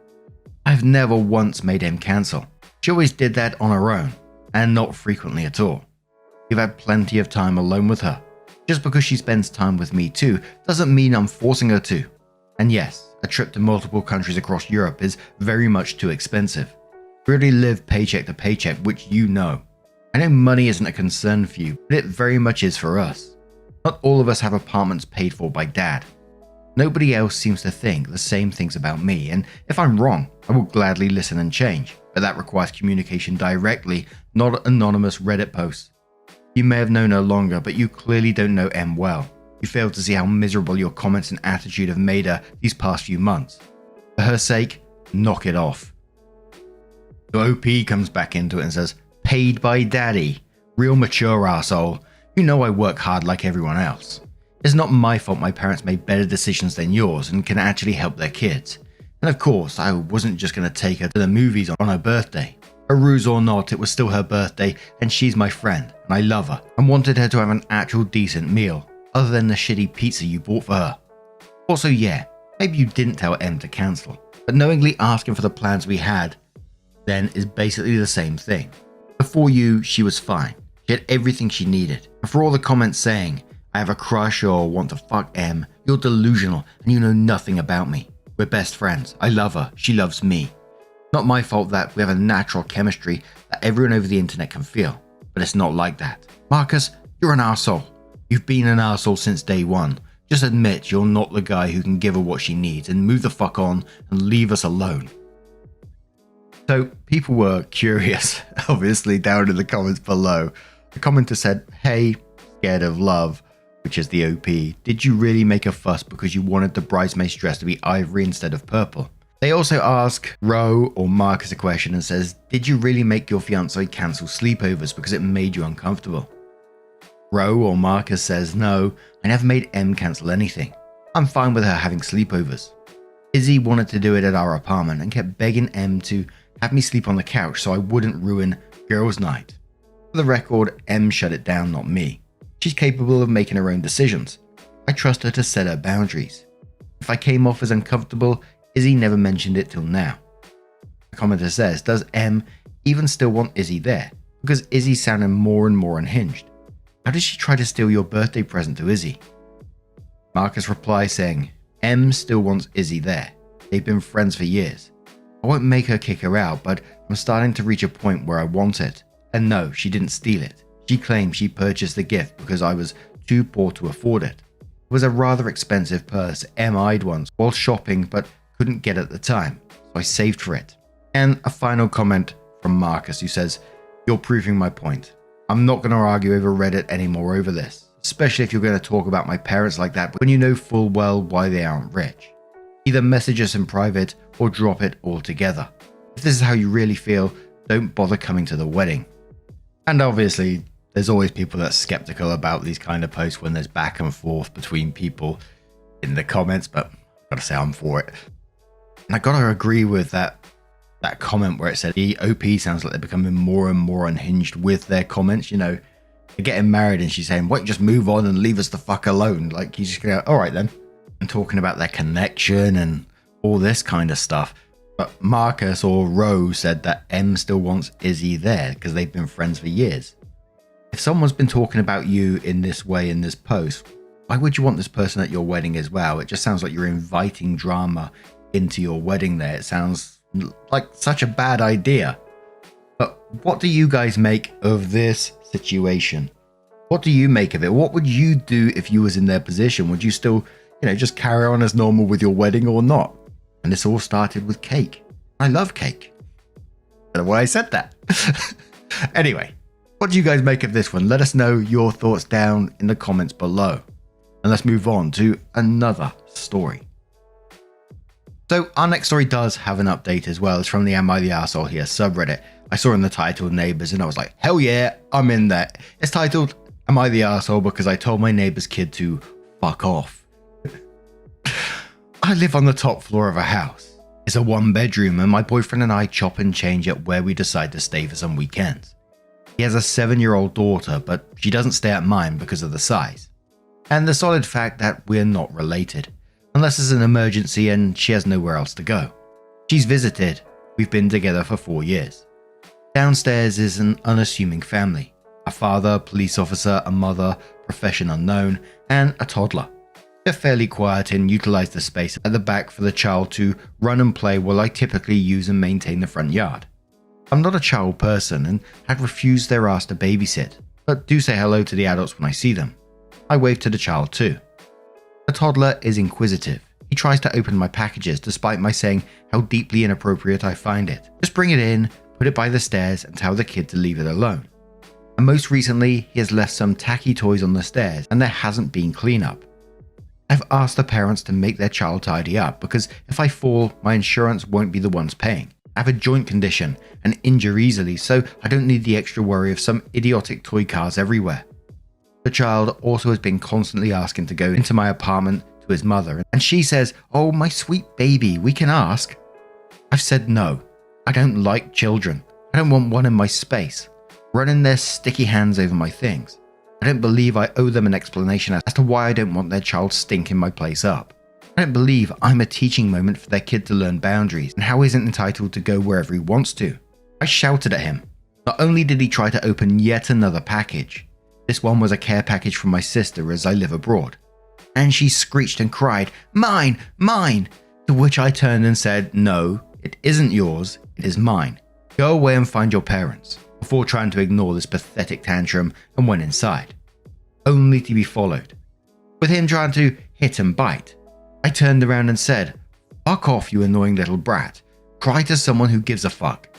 I've never once made him cancel. She always did that on her own, and not frequently at all. You've had plenty of time alone with her. Just because she spends time with me too doesn't mean I'm forcing her to. And yes, a trip to multiple countries across Europe is very much too expensive. We already live paycheck to paycheck, which you know. I know money isn't a concern for you, but it very much is for us. Not all of us have apartments paid for by dad. Nobody else seems to think the same things about me, and if I'm wrong, I will gladly listen and change, but that requires communication directly, not anonymous Reddit posts. You may have known her longer, but you clearly don't know M well. You fail to see how miserable your comments and attitude have made her these past few months. For her sake, knock it off. The OP comes back into it and says, "Paid by daddy. Real mature arsehole. You know I work hard like everyone else. It's not my fault my parents made better decisions than yours and can actually help their kids. And of course, I wasn't just going to take her to the movies on her birthday. A ruse or not, it was still her birthday and she's my friend and I love her and wanted her to have an actual decent meal, other than the shitty pizza you bought for her. Also, yeah, maybe you didn't tell M to cancel, but knowingly asking for the plans we had then is basically the same thing. Before you, she was fine. She had everything she needed. And for all the comments saying, I have a crush or want to fuck M, you're delusional and you know nothing about me. We're best friends. I love her. She loves me. Not my fault that we have a natural chemistry that everyone over the internet can feel, but it's not like that. Marcus, you're an arsehole. You've been an arsehole since day one. Just admit you're not the guy who can give her what she needs and move the fuck on and leave us alone." So people were curious, obviously, down in the comments below. The commenter said, "Hey, scared of love," which is the OP. "Did you really make a fuss because you wanted the bridesmaid's dress to be ivory instead of purple?" They also ask Ro or Marcus a question and says, "Did you really make your fiancé cancel sleepovers because it made you uncomfortable?" Ro or Marcus says, "No, I never made M cancel anything. I'm fine with her having sleepovers. Izzy wanted to do it at our apartment and kept begging M to have me sleep on the couch so I wouldn't ruin girls' night. For the record, M shut it down, not me. She's capable of making her own decisions. I trust her to set her boundaries. If I came off as uncomfortable, Izzy never mentioned it till now." The commenter says, "Does M even still want Izzy there? Because Izzy's sounding more and more unhinged. How did she try to steal your birthday present to Izzy?" Marcus replies saying, "M still wants Izzy there. They've been friends for years. I won't make her kick her out, but I'm starting to reach a point where I want it. And no, she didn't steal it. She claimed she purchased the gift because I was too poor to afford it. It was a rather expensive purse M eyed once while shopping but couldn't get at the time, so I saved for it." And a final comment from Marcus who says, "You're proving my point. I'm not going to argue over Reddit anymore over this, especially if you're going to talk about my parents like that when you know full well why they aren't rich. Either message us in private or drop it altogether. If this is how you really feel, don't bother coming to the wedding." And obviously, there's always people that's skeptical about these kind of posts when there's back and forth between people in the comments, but I've got to say I'm for it. And I got to agree with that comment where it said the OP sounds like they're becoming more and more unhinged with their comments. You know, they're getting married and she's saying, "Why don't you just move on and leave us the fuck alone?" Like, he's just going, "All right then." And talking about their connection and all this kind of stuff. But Marcus or Ro said that M still wants Izzy there because they've been friends for years. If someone's been talking about you in this way in this post, why would you want this person at your wedding as well? It just sounds like you're inviting drama into your wedding there. It sounds like such a bad idea. But what do you guys make of this situation? What do you make of it? What would you do if you was in their position? Would you still, just carry on as normal with your wedding or not? And this all started with cake. I love cake. I don't know why I said that. Anyway, what do you guys make of this one? Let us know your thoughts down in the comments below. And let's move on to another story. So our next story does have an update as well. It's from the Am I the Arsehole Here subreddit. I saw in the title Neighbors and I was like, hell yeah, I'm in there. It's titled, Am I the Arsehole Because I Told My Neighbor's Kid to Fuck Off. I live on the top floor of a house. It's a 1-bedroom and my boyfriend and I chop and change at where we decide to stay for some weekends. He has a 7-year-old daughter, but she doesn't stay at mine because of the size. And the solid fact that we're not related, unless it's an emergency and she has nowhere else to go. She's visited. We've been together for 4 years. Downstairs is an unassuming family. A father, a police officer, a mother, profession unknown, and a toddler. They're fairly quiet and utilize the space at the back for the child to run and play while I typically use and maintain the front yard. I'm not a child person and had refused their ask to babysit, but do say hello to the adults when I see them. I wave to the child too. The toddler is inquisitive. He tries to open my packages despite my saying how deeply inappropriate I find it. Just bring it in, put it by the stairs and tell the kid to leave it alone. And most recently, he has left some tacky toys on the stairs and there hasn't been cleanup. I've asked the parents to make their child tidy up because if I fall, my insurance won't be the ones paying. I have a joint condition and injure easily, so I don't need the extra worry of some idiotic toy cars everywhere. The child also has been constantly asking to go into my apartment to his mother, and she says, "Oh, my sweet baby, we can ask." I've said no. I don't like children. I don't want one in my space, running their sticky hands over my things. I don't believe I owe them an explanation as to why I don't want their child stinking my place up. I don't believe I'm a teaching moment for their kid to learn boundaries and how he isn't entitled to go wherever he wants to. I shouted at him. Not only did he try to open yet another package, this one was a care package from my sister as I live abroad, and she screeched and cried, "Mine, mine!" To which I turned and said, "No, it isn't yours, it is mine. Go away and find your parents," before trying to ignore this pathetic tantrum and went inside, only to be followed, with him trying to hit and bite. I turned around and said, "Fuck off, you annoying little brat. Cry to someone who gives a fuck."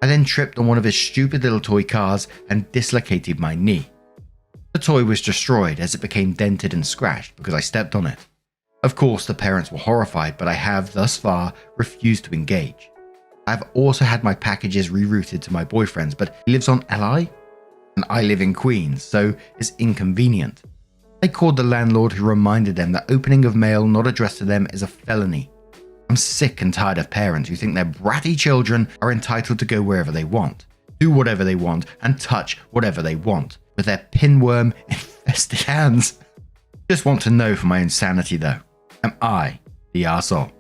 I then tripped on one of his stupid little toy cars and dislocated my knee. The toy was destroyed as it became dented and scratched because I stepped on it. Of course, the parents were horrified, but I have, thus far, refused to engage. I've also had my packages rerouted to my boyfriend's, but he lives on LI, and I live in Queens, so it's inconvenient. I called the landlord who reminded them that opening of mail not addressed to them is a felony. I'm sick and tired of parents who think their bratty children are entitled to go wherever they want, do whatever they want, and touch whatever they want, with their pinworm-infested hands. Just want to know for my insanity though, am I the arsehole?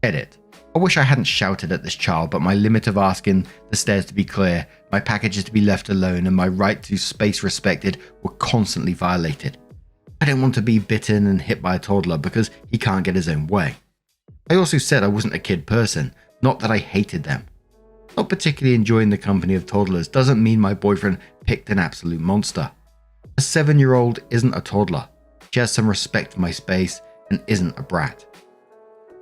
Edit. I wish I hadn't shouted at this child, but my limit of asking the stairs to be clear, my packages to be left alone, and my right to space respected were constantly violated. I don't want to be bitten and hit by a toddler because he can't get his own way. I also said I wasn't a kid person, not that I hated them. Not particularly enjoying the company of toddlers doesn't mean my boyfriend picked an absolute monster. A 7-year-old isn't a toddler. She has some respect for my space and isn't a brat.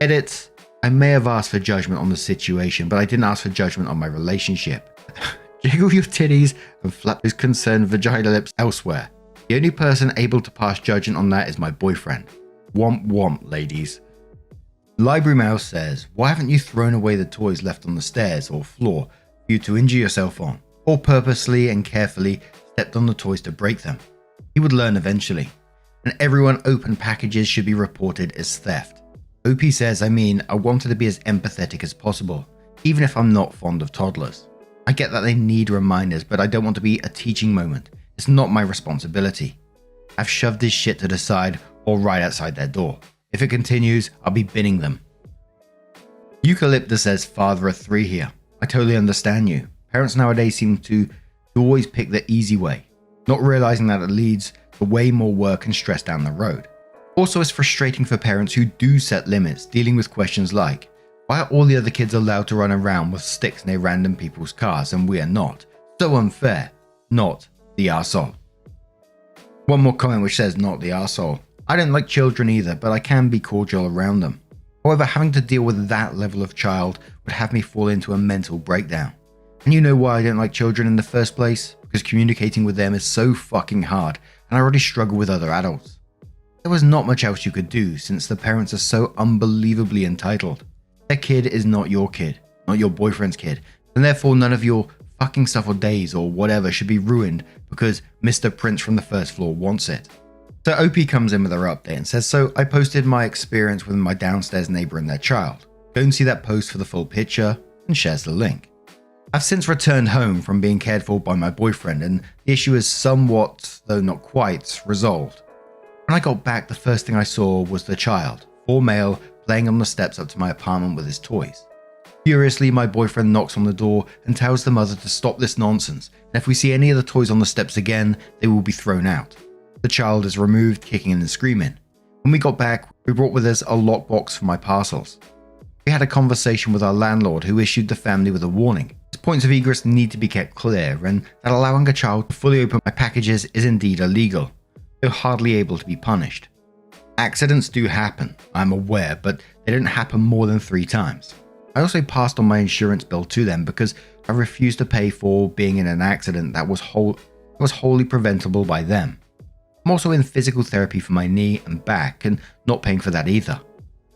Edit. I may have asked for judgment on the situation, but I didn't ask for judgment on my relationship. Jiggle your titties and flap those concerned vagina lips elsewhere. The only person able to pass judgment on that is my boyfriend. Womp womp, ladies. Library Mouse says, "Why haven't you thrown away the toys left on the stairs or floor for you to injure yourself on, or purposely and carefully stepped on the toys to break them? He would learn eventually. And everyone open packages should be reported as theft." OP says, I wanted to be as empathetic as possible, even if I'm not fond of toddlers. I get that they need reminders, but I don't want to be a teaching moment. It's not my responsibility. I've shoved this shit to the side or right outside their door. If it continues, I'll be binning them. Eucalyptus says, "Father of 3 here. I totally understand you. Parents nowadays seem to always pick the easy way, not realizing that it leads to way more work and stress down the road. Also, it's frustrating for parents who do set limits, dealing with questions like, why are all the other kids allowed to run around with sticks near random people's cars and we are not? So unfair. Not the arsehole." One more comment which says, "Not the arsehole. I don't like children either, but I can be cordial around them. However, having to deal with that level of child would have me fall into a mental breakdown. And you know why I don't like children in the first place? Because communicating with them is so fucking hard, and I already struggle with other adults. There was not much else you could do since the parents are so unbelievably entitled. Their kid is not your kid, not your boyfriend's kid, and therefore none of your fucking stuff or days or whatever should be ruined because Mr. Prince from the first floor wants it." So OP comes in with her update and says, "So I posted my experience with my downstairs neighbor and their child. Go and see that post for the full picture," and shares the link. I've since returned home from being cared for by my boyfriend, and the issue is somewhat, though not quite, resolved. When I got back, the first thing I saw was the child, 4 male, playing on the steps up to my apartment with his toys. Furiously, my boyfriend knocks on the door and tells the mother to stop this nonsense, and if we see any of the toys on the steps again, they will be thrown out. The child is removed, kicking and screaming. When we got back, we brought with us a lockbox for my parcels. We had a conversation with our landlord who issued the family with a warning. Points of egress need to be kept clear, and that allowing a child to fully open my packages is indeed illegal, though hardly able to be punished. Accidents do happen, I'm aware, but they didn't happen more than 3 times. I also passed on my insurance bill to them because I refused to pay for being in an accident that was wholly preventable by them. I'm also in physical therapy for my knee and back and not paying for that either.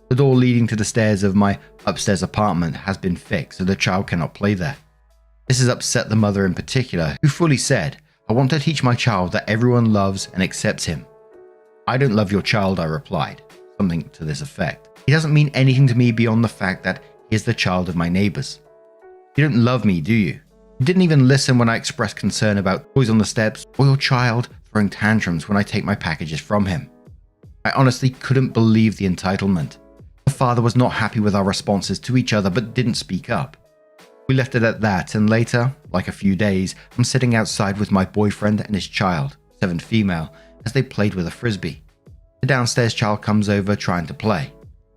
The door leading to the stairs of my upstairs apartment has been fixed so the child cannot play there. This has upset the mother in particular, who fully said, "I want to teach my child that everyone loves and accepts him." "I don't love your child," I replied, something to this effect. "He doesn't mean anything to me beyond the fact that he is the child of my neighbors. You don't love me, do you? You didn't even listen when I expressed concern about toys on the steps or your child throwing tantrums when I take my packages from him." I honestly couldn't believe the entitlement. The father was not happy with our responses to each other but didn't speak up. We left it at that, and later, like a few days, I'm sitting outside with my boyfriend and his child, 7 female, as they played with a frisbee. The downstairs child comes over trying to play.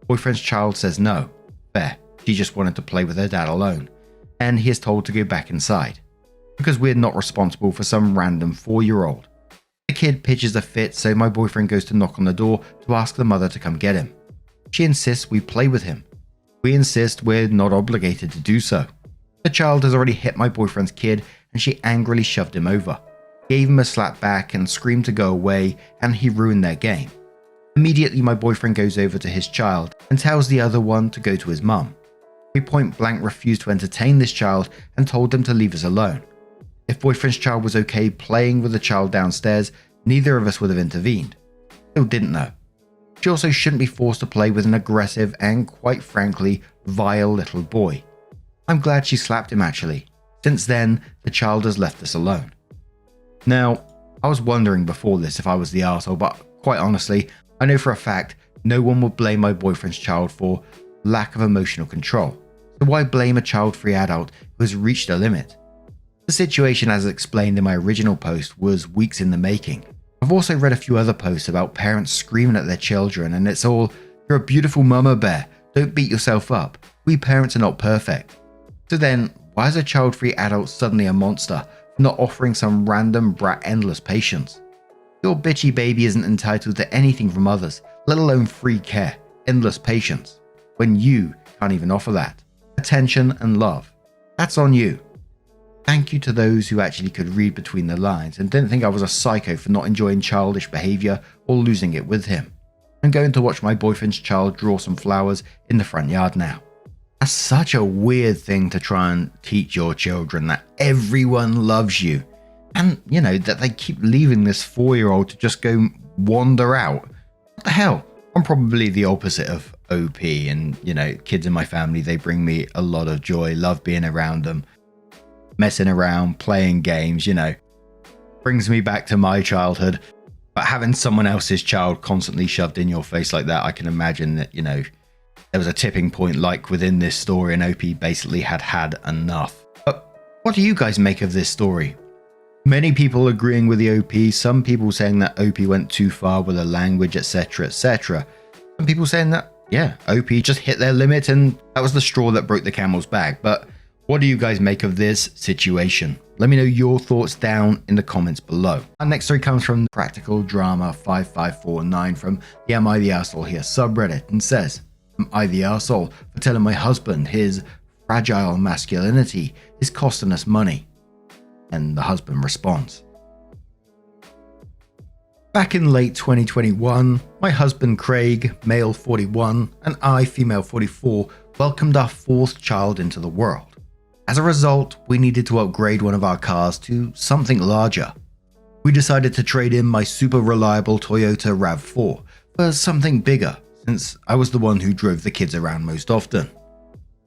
Boyfriend's child says no. Fair, she just wanted to play with her dad alone, and he is told to go back inside, because we're not responsible for some random 4-year-old. The kid pitches a fit, so my boyfriend goes to knock on the door to ask the mother to come get him. She insists we play with him. We insist we're not obligated to do so. The child has already hit my boyfriend's kid, and she angrily shoved him over, gave him a slap back and screamed to go away, and he ruined their game. Immediately my boyfriend goes over to his child and tells the other one to go to his mum. We point blank refused to entertain this child and told them to leave us alone. If boyfriend's child was okay playing with the child downstairs, neither of us would have intervened. Still didn't know. She also shouldn't be forced to play with an aggressive and, quite frankly, vile little boy. I'm glad she slapped him actually. Since then, the child has left us alone. Now, I was wondering before this if I was the arsehole, but quite honestly, I know for a fact no one would blame my boyfriend's child for lack of emotional control. So why blame a child-free adult who has reached a limit? The situation, as explained in my original post, was weeks in the making. I've also read a few other posts about parents screaming at their children, and it's all, "You're a beautiful mama bear, don't beat yourself up, we parents are not perfect." So then, why is a child-free adult suddenly a monster for not offering some random brat endless patience? Your bitchy baby isn't entitled to anything from others, let alone free care, endless patience, when you can't even offer that. Attention and love. That's on you. Thank you to those who actually could read between the lines and didn't think I was a psycho for not enjoying childish behavior or losing it with him. I'm going to watch my boyfriend's child draw some flowers in the front yard now. That's such a weird thing to try and teach your children, that everyone loves you. And, that they keep leaving this 4-year-old to just go wander out. What the hell? I'm probably the opposite of OP, and, kids in my family, they bring me a lot of joy, love being around them. Messing around, playing games, brings me back to my childhood. But having someone else's child constantly shoved in your face like that, I can imagine that, there was a tipping point like within this story, and OP basically had enough. But what do you guys make of this story? Many people agreeing with the OP, some people saying that OP went too far with the language, etc, etc. Some people saying that, yeah, OP just hit their limit and that was the straw that broke the camel's back. But what do you guys make of this situation? Let me know your thoughts down in the comments below. Our next story comes from Practical Drama 5549 from the Am I the Arsehole Here subreddit, and says, "Am I the arsehole for telling my husband his fragile masculinity is costing us money?" And the husband responds, "Back in late 2021, my husband Craig, male 41, and I, female 44, welcomed our 4th child into the world. As a result, we needed to upgrade one of our cars to something larger. We decided to trade in my super reliable Toyota RAV4 for something bigger, since I was the one who drove the kids around most often.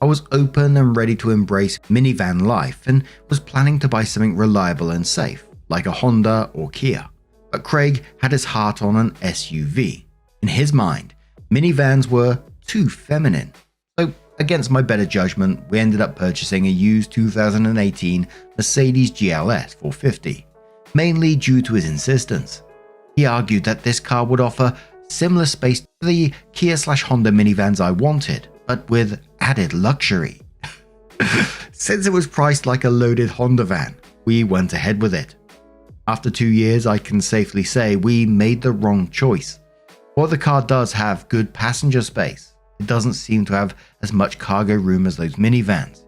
I was open and ready to embrace minivan life and was planning to buy something reliable and safe, like a Honda or Kia. But Craig had his heart on an SUV. In his mind, minivans were too feminine. So, against my better judgment, we ended up purchasing a used 2018 Mercedes GLS 450, mainly due to his insistence. He argued that this car would offer similar space to the Kia/Honda minivans I wanted, but with added luxury. Since it was priced like a loaded Honda van, we went ahead with it. After 2 years, I can safely say we made the wrong choice. While the car does have good passenger space, it doesn't seem to have as much cargo room as those minivans.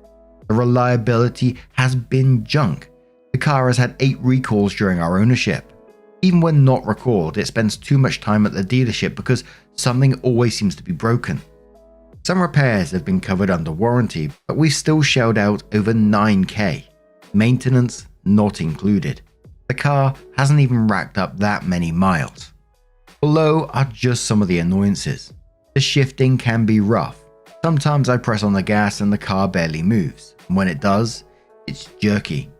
The reliability has been junk. The car has had 8 recalls during our ownership. Even when not recalled, it spends too much time at the dealership because something always seems to be broken. Some repairs have been covered under warranty, but we've still shelled out over $9,000. Maintenance not included. The car hasn't even racked up that many miles. Below are just some of the annoyances. The shifting can be rough. Sometimes I press on the gas and the car barely moves, and when it does, it's jerky.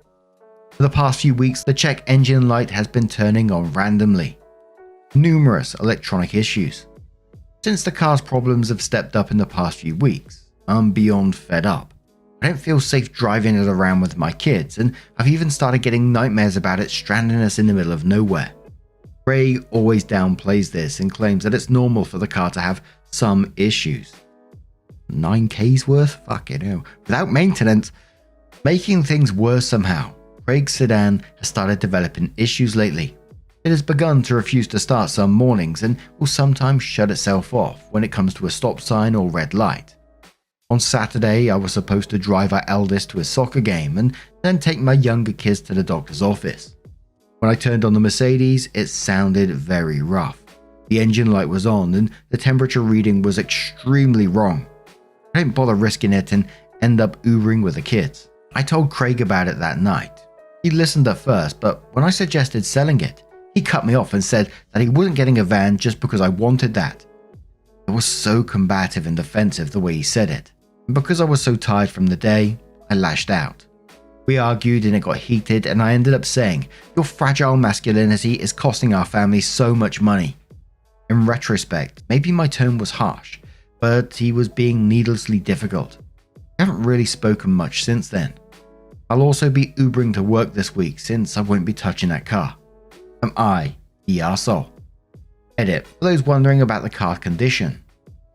For the past few weeks, the check engine light has been turning on randomly. Numerous electronic issues. Since the car's problems have stepped up in the past few weeks, I'm beyond fed up. I don't feel safe driving it around with my kids, and I've even started getting nightmares about it stranding us in the middle of nowhere. Craig always downplays this and claims that it's normal for the car to have some issues. $9,000's worth? Fucking hell. Without maintenance, making things worse somehow. Craig's sedan has started developing issues lately. It has begun to refuse to start some mornings and will sometimes shut itself off when it comes to a stop sign or red light. On Saturday, I was supposed to drive our eldest to a soccer game and then take my younger kids to the doctor's office. When I turned on the Mercedes, it sounded very rough. The engine light was on and the temperature reading was extremely wrong. I didn't bother risking it and end up Ubering with the kids. I told Craig about it that night. He listened at first, but when I suggested selling it, he cut me off and said that he wasn't getting a van just because I wanted that. It was so combative and defensive the way he said it. And because I was so tired from the day, I lashed out. We argued and it got heated, and I ended up saying, "Your fragile masculinity is costing our family so much money." In retrospect, maybe my tone was harsh, but he was being needlessly difficult. I haven't really spoken much since then. I'll also be Ubering to work this week since I won't be touching that car. Am I the arsehole? Edit. For those wondering about the car condition,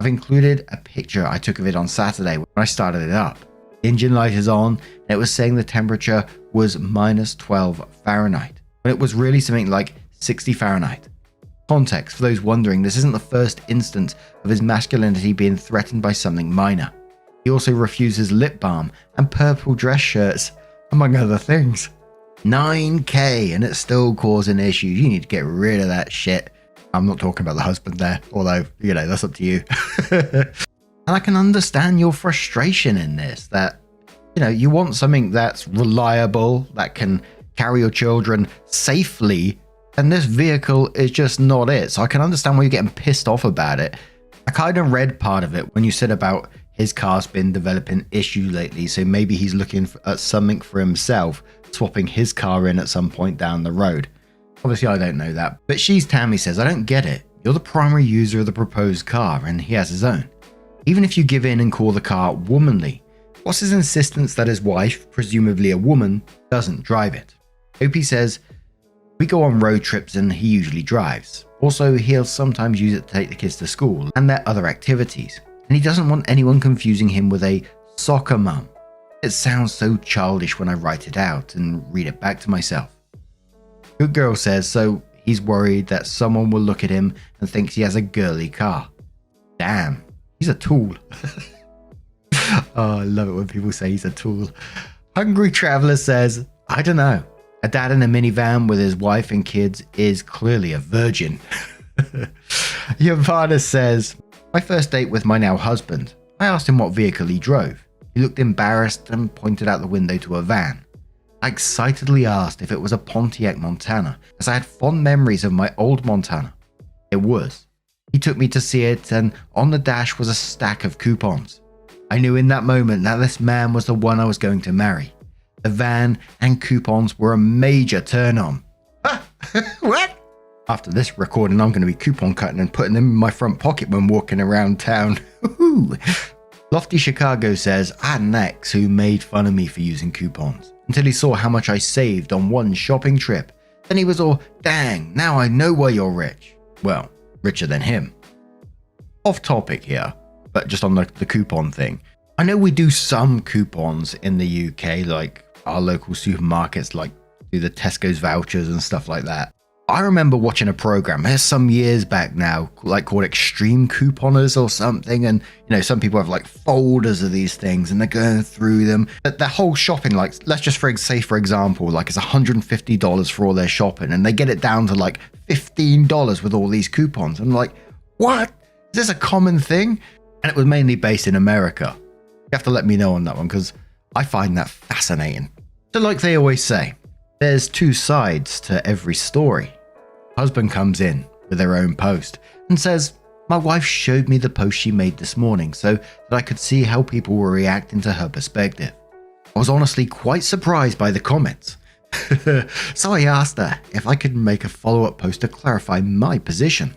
I've included a picture I took of it on Saturday when I started it up. The engine light is on and it was saying the temperature was -12 Fahrenheit, when it was really something like 60 Fahrenheit. Context for those wondering, this isn't the first instance of his masculinity being threatened by something minor. He also refuses lip balm and purple dress shirts, among other things. $9,000 and it's still causing issues. You need to get rid of that shit. I'm not talking about the husband there, although, that's up to you. And I can understand your frustration in this, that, you want something that's reliable, that can carry your children safely, and this vehicle is just not it. So I can understand why you're getting pissed off about it. I kind of read part of it when you said about his car's been developing issues lately, so maybe he's looking at something for himself, swapping his car in at some point down the road. Obviously, I don't know that. But She's Tammy says, "I don't get it. You're the primary user of the proposed car, and he has his own. Even if you give in and call the car womanly, what's his insistence that his wife, presumably a woman, doesn't drive it?" Opie says, "We go on road trips and he usually drives. Also, he'll sometimes use it to take the kids to school and their other activities. And he doesn't want anyone confusing him with a soccer mum. It sounds so childish when I write it out and read it back to myself." Good Girl says, "So he's worried that someone will look at him and thinks he has a girly car. Damn, he's a tool." Oh, I love it when people say he's a tool. Hungry Traveler says, "I don't know. A dad in a minivan with his wife and kids is clearly a virgin." Yavana says, "My first date with my now husband. I asked him what vehicle he drove. He looked embarrassed and pointed out the window to a van. I excitedly asked if it was a Pontiac Montana, as I had fond memories of my old Montana. It was. He took me to see it, and on the dash was a stack of coupons. I knew in that moment that this man was the one I was going to marry. The van and coupons were a major turn on." What? After this recording, I'm going to be coupon cutting and putting them in my front pocket when walking around town. Lofty Chicago says, "I had an ex who made fun of me for using coupons until he saw how much I saved on one shopping trip. Then he was all, 'Dang, now I know why you're rich.' Well, richer than him." Off topic here, but just on the coupon thing. I know we do some coupons in the UK, like our local supermarkets, like do the Tesco's vouchers and stuff like that. I remember watching a program some years back now, like called Extreme Couponers or something. And, some people have like folders of these things and they're going through them. But their whole shopping, like, let's just say, for example, like it's $150 for all their shopping and they get it down to like $15 with all these coupons. I'm like, what? Is this a common thing? And it was mainly based in America. You have to let me know on that one because I find that fascinating. So like they always say, there's two sides to every story. Husband comes in with their own post and says, "My wife showed me the post she made this morning so that I could see how people were reacting to her perspective. I was honestly quite surprised by the comments. So I asked her if I could make a follow-up post to clarify my position.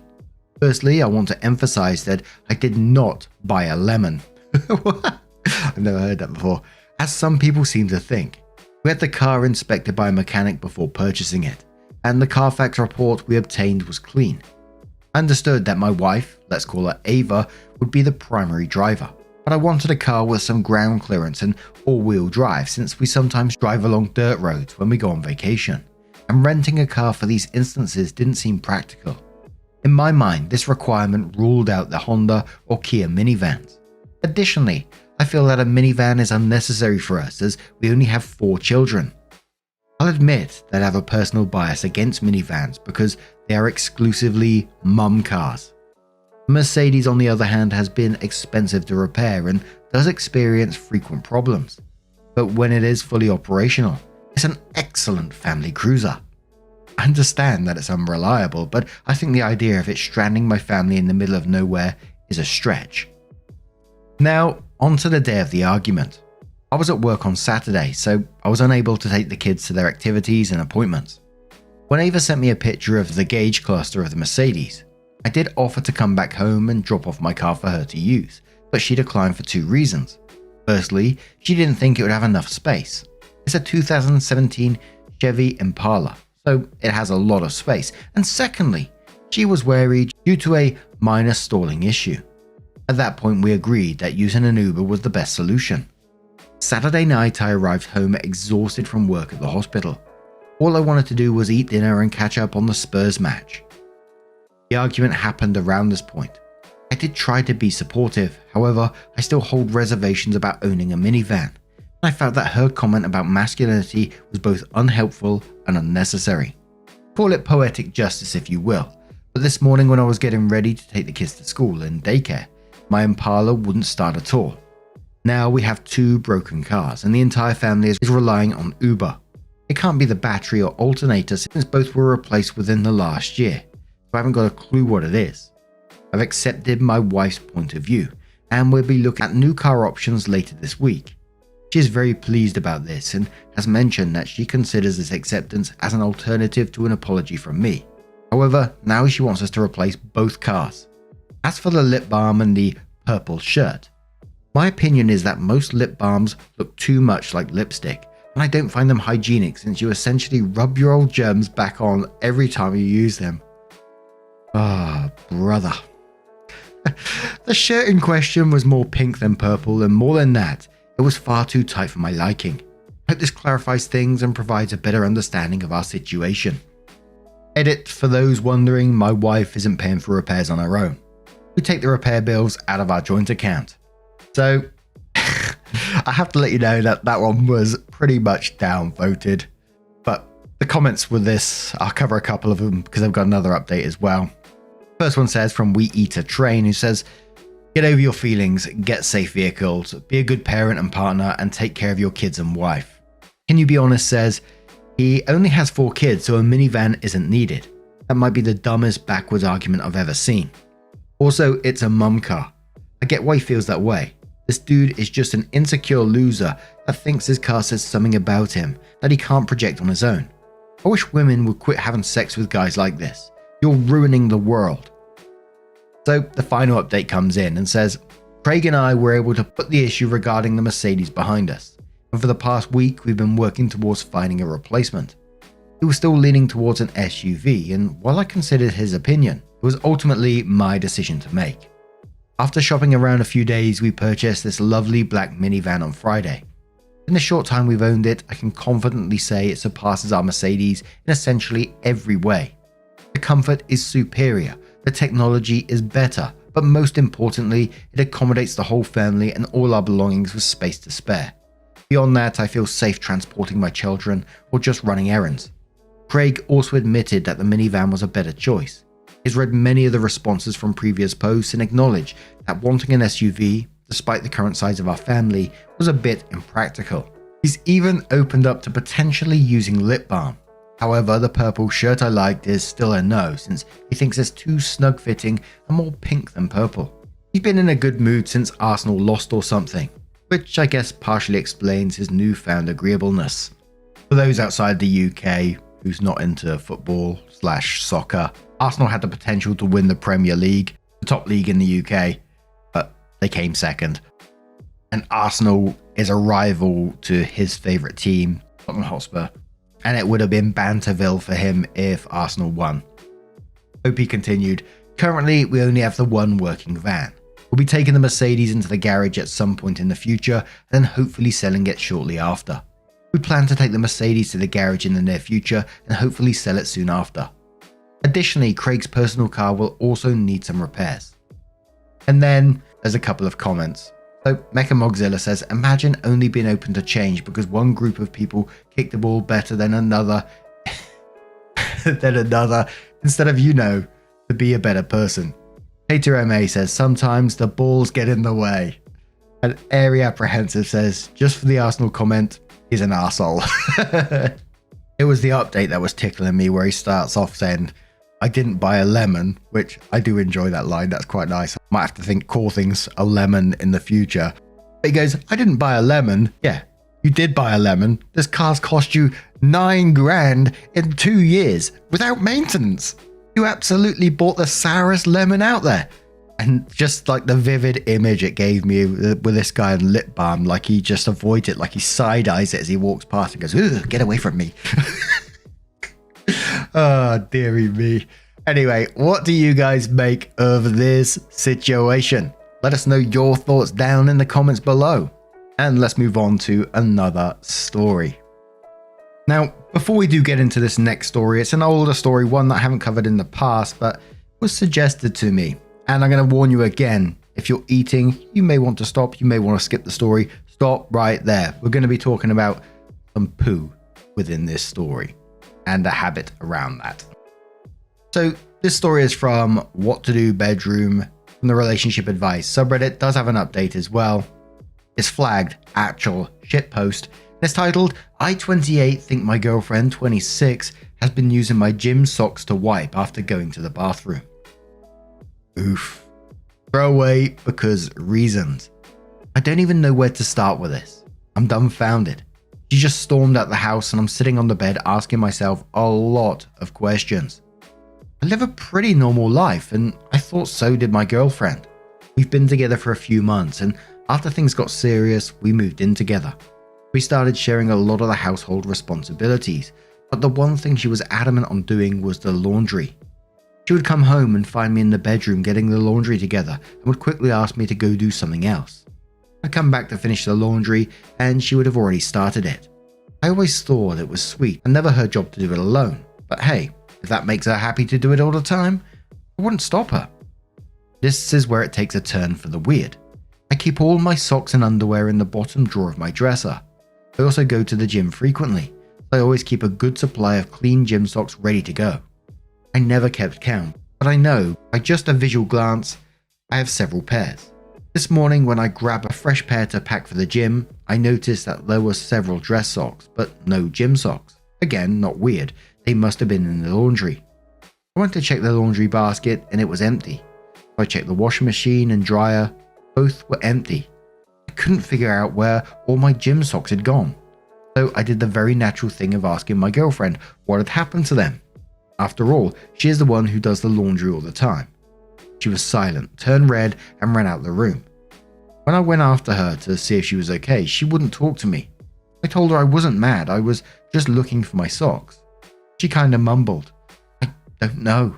Firstly, I want to emphasize that I did not buy a lemon." I've never heard that before. As some people seem to think. We had the car inspected by a mechanic before purchasing it, and the Carfax report we obtained was clean. I understood that my wife, let's call her Ava, would be the primary driver, but I wanted a car with some ground clearance and all-wheel drive since we sometimes drive along dirt roads when we go on vacation, and renting a car for these instances didn't seem practical. In my mind, this requirement ruled out the Honda or Kia minivans. Additionally, I feel that a minivan is unnecessary for us as we only have 4 children. I'll admit that I have a personal bias against minivans because they are exclusively mum cars. Mercedes, on the other hand, has been expensive to repair and does experience frequent problems. But when it is fully operational, it's an excellent family cruiser. I understand that it's unreliable, but I think the idea of it stranding my family in the middle of nowhere is a stretch. Now, on to the day of the argument. I was at work on Saturday, so I was unable to take the kids to their activities and appointments. When Ava sent me a picture of the gauge cluster of the Mercedes, I did offer to come back home and drop off my car for her to use, but she declined for 2 reasons. Firstly, she didn't think it would have enough space. It's a 2017 Chevy Impala, so it has a lot of space. And secondly, she was worried due to a minor stalling issue. At that point, we agreed that using an Uber was the best solution. Saturday night, I arrived home exhausted from work at the hospital. All I wanted to do was eat dinner and catch up on the Spurs match. The argument happened around this point. I did try to be supportive, however, I still hold reservations about owning a minivan. I felt that her comment about masculinity was both unhelpful and unnecessary. Call it poetic justice if you will, but this morning when I was getting ready to take the kids to school and daycare, my Impala wouldn't start at all. Now we have 2 broken cars and the entire family is relying on Uber. It can't be the battery or alternator since both were replaced within the last year, so I haven't got a clue what it is. I've accepted my wife's point of view and we'll be looking at new car options later this week. She is very pleased about this and has mentioned that she considers this acceptance as an alternative to an apology from me. However, now she wants us to replace both cars. As for the lip balm and the purple shirt, my opinion is that most lip balms look too much like lipstick, and I don't find them hygienic since you essentially rub your old germs back on every time you use them. Ah, brother. The shirt in question was more pink than purple, and more than that, it was far too tight for my liking. I hope this clarifies things and provides a better understanding of our situation. Edit, for those wondering, my wife isn't paying for repairs on her own. We take the repair bills out of our joint account. So, I have to let you know that that one was pretty much downvoted. But the comments with this, I'll cover a couple of them because I've got another update as well. First one says from We Eat a Train, who says, "Get over your feelings, get safe vehicles, be a good parent and partner, and take care of your kids and wife." Can You Be Honest says, "He only has 4 kids, so a minivan isn't needed. That might be the dumbest backwards argument I've ever seen. Also, it's a mum car. I get why he feels that way. This dude is just an insecure loser that thinks his car says something about him that he can't project on his own. I wish women would quit having sex with guys like this. You're ruining the world." So the final update comes in and says, "Craig and I were able to put the issue regarding the Mercedes behind us, and for the past week we've been working towards finding a replacement. He was still leaning towards an SUV, and while I considered his opinion, it was ultimately my decision to make. After shopping around a few days, we purchased this lovely black minivan on Friday. In the short time we've owned it, I can confidently say it surpasses our Mercedes in essentially every way. The comfort is superior, the technology is better, but most importantly, it accommodates the whole family and all our belongings with space to spare. Beyond that, I feel safe transporting my children or just running errands. Craig also admitted that the minivan was a better choice. He's read many of the responses from previous posts and acknowledged that wanting an SUV, despite the current size of our family, was a bit impractical. He's even opened up to potentially using lip balm. However, the purple shirt I liked is still a no, since he thinks it's too snug-fitting and more pink than purple. He's been in a good mood since Arsenal lost or something, which I guess partially explains his newfound agreeableness. For those outside the UK who's not into football/soccer, Arsenal had the potential to win the Premier League, the top league in the UK, but they came second. And Arsenal is a rival to his favourite team, Tottenham Hotspur, and it would have been Banterville for him if Arsenal won. Opie continued, "Currently, we only have the one working van. We'll be taking the Mercedes into the garage at some point in the future, and then hopefully selling it shortly after. We plan to take the Mercedes to the garage in the near future and hopefully sell it soon after. Additionally, Craig's personal car will also need some repairs." And then there's a couple of comments. So Mecha Mogzilla says, "Imagine only being open to change because one group of people kick the ball better than another, instead of, to be a better person." Hater MA says, "Sometimes the balls get in the way." And Airy Apprehensive says, "Just for the Arsenal comment, he's an arsehole." It was the update that was tickling me, where he starts off saying, "I didn't buy a lemon," which I do enjoy that line. That's quite nice. I might have to call things a lemon in the future. But he goes, "I didn't buy a lemon." Yeah, you did buy a lemon. This car's cost you $9 grand in 2 years without maintenance. You absolutely bought the sourest lemon out there. And just like the vivid image it gave me with this guy in lip balm, like he just avoids it, like he side eyes it as he walks past and goes, "Ugh, get away from me." Oh, dearie me. Anyway, what do you guys make of this situation? Let us know your thoughts down in the comments below. And let's move on to another story. Now, before we do get into this next story, it's an older story, one that I haven't covered in the past, but was suggested to me. And I'm going to warn you again, if you're eating, you may want to stop, you may want to skip the story. Stop right there. We're going to be talking about some poo within this story and a habit around that. So this story is from What to Do Bedroom from the Relationship Advice subreddit. Does have an update as well. It's flagged actual shitpost. It's titled, "I 28 think my girlfriend 26 has been using my gym socks to wipe after going to the bathroom." Oof. Throw away because reasons. I don't even know where to start with this. I'm dumbfounded. She just stormed out the house and I'm sitting on the bed asking myself a lot of questions. I live a pretty normal life and I thought so did my girlfriend. We've been together for a few months and after things got serious, we moved in together. We started sharing a lot of the household responsibilities, but the one thing she was adamant on doing was the laundry. She would come home and find me in the bedroom getting the laundry together and would quickly ask me to go do something else. I'd come back to finish the laundry and she would have already started it. I always thought it was sweet and never her job to do it alone, but hey, if that makes her happy to do it all the time, I wouldn't stop her. This is where it takes a turn for the weird. I keep all my socks and underwear in the bottom drawer of my dresser. I also go to the gym frequently, so I always keep a good supply of clean gym socks ready to go. I never kept count, but I know, by just a visual glance, I have several pairs. This morning when I grab a fresh pair to pack for the gym, I noticed that there were several dress socks, but no gym socks. Again, not weird, they must have been in the laundry. I went to check the laundry basket and it was empty. I checked the washing machine and dryer, both were empty. I couldn't figure out where all my gym socks had gone. So I did the very natural thing of asking my girlfriend what had happened to them. After all, she is the one who does the laundry all the time. She was silent, turned red and ran out the room. When I went after her to see if she was okay, she wouldn't talk to me. I told her I wasn't mad, I was just looking for my socks. She kinda mumbled, "I don't know."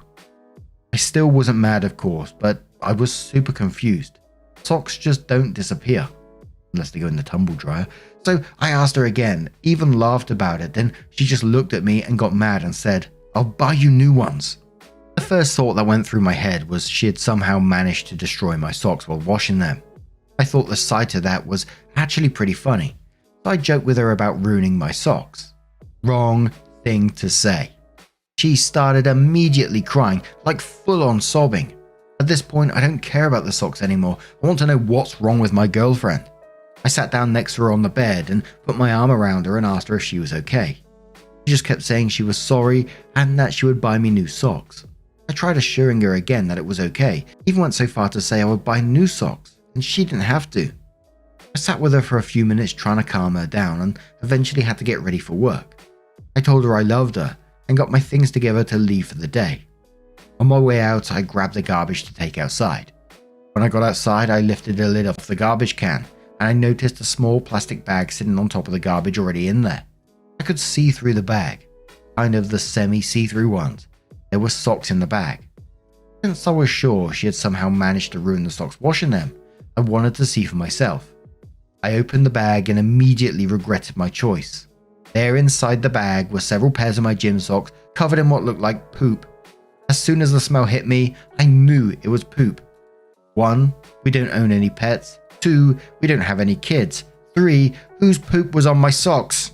I still wasn't mad of course, but I was super confused. Socks just don't disappear, unless they go in the tumble dryer. So I asked her again, even laughed about it, then she just looked at me and got mad and said, "I'll buy you new ones." The first thought that went through my head was she had somehow managed to destroy my socks while washing them. I thought the sight of that was actually pretty funny, so I joked with her about ruining my socks. Wrong thing to say. She started immediately crying, like full on sobbing. At this point, I don't care about the socks anymore. I want to know what's wrong with my girlfriend. I sat down next to her on the bed and put my arm around her and asked her if she was okay. She just kept saying she was sorry and that she would buy me new socks. I tried assuring her again that it was okay, even went so far to say I would buy new socks, and she didn't have to. I sat with her for a few minutes trying to calm her down and eventually had to get ready for work. I told her I loved her and got my things together to leave for the day. On my way out, I grabbed the garbage to take outside. When I got outside, I lifted the lid off the garbage can and I noticed a small plastic bag sitting on top of the garbage already in there. I could see through the bag, kind of the semi-see-through ones. There were socks in the bag. Since I was sure she had somehow managed to ruin the socks washing them, I wanted to see for myself. I opened the bag and immediately regretted my choice. There inside the bag were several pairs of my gym socks covered in what looked like poop. As soon as the smell hit me, I knew it was poop. 1. We don't own any pets. 2. We don't have any kids. 3. Whose poop was on my socks?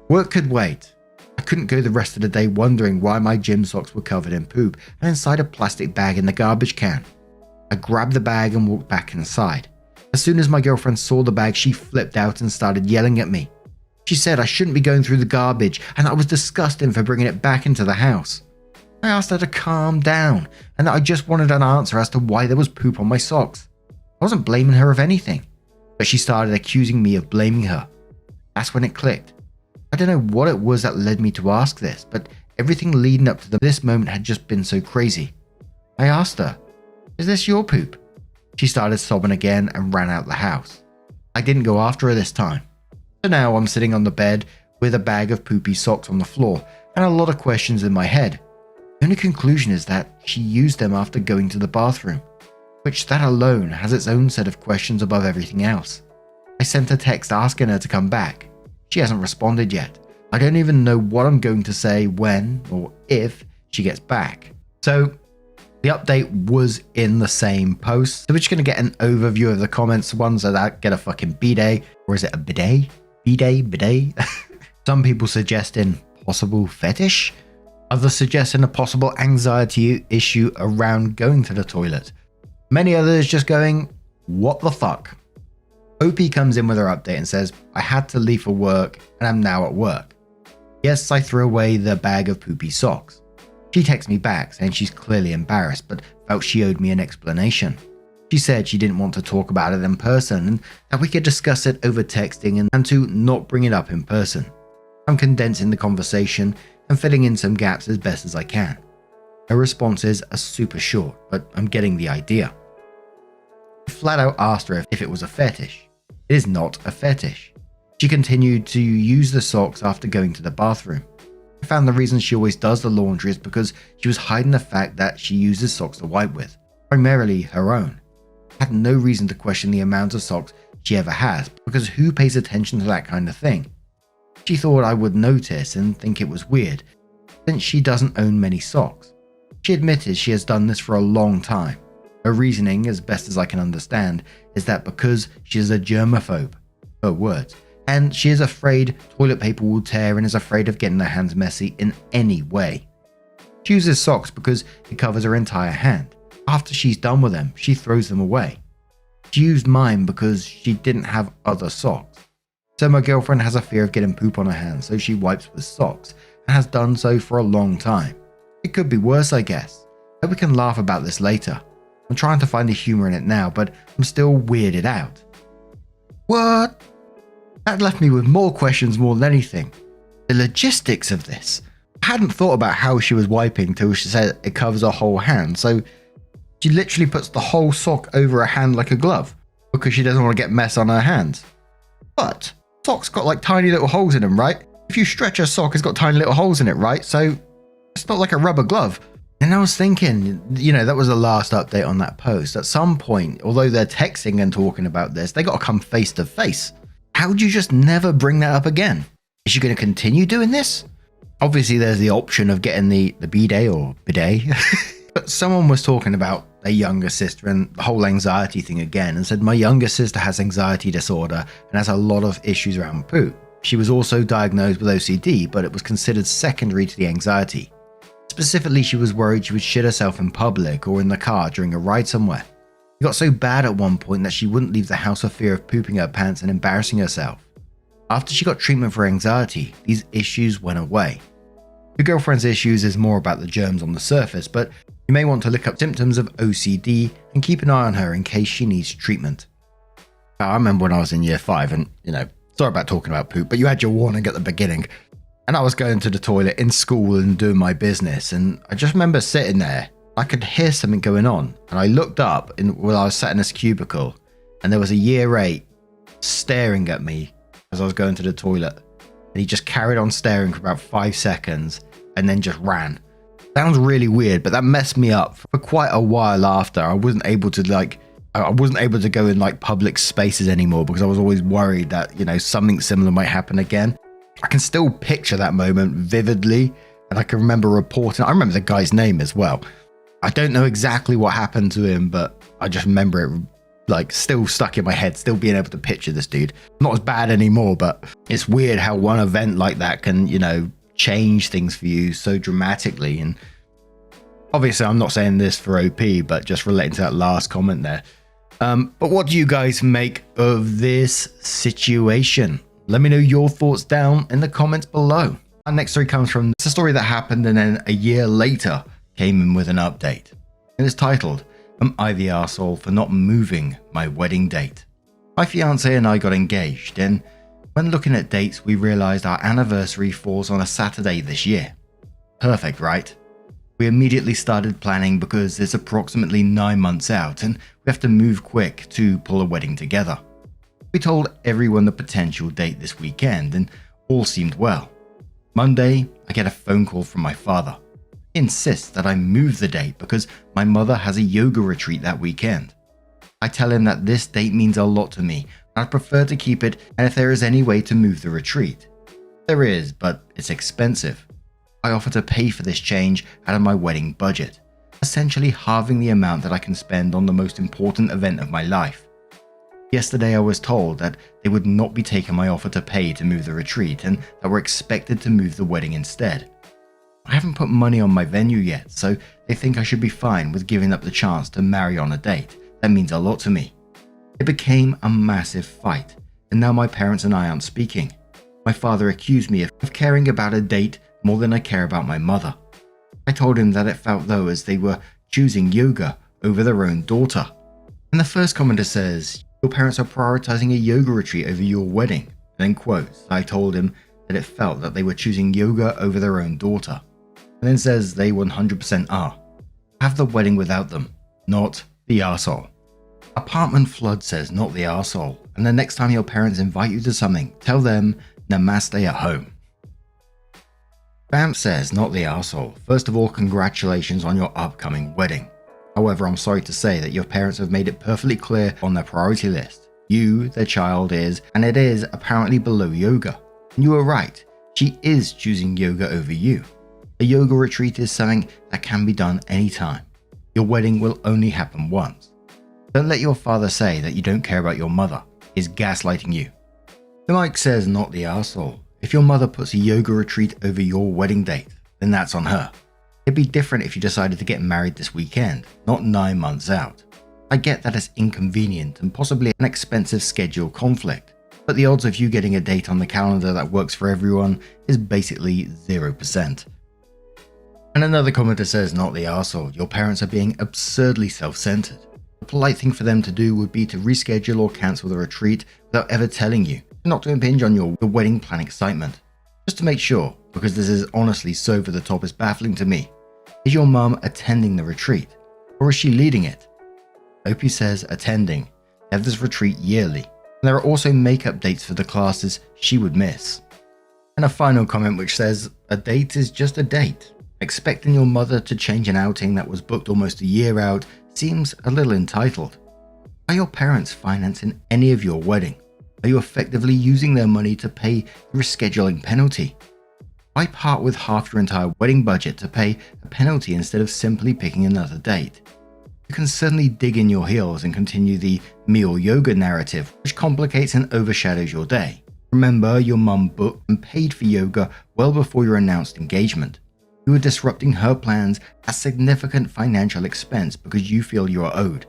Work could wait. I couldn't go the rest of the day wondering why my gym socks were covered in poop and inside a plastic bag in the garbage can. I grabbed the bag and walked back inside. As soon as my girlfriend saw the bag, she flipped out and started yelling at me. She said I shouldn't be going through the garbage and that I was disgusting for bringing it back into the house. I asked her to calm down and that I just wanted an answer as to why there was poop on my socks. I wasn't blaming her of anything, but she started accusing me of blaming her. That's when it clicked. I don't know what it was that led me to ask this, but everything leading up to this moment had just been so crazy. I asked her, "Is this your poop?" She started sobbing again and ran out the house. I didn't go after her this time. So now I'm sitting on the bed with a bag of poopy socks on the floor and a lot of questions in my head. The only conclusion is that she used them after going to the bathroom, which that alone has its own set of questions above everything else. I sent a text asking her to come back. She hasn't responded yet. I don't even know what I'm going to say when or if she gets back. So the update was in the same post. So we're just going to get an overview of the comments. Ones that get a fucking bidet, or is it a bidet? Bidet? Some people suggesting possible fetish. Others suggesting a possible anxiety issue around going to the toilet. Many others just going, what the fuck? OP comes in with her update and says, I had to leave for work and I'm now at work. Yes, I threw away the bag of poopy socks. She texts me back saying she's clearly embarrassed but felt she owed me an explanation. She said she didn't want to talk about it in person and that we could discuss it over texting and to not bring it up in person. I'm condensing the conversation and filling in some gaps as best as I can. Her responses are super short, but I'm getting the idea. I flat out asked her if it was a fetish. It is not a fetish. She continued to use the socks after going to the bathroom. I found the reason she always does the laundry is because she was hiding the fact that she uses socks to wipe with, primarily her own. I had no reason to question the amount of socks she ever has, because who pays attention to that kind of thing? She thought I would notice and think it was weird, since she doesn't own many socks. She admitted she has done this for a long time. Her reasoning, as best as I can understand, is that because she is a germaphobe, her words, and she is afraid toilet paper will tear and is afraid of getting her hands messy in any way. She uses socks because it covers her entire hand. After she's done with them, she throws them away. She used mine because she didn't have other socks. So my girlfriend has a fear of getting poop on her hands, so she wipes with socks, and has done so for a long time. It could be worse, I guess. Hope we can laugh about this later. I'm trying to find the humor in it now, but I'm still weirded out. What? That left me with more questions more than anything. The logistics of this. I hadn't thought about how she was wiping till she said it covers her whole hand, so she literally puts the whole sock over her hand like a glove, because she doesn't want to get mess on her hands. But socks got like tiny little holes in them, right? If you stretch a sock, it's got tiny little holes in it, right? So it's not like a rubber glove. And I was thinking, that was the last update on that post. At some point, although they're texting and talking about this, they got to come face to face. How would you just never bring that up again? Is she going to continue doing this? Obviously, there's the option of getting the bidet or bidet But someone was talking about their younger sister and the whole anxiety thing again, and said, my younger sister has anxiety disorder and has a lot of issues around poop. She was also diagnosed with OCD, but it was considered secondary to the anxiety. Specifically, she was worried she would shit herself in public or in the car during a ride somewhere. It got so bad at one point that she wouldn't leave the house for fear of pooping her pants and embarrassing herself. After she got treatment for anxiety, these issues went away. Your girlfriend's issues is more about the germs on the surface, but you may want to look up symptoms of OCD and keep an eye on her in case she needs treatment. I remember when I was in year 5 and, sorry about talking about poop, but you had your warning at the beginning. And I was going to the toilet in school and doing my business, and I just remember sitting there. I could hear something going on, and I looked up while I was sat in this cubicle, and there was a year 8 staring at me as I was going to the toilet. And he just carried on staring for about 5 seconds and then just ran. Sounds really weird, but that messed me up for quite a while after. I wasn't able to go in public spaces anymore because I was always worried that, something similar might happen again. I can still picture that moment vividly, and I can remember reporting. I remember the guy's name as well. I don't know exactly what happened to him, but I just remember it still stuck in my head, still being able to picture this dude. Not as bad anymore, but it's weird how one event like that can, change things for you so dramatically. And obviously I'm not saying this for OP, but just relating to that last comment there. But what do you guys make of this situation? Let me know your thoughts down in the comments below. Our next story comes from, it's a story that happened and then a year later came in with an update. It is titled, Am I the Arsehole for Not Moving My Wedding Date? My fiance and I got engaged, and when looking at dates we realised our anniversary falls on a Saturday this year. Perfect, right? We immediately started planning because it's approximately 9 months out and we have to move quick to pull a wedding together. We told everyone the potential date this weekend and all seemed well. Monday, I get a phone call from my father. He insists that I move the date because my mother has a yoga retreat that weekend. I tell him that this date means a lot to me and I'd prefer to keep it, and if there is any way to move the retreat. There is, but it's expensive. I offer to pay for this change out of my wedding budget, essentially halving the amount that I can spend on the most important event of my life. Yesterday I was told that they would not be taking my offer to pay to move the retreat and that we're expected to move the wedding instead. I haven't put money on my venue yet, so they think I should be fine with giving up the chance to marry on a date. That means a lot to me. It became a massive fight, and now my parents and I aren't speaking. My father accused me of caring about a date more than I care about my mother. I told him that it felt though as they were choosing yoga over their own daughter. And the first commenter says, your parents are prioritizing a yoga retreat over your wedding. And then quotes, I told him that it felt that they were choosing yoga over their own daughter. And then says they 100% are. Have the wedding without them, not the arsehole. Apartment Flood says not the arsehole. And the next time your parents invite you to something, tell them namaste at home. Bamp says not the arsehole. First of all, congratulations on your upcoming wedding. However, I'm sorry to say that your parents have made it perfectly clear on their priority list. You, their child, is, and it is apparently below yoga. And you are right, she is choosing yoga over you. A yoga retreat is something that can be done anytime. Your wedding will only happen once. Don't let your father say that you don't care about your mother. He's gaslighting you. The Mike says not the arsehole. If your mother puts a yoga retreat over your wedding date, then that's on her. It'd be different if you decided to get married this weekend, not 9 months out. I get that it's inconvenient and possibly an expensive schedule conflict, but the odds of you getting a date on the calendar that works for everyone is basically 0%. And another commenter says not the arsehole, your parents are being absurdly self-centered. The polite thing for them to do would be to reschedule or cancel the retreat without ever telling you, and not to impinge on your wedding plan excitement. Just to make sure, because this is honestly so over the top, it's baffling to me. Is your mum attending the retreat? Or is she leading it? Opie says attending. They have this retreat yearly. And there are also makeup dates for the classes she would miss. And a final comment which says, a date is just a date. Expecting your mother to change an outing that was booked almost a year out seems a little entitled. Are your parents financing any of your wedding? Are you effectively using their money to pay the rescheduling penalty? Why part with half your entire wedding budget to pay a penalty instead of simply picking another date. You can certainly dig in your heels and continue the me or yoga narrative, which complicates and overshadows your day. Remember, your mum booked and paid for yoga well before your announced engagement. You are disrupting her plans at significant financial expense because you feel you are owed.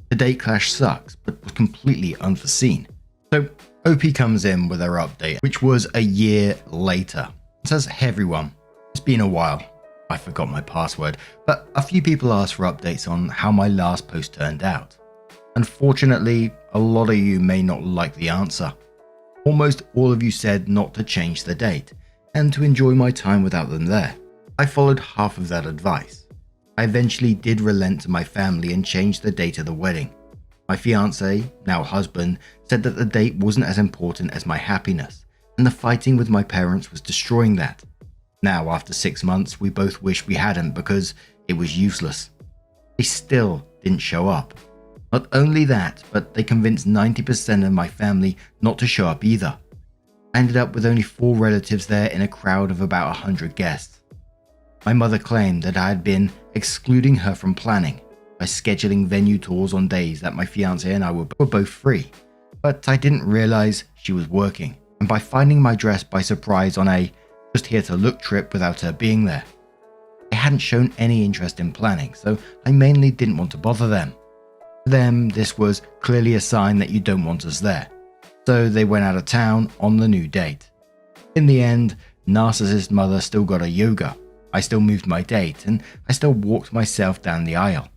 The date clash sucks, but was completely unforeseen. So OP comes in with her update, which was a year later. It says, "Hey everyone, it's been a while. I forgot my password, but a few people asked for updates on how my last post turned out. Unfortunately, a lot of you may not like the answer. Almost all of you said not to change the date, and to enjoy my time without them there. I followed half of that advice. I eventually did relent to my family and changed the date of the wedding. My fiancé, now husband, said that the date wasn't as important as my happiness, and the fighting with my parents was destroying that. Now, after 6 months, we both wish we hadn't because it was useless. They still didn't show up. Not only that, but they convinced 90% of my family not to show up either. I ended up with only 4 relatives there in a crowd of about 100 guests. My mother claimed that I had been excluding her from planning by scheduling venue tours on days that my fiancé and I were both free, but I didn't realize she was working, and by finding my dress by surprise on a just here to look trip without her being there. They hadn't shown any interest in planning, so I mainly didn't want to bother them. For them, this was clearly a sign that you don't want us there. So they went out of town on the new date. In the end, narcissist mother still got a yoga. I still moved my date, and I still walked myself down the aisle.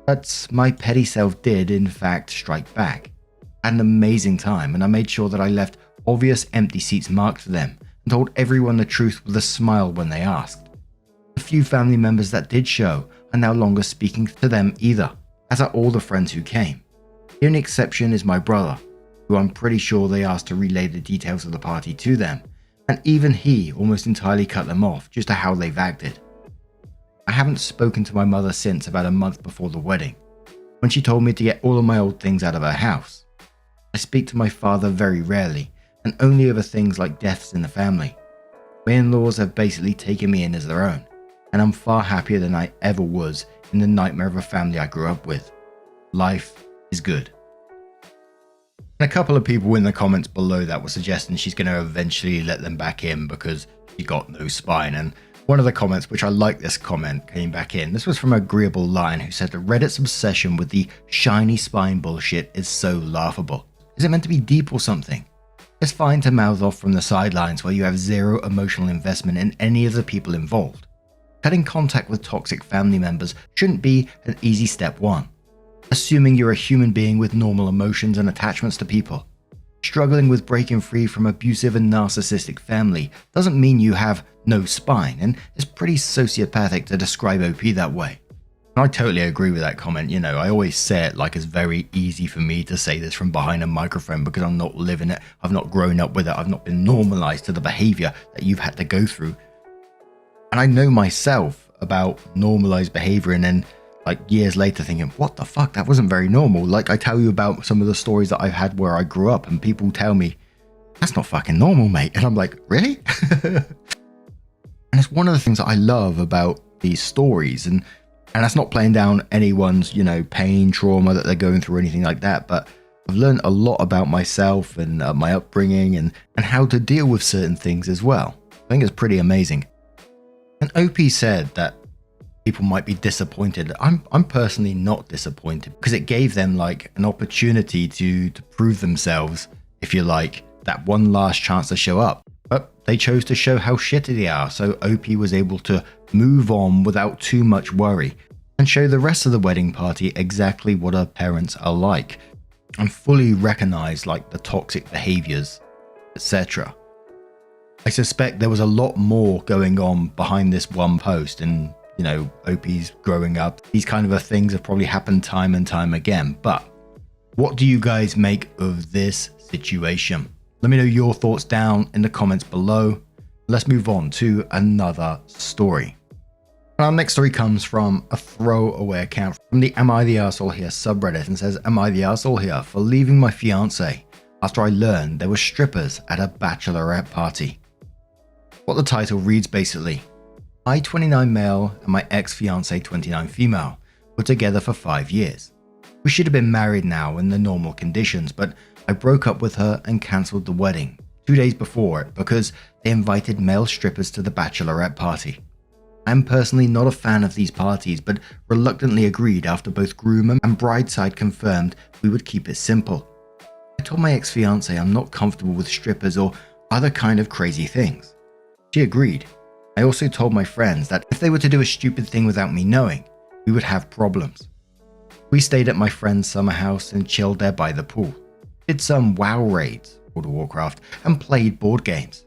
But my petty self did, in fact, strike back. I had an amazing time, and I made sure that I left obvious empty seats marked for them, and told everyone the truth with a smile when they asked. The few family members that did show are no longer speaking to them either, as are all the friends who came. The only exception is my brother, who I'm pretty sure they asked to relay the details of the party to them, and even he almost entirely cut them off due to how they've acted. I haven't spoken to my mother since about a month before the wedding, when she told me to get all of my old things out of her house. I speak to my father very rarely, and only over things like deaths in the family. My in-laws have basically taken me in as their own, and I'm far happier than I ever was in the nightmare of a family I grew up with. Life is good. And a couple of people in the comments below that were suggesting she's going to eventually let them back in because she got no spine, and one of the comments, which I like this comment, came back in. This was from Agreeable Lion, who said that Reddit's obsession with the shiny spine bullshit is so laughable. Is it meant to be deep or something? It's fine to mouth off from the sidelines where you have zero emotional investment in any of the people involved. Cutting contact with toxic family members shouldn't be an easy step one. Assuming you're a human being with normal emotions and attachments to people. Struggling with breaking free from abusive and narcissistic family doesn't mean you have no spine, and it's pretty sociopathic to describe OP that way. And I totally agree with that comment. You know, I always say it like it's very easy for me to say this from behind a microphone because I'm not living it, I've not grown up with it, I've not been normalized to the behavior that you've had to go through. And I know myself about normalized behavior, and then like years later thinking, what the fuck, that wasn't very normal. Like I tell you about some of the stories that I've had where I grew up and people tell me, that's not fucking normal, mate. And I'm like, really? And it's one of the things that I love about these stories, and that's not playing down anyone's, you know, pain, trauma that they're going through or anything like that. But I've learned a lot about myself and my upbringing and how to deal with certain things as well. I think it's pretty amazing. And OP said that people might be disappointed. I'm personally not disappointed because it gave them like an opportunity to prove themselves, if you like, that one last chance to show up. But they chose to show how shitty they are, so OP was able to move on without too much worry and show the rest of the wedding party exactly what her parents are like and fully recognize like the toxic behaviors, etc. I suspect there was a lot more going on behind this one post, and you know, OP's growing up. These kind of things have probably happened time and time again. But what do you guys make of this situation? Let me know your thoughts down in the comments below. Let's move on to another story. Our next story comes from a throwaway account from the Am I the Arsehole Here subreddit, and says, am I the arsehole here for leaving my fiance after I learned there were strippers at a bachelorette party? What the title reads basically, I, 29 male, and my ex-fiancée, 29 female, were together for 5 years. We should have been married now in the normal conditions, but I broke up with her and cancelled the wedding 2 days before it because they invited male strippers to the bachelorette party. I am personally not a fan of these parties, but reluctantly agreed after both groom and bride side confirmed we would keep it simple. I told my ex-fiancée I'm not comfortable with strippers or other kind of crazy things. She agreed. I also told my friends that if they were to do a stupid thing without me knowing, we would have problems. We stayed at my friend's summer house and chilled there by the pool, did some WoW raids, World of Warcraft, and played board games.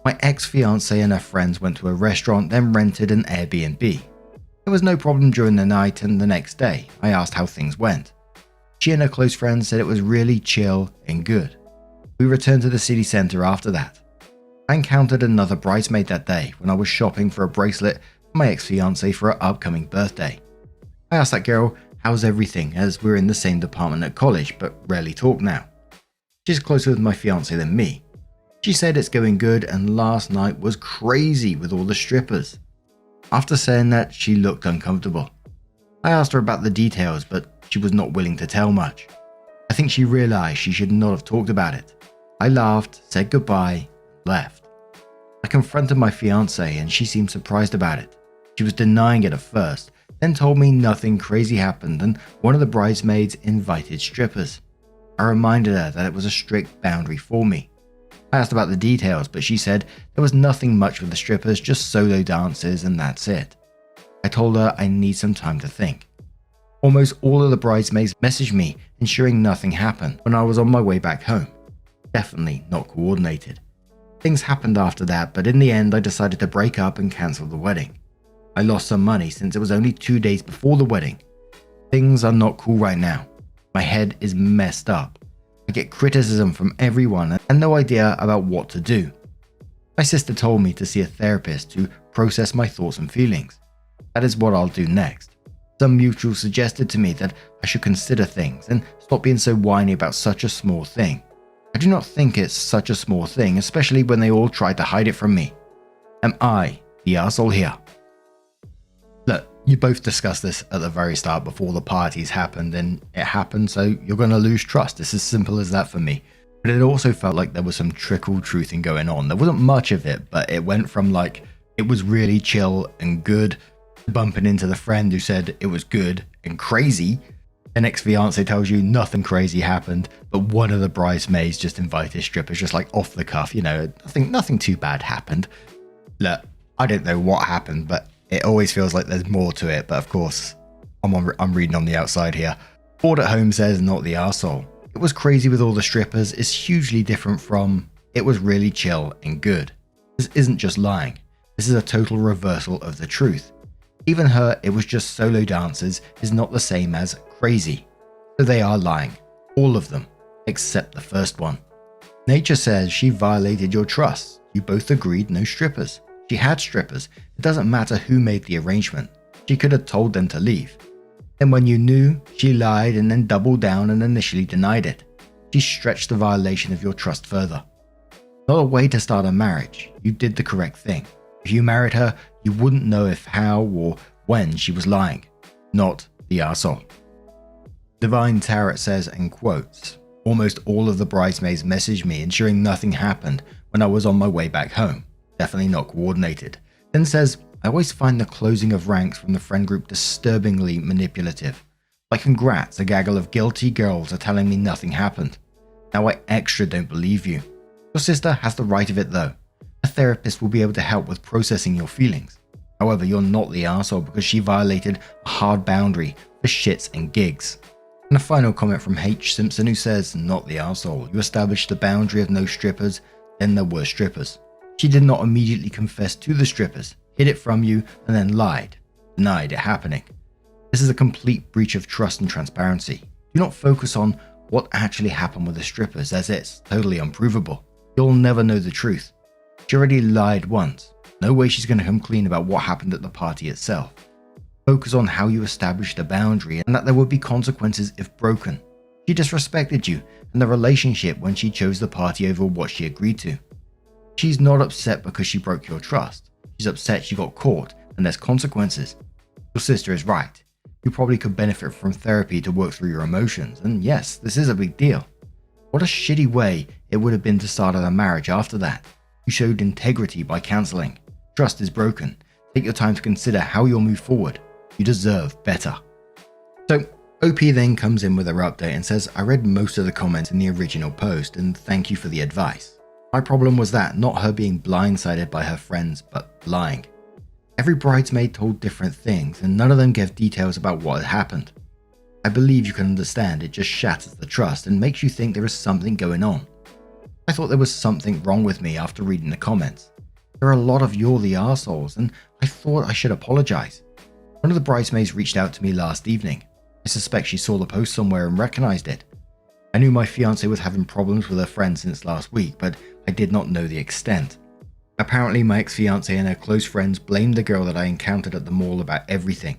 My ex-fiancée and her friends went to a restaurant, then rented an Airbnb. There was no problem during the night, and the next day, I asked how things went. She and her close friends said it was really chill and good. We returned to the city centre after that. I encountered another bridesmaid that day when I was shopping for a bracelet for my ex-fiancée for her upcoming birthday. I asked that girl, how's everything, as we're in the same department at college but rarely talk now. She's closer with my fiancé than me. She said it's going good and last night was crazy with all the strippers. After saying that, she looked uncomfortable. I asked her about the details, but she was not willing to tell much. I think she realized she should not have talked about it. I laughed, said goodbye, and left. I confronted my fiancé and she seemed surprised about it. She was denying it at first, then told me nothing crazy happened and one of the bridesmaids invited strippers. I reminded her that it was a strict boundary for me. I asked about the details, but she said there was nothing much with the strippers, just solo dances and that's it. I told her I need some time to think. Almost all of the bridesmaids messaged me, ensuring nothing happened when I was on my way back home. Definitely not coordinated. Things happened after that, but in the end I decided to break up and cancel the wedding. I lost some money since it was only 2 days before the wedding. Things are not cool right now. My head is messed up. I get criticism from everyone and no idea about what to do. My sister told me to see a therapist to process my thoughts and feelings. That is what I'll do next. Some mutuals suggested to me that I should consider things and stop being so whiny about such a small thing. I do not think it's such a small thing, especially when they all tried to hide it from me. Am I the arsehole here? Look, you both discussed this at the very start before the parties happened, and it happened, so you're going to lose trust. It's as simple as that for me. But it also felt like there was some trickle truthing going on. There wasn't much of it, but it went from like, it was really chill and good, bumping into the friend who said it was good and crazy. An ex-fiancé tells you nothing crazy happened, but one of the bridesmaids just invited strippers, just like off the cuff, you know, nothing too bad happened. Look, I don't know what happened, but it always feels like there's more to it, but of course, I'm reading on the outside here. Board at Home says not the arsehole. It was crazy with all the strippers is hugely different from it was really chill and good. This isn't just lying. This is a total reversal of the truth. Even her it was just solo dancers is not the same as crazy. So they are lying. All of them, except the first one. Nature says she violated your trust. You both agreed no strippers. She had strippers. It doesn't matter who made the arrangement. She could have told them to leave. Then when you knew, she lied and then doubled down and initially denied it. She stretched the violation of your trust further. Not a way to start a marriage. You did the correct thing. If you married her, you wouldn't know if how or when she was lying. Not the arsehole. Divine Tarot says, and quotes, almost all of the bridesmaids messaged me ensuring nothing happened when I was on my way back home. Definitely not coordinated. Then says, I always find the closing of ranks from the friend group disturbingly manipulative. Like congrats, a gaggle of guilty girls are telling me nothing happened. Now I extra don't believe you. Your sister has the right of it though. A therapist will be able to help with processing your feelings. However, you're not the arsehole because she violated a hard boundary for shits and gigs. And a final comment from H. Simpson who says, not the arsehole. You established the boundary of no strippers, then there were strippers. She did not immediately confess to the strippers, hid it from you, and then lied, denied it happening. This is a complete breach of trust and transparency. Do not focus on what actually happened with the strippers, as it's totally unprovable. You'll never know the truth. She already lied once. No way she's going to come clean about what happened at the party itself. Focus on how you established a boundary and that there would be consequences if broken. She disrespected you and the relationship when she chose the party over what she agreed to. She's not upset because she broke your trust. She's upset she got caught and there's consequences. Your sister is right. You probably could benefit from therapy to work through your emotions, and yes, this is a big deal. What a shitty way it would have been to start a marriage after that. You showed integrity by cancelling. Trust is broken. Take your time to consider how you'll move forward. You deserve better. So, OP then comes in with her update and says, I read most of the comments in the original post and thank you for the advice. My problem was that, not her being blindsided by her friends, but lying. Every bridesmaid told different things and none of them gave details about what had happened. I believe you can understand it just shatters the trust and makes you think there is something going on. I thought there was something wrong with me after reading the comments. There are a lot of you're the arseholes and I thought I should apologise. One of the bridesmaids reached out to me last evening. I suspect she saw the post somewhere and recognised it. I knew my fiancée was having problems with her friend since last week, but I did not know the extent. Apparently my ex-fiancée and her close friends blamed the girl that I encountered at the mall about everything.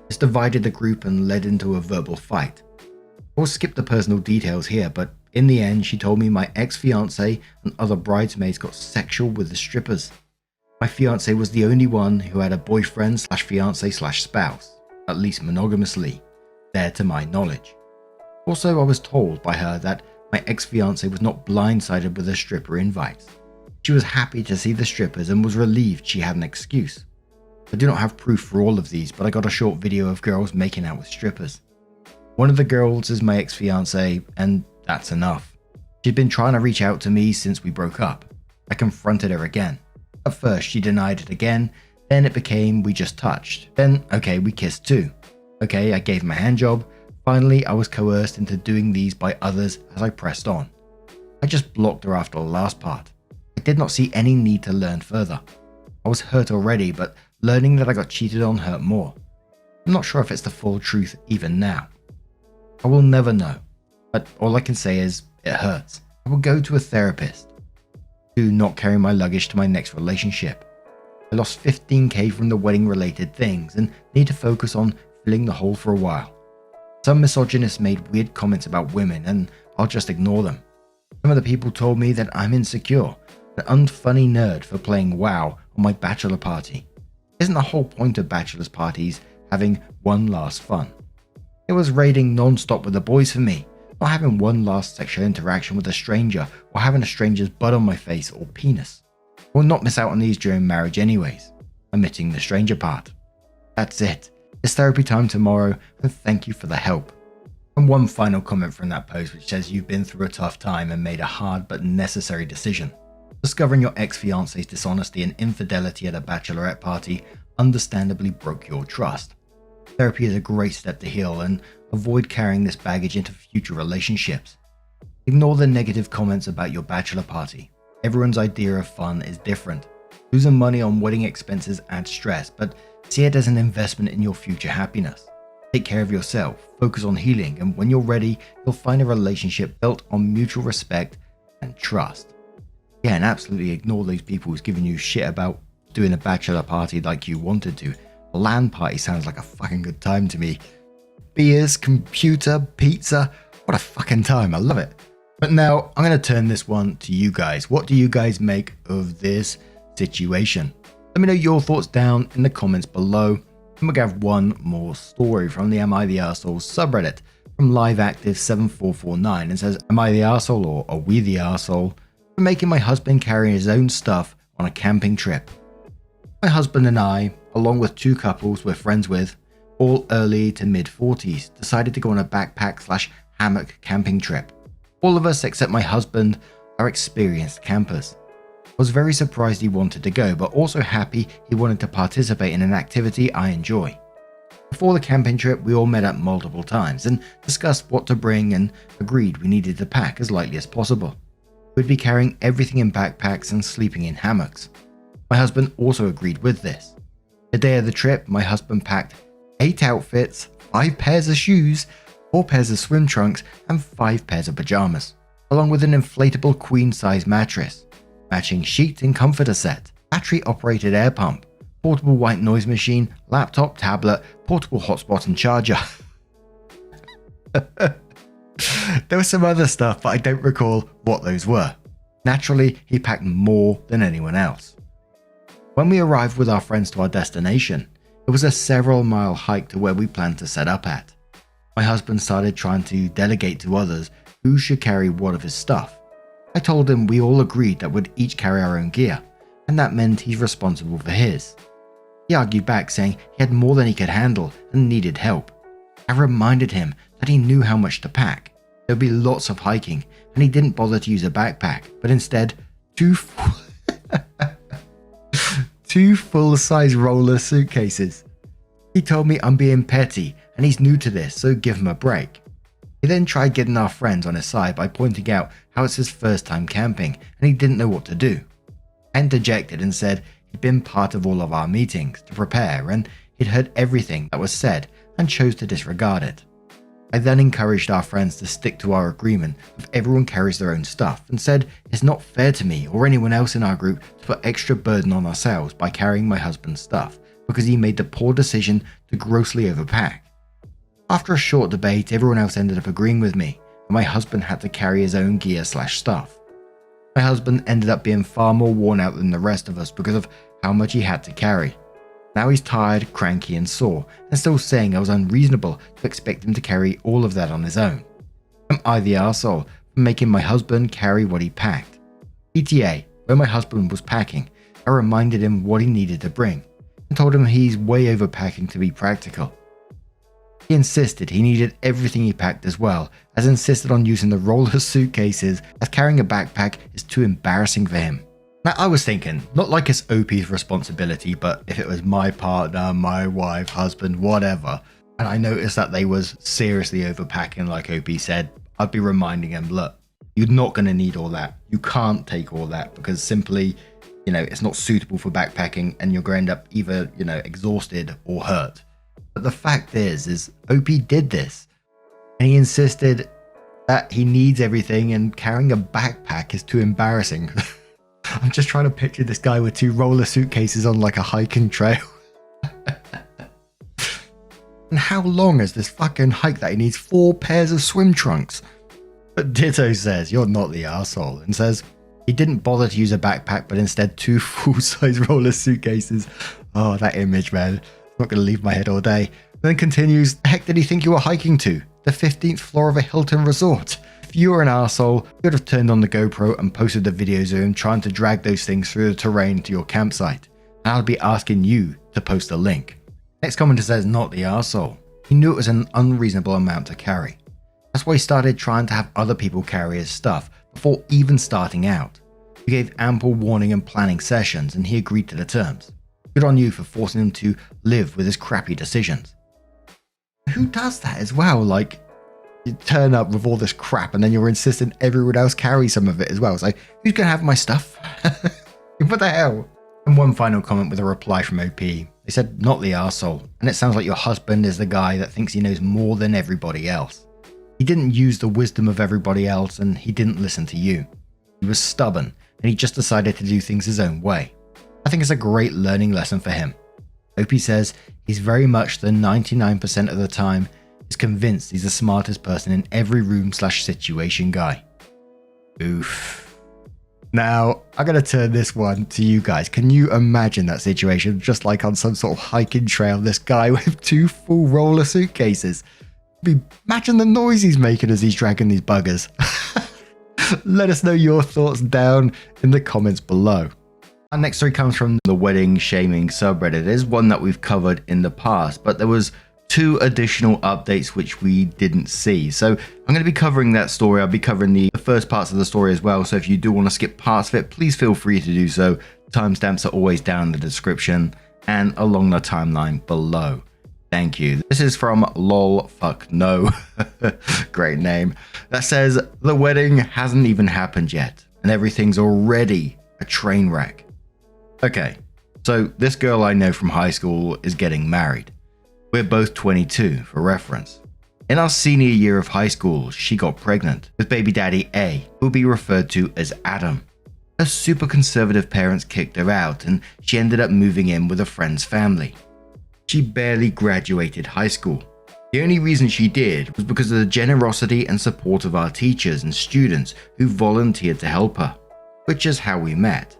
This divided the group and led into a verbal fight. I will skip the personal details here, but in the end she told me my ex-fiancée and other bridesmaids got sexual with the strippers. My fiancée was the only one who had a boyfriend slash fiancé slash spouse, at least monogamously, there to my knowledge. Also, I was told by her that my ex-fiancée was not blindsided with the stripper invites. She was happy to see the strippers and was relieved she had an excuse. I do not have proof for all of these, but I got a short video of girls making out with strippers. One of the girls is my ex-fiancée, and that's enough. She'd been trying to reach out to me since we broke up. I confronted her again. At first she denied it again, then it became we just touched. Then, okay, we kissed too. Okay, I gave him a handjob. Finally, I was coerced into doing these by others as I pressed on. I just blocked her after the last part. I did not see any need to learn further. I was hurt already, but learning that I got cheated on hurt more. I'm not sure if it's the full truth even now. I will never know, but all I can say is it hurts. I will go to a therapist. Do not carry my luggage to my next relationship. I lost 15k from the wedding related things and need to focus on filling the hole for a while. Some misogynists made weird comments about women and I'll just ignore them. Some of the people told me that I'm insecure, an unfunny nerd for playing WoW on my bachelor party. Isn't the whole point of bachelor's parties having one last fun? It was raiding non-stop with the boys for me, not having one last sexual interaction with a stranger or having a stranger's butt on my face or penis. I will not miss out on these during marriage anyways, omitting the stranger part. That's it. It's therapy time tomorrow and thank you for the help. And one final comment from that post which says you've been through a tough time and made a hard but necessary decision. Discovering your ex-fiancé's dishonesty and infidelity at a bachelorette party understandably broke your trust. Therapy is a great step to heal and avoid carrying this baggage into future relationships. Ignore the negative comments about your bachelor party. Everyone's idea of fun is different. Losing money on wedding expenses adds stress, but see it as an investment in your future happiness. Take care of yourself, focus on healing, and when you're ready, you'll find a relationship built on mutual respect and trust. Yeah, and absolutely ignore those people who's giving you shit about doing a bachelor party like you wanted to. A LAN party sounds like a fucking good time to me. Beers, computer, pizza, what a fucking time, I love it. But now, I'm going to turn this one to you guys. What do you guys make of this situation? Let me know your thoughts down in the comments below. And we're going to have one more story from the Am I the Arsehole subreddit from LiveActive7449 and says, Am I the arsehole or are we the arsehole for making my husband carry his own stuff on a camping trip? My husband and I, along with two couples we're friends with, all early to mid 40s, decided to go on a backpack/hammock camping trip. All of us except my husband are experienced campers. I was very surprised he wanted to go, but also happy he wanted to participate in an activity I enjoy. Before the camping trip, we all met up multiple times and discussed what to bring and agreed we needed to pack as lightly as possible. We'd be carrying everything in backpacks and sleeping in hammocks. My husband also agreed with this. The day of the trip, my husband packed 8 outfits, 5 pairs of shoes, 4 pairs of swim trunks, and 5 pairs of pajamas, along with an inflatable queen-size mattress, matching sheet and comforter set, battery-operated air pump, portable white noise machine, laptop, tablet, portable hotspot and charger. There was some other stuff, but I don't recall what those were. Naturally, he packed more than anyone else. When we arrived with our friends to our destination, it was a several-mile hike to where we planned to set up at. My husband started trying to delegate to others who should carry what of his stuff. I told him we all agreed that we'd each carry our own gear, and that meant he's responsible for his. He argued back, saying he had more than he could handle and needed help. I reminded him that he knew how much to pack. There would be lots of hiking, and he didn't bother to use a backpack, but instead two full-size roller suitcases. He told me I'm being petty and he's new to this, so give him a break. He then tried getting our friends on his side by pointing out how it's his first time camping and he didn't know what to do. I interjected and said he'd been part of all of our meetings to prepare and he'd heard everything that was said and chose to disregard it. I then encouraged our friends to stick to our agreement of everyone carries their own stuff and said it's not fair to me or anyone else in our group to put extra burden on ourselves by carrying my husband's stuff because he made the poor decision to grossly overpack. After a short debate, everyone else ended up agreeing with me and my husband had to carry his own gear/stuff. My husband ended up being far more worn out than the rest of us because of how much he had to carry. Now he's tired, cranky and sore, and still saying I was unreasonable to expect him to carry all of that on his own. Am I the arsehole for making my husband carry what he packed? PTA, when my husband was packing, I reminded him what he needed to bring, and told him he's way overpacking to be practical. He insisted he needed everything he packed as well, as insisted on using the roller suitcases as carrying a backpack is too embarrassing for him. Now I was thinking, not like it's OP's responsibility, but if it was my partner, my wife, husband, whatever, and I noticed that they was seriously overpacking like OP said, I'd be reminding him, look, you're not going to need all that. You can't take all that because simply, it's not suitable for backpacking and you're going to end up either, exhausted or hurt. But the fact is OP did this and he insisted that he needs everything and carrying a backpack is too embarrassing. I'm just trying to picture this guy with two roller suitcases on like a hiking trail. And how long is this fucking hike that he needs 4 pairs of swim trunks? But Ditto says, you're not the arsehole, and says he didn't bother to use a backpack but instead 2 full-size roller suitcases. Oh, that image, man. It's not going to leave my head all day. Then continues, the heck did he think you were hiking to? The 15th floor of a Hilton resort. If you were an arsehole, you would have turned on the GoPro and posted the videos of him trying to drag those things through the terrain to your campsite. And I'll be asking you to post a link. Next commenter says, not the arsehole. He knew it was an unreasonable amount to carry. That's why he started trying to have other people carry his stuff before even starting out. You gave ample warning and planning sessions and he agreed to the terms. Good on you for forcing him to live with his crappy decisions. Who does that as well? Like, you turn up with all this crap and then you're insisting everyone else carry some of it as well. It's like, who's going to have my stuff? What the hell? And one final comment with a reply from OP. They said, not the arsehole. And it sounds like your husband is the guy that thinks he knows more than everybody else. He didn't use the wisdom of everybody else and he didn't listen to you. He was stubborn and he just decided to do things his own way. I think it's a great learning lesson for him. OP says he's very much the 99% of the time is convinced he's the smartest person in every room/situation guy. Oof. Now, I'm going to turn this one to you guys. Can you imagine that situation? Just like on some sort of hiking trail, this guy with 2 full roller suitcases. Imagine the noise he's making as he's dragging these buggers. Let us know your thoughts down in the comments below. Our next story comes from the wedding shaming subreddit. It is one that we've covered in the past, but there was 2 additional updates which we didn't see. So I'm going to be covering that story. I'll be covering the first parts of the story as well. So if you do want to skip parts of it, please feel free to do so. Timestamps are always down in the description and along the timeline below. Thank you. This is from lolfuckno. Great name. That says the wedding hasn't even happened yet and everything's already a train wreck. Okay, so this girl I know from high school is getting married. We're both 22 for reference. In our senior year of high school, she got pregnant with baby daddy A, who will be referred to as Adam. Her super conservative parents kicked her out and she ended up moving in with a friend's family. She barely graduated high school. The only reason she did was because of the generosity and support of our teachers and students who volunteered to help her, which is how we met.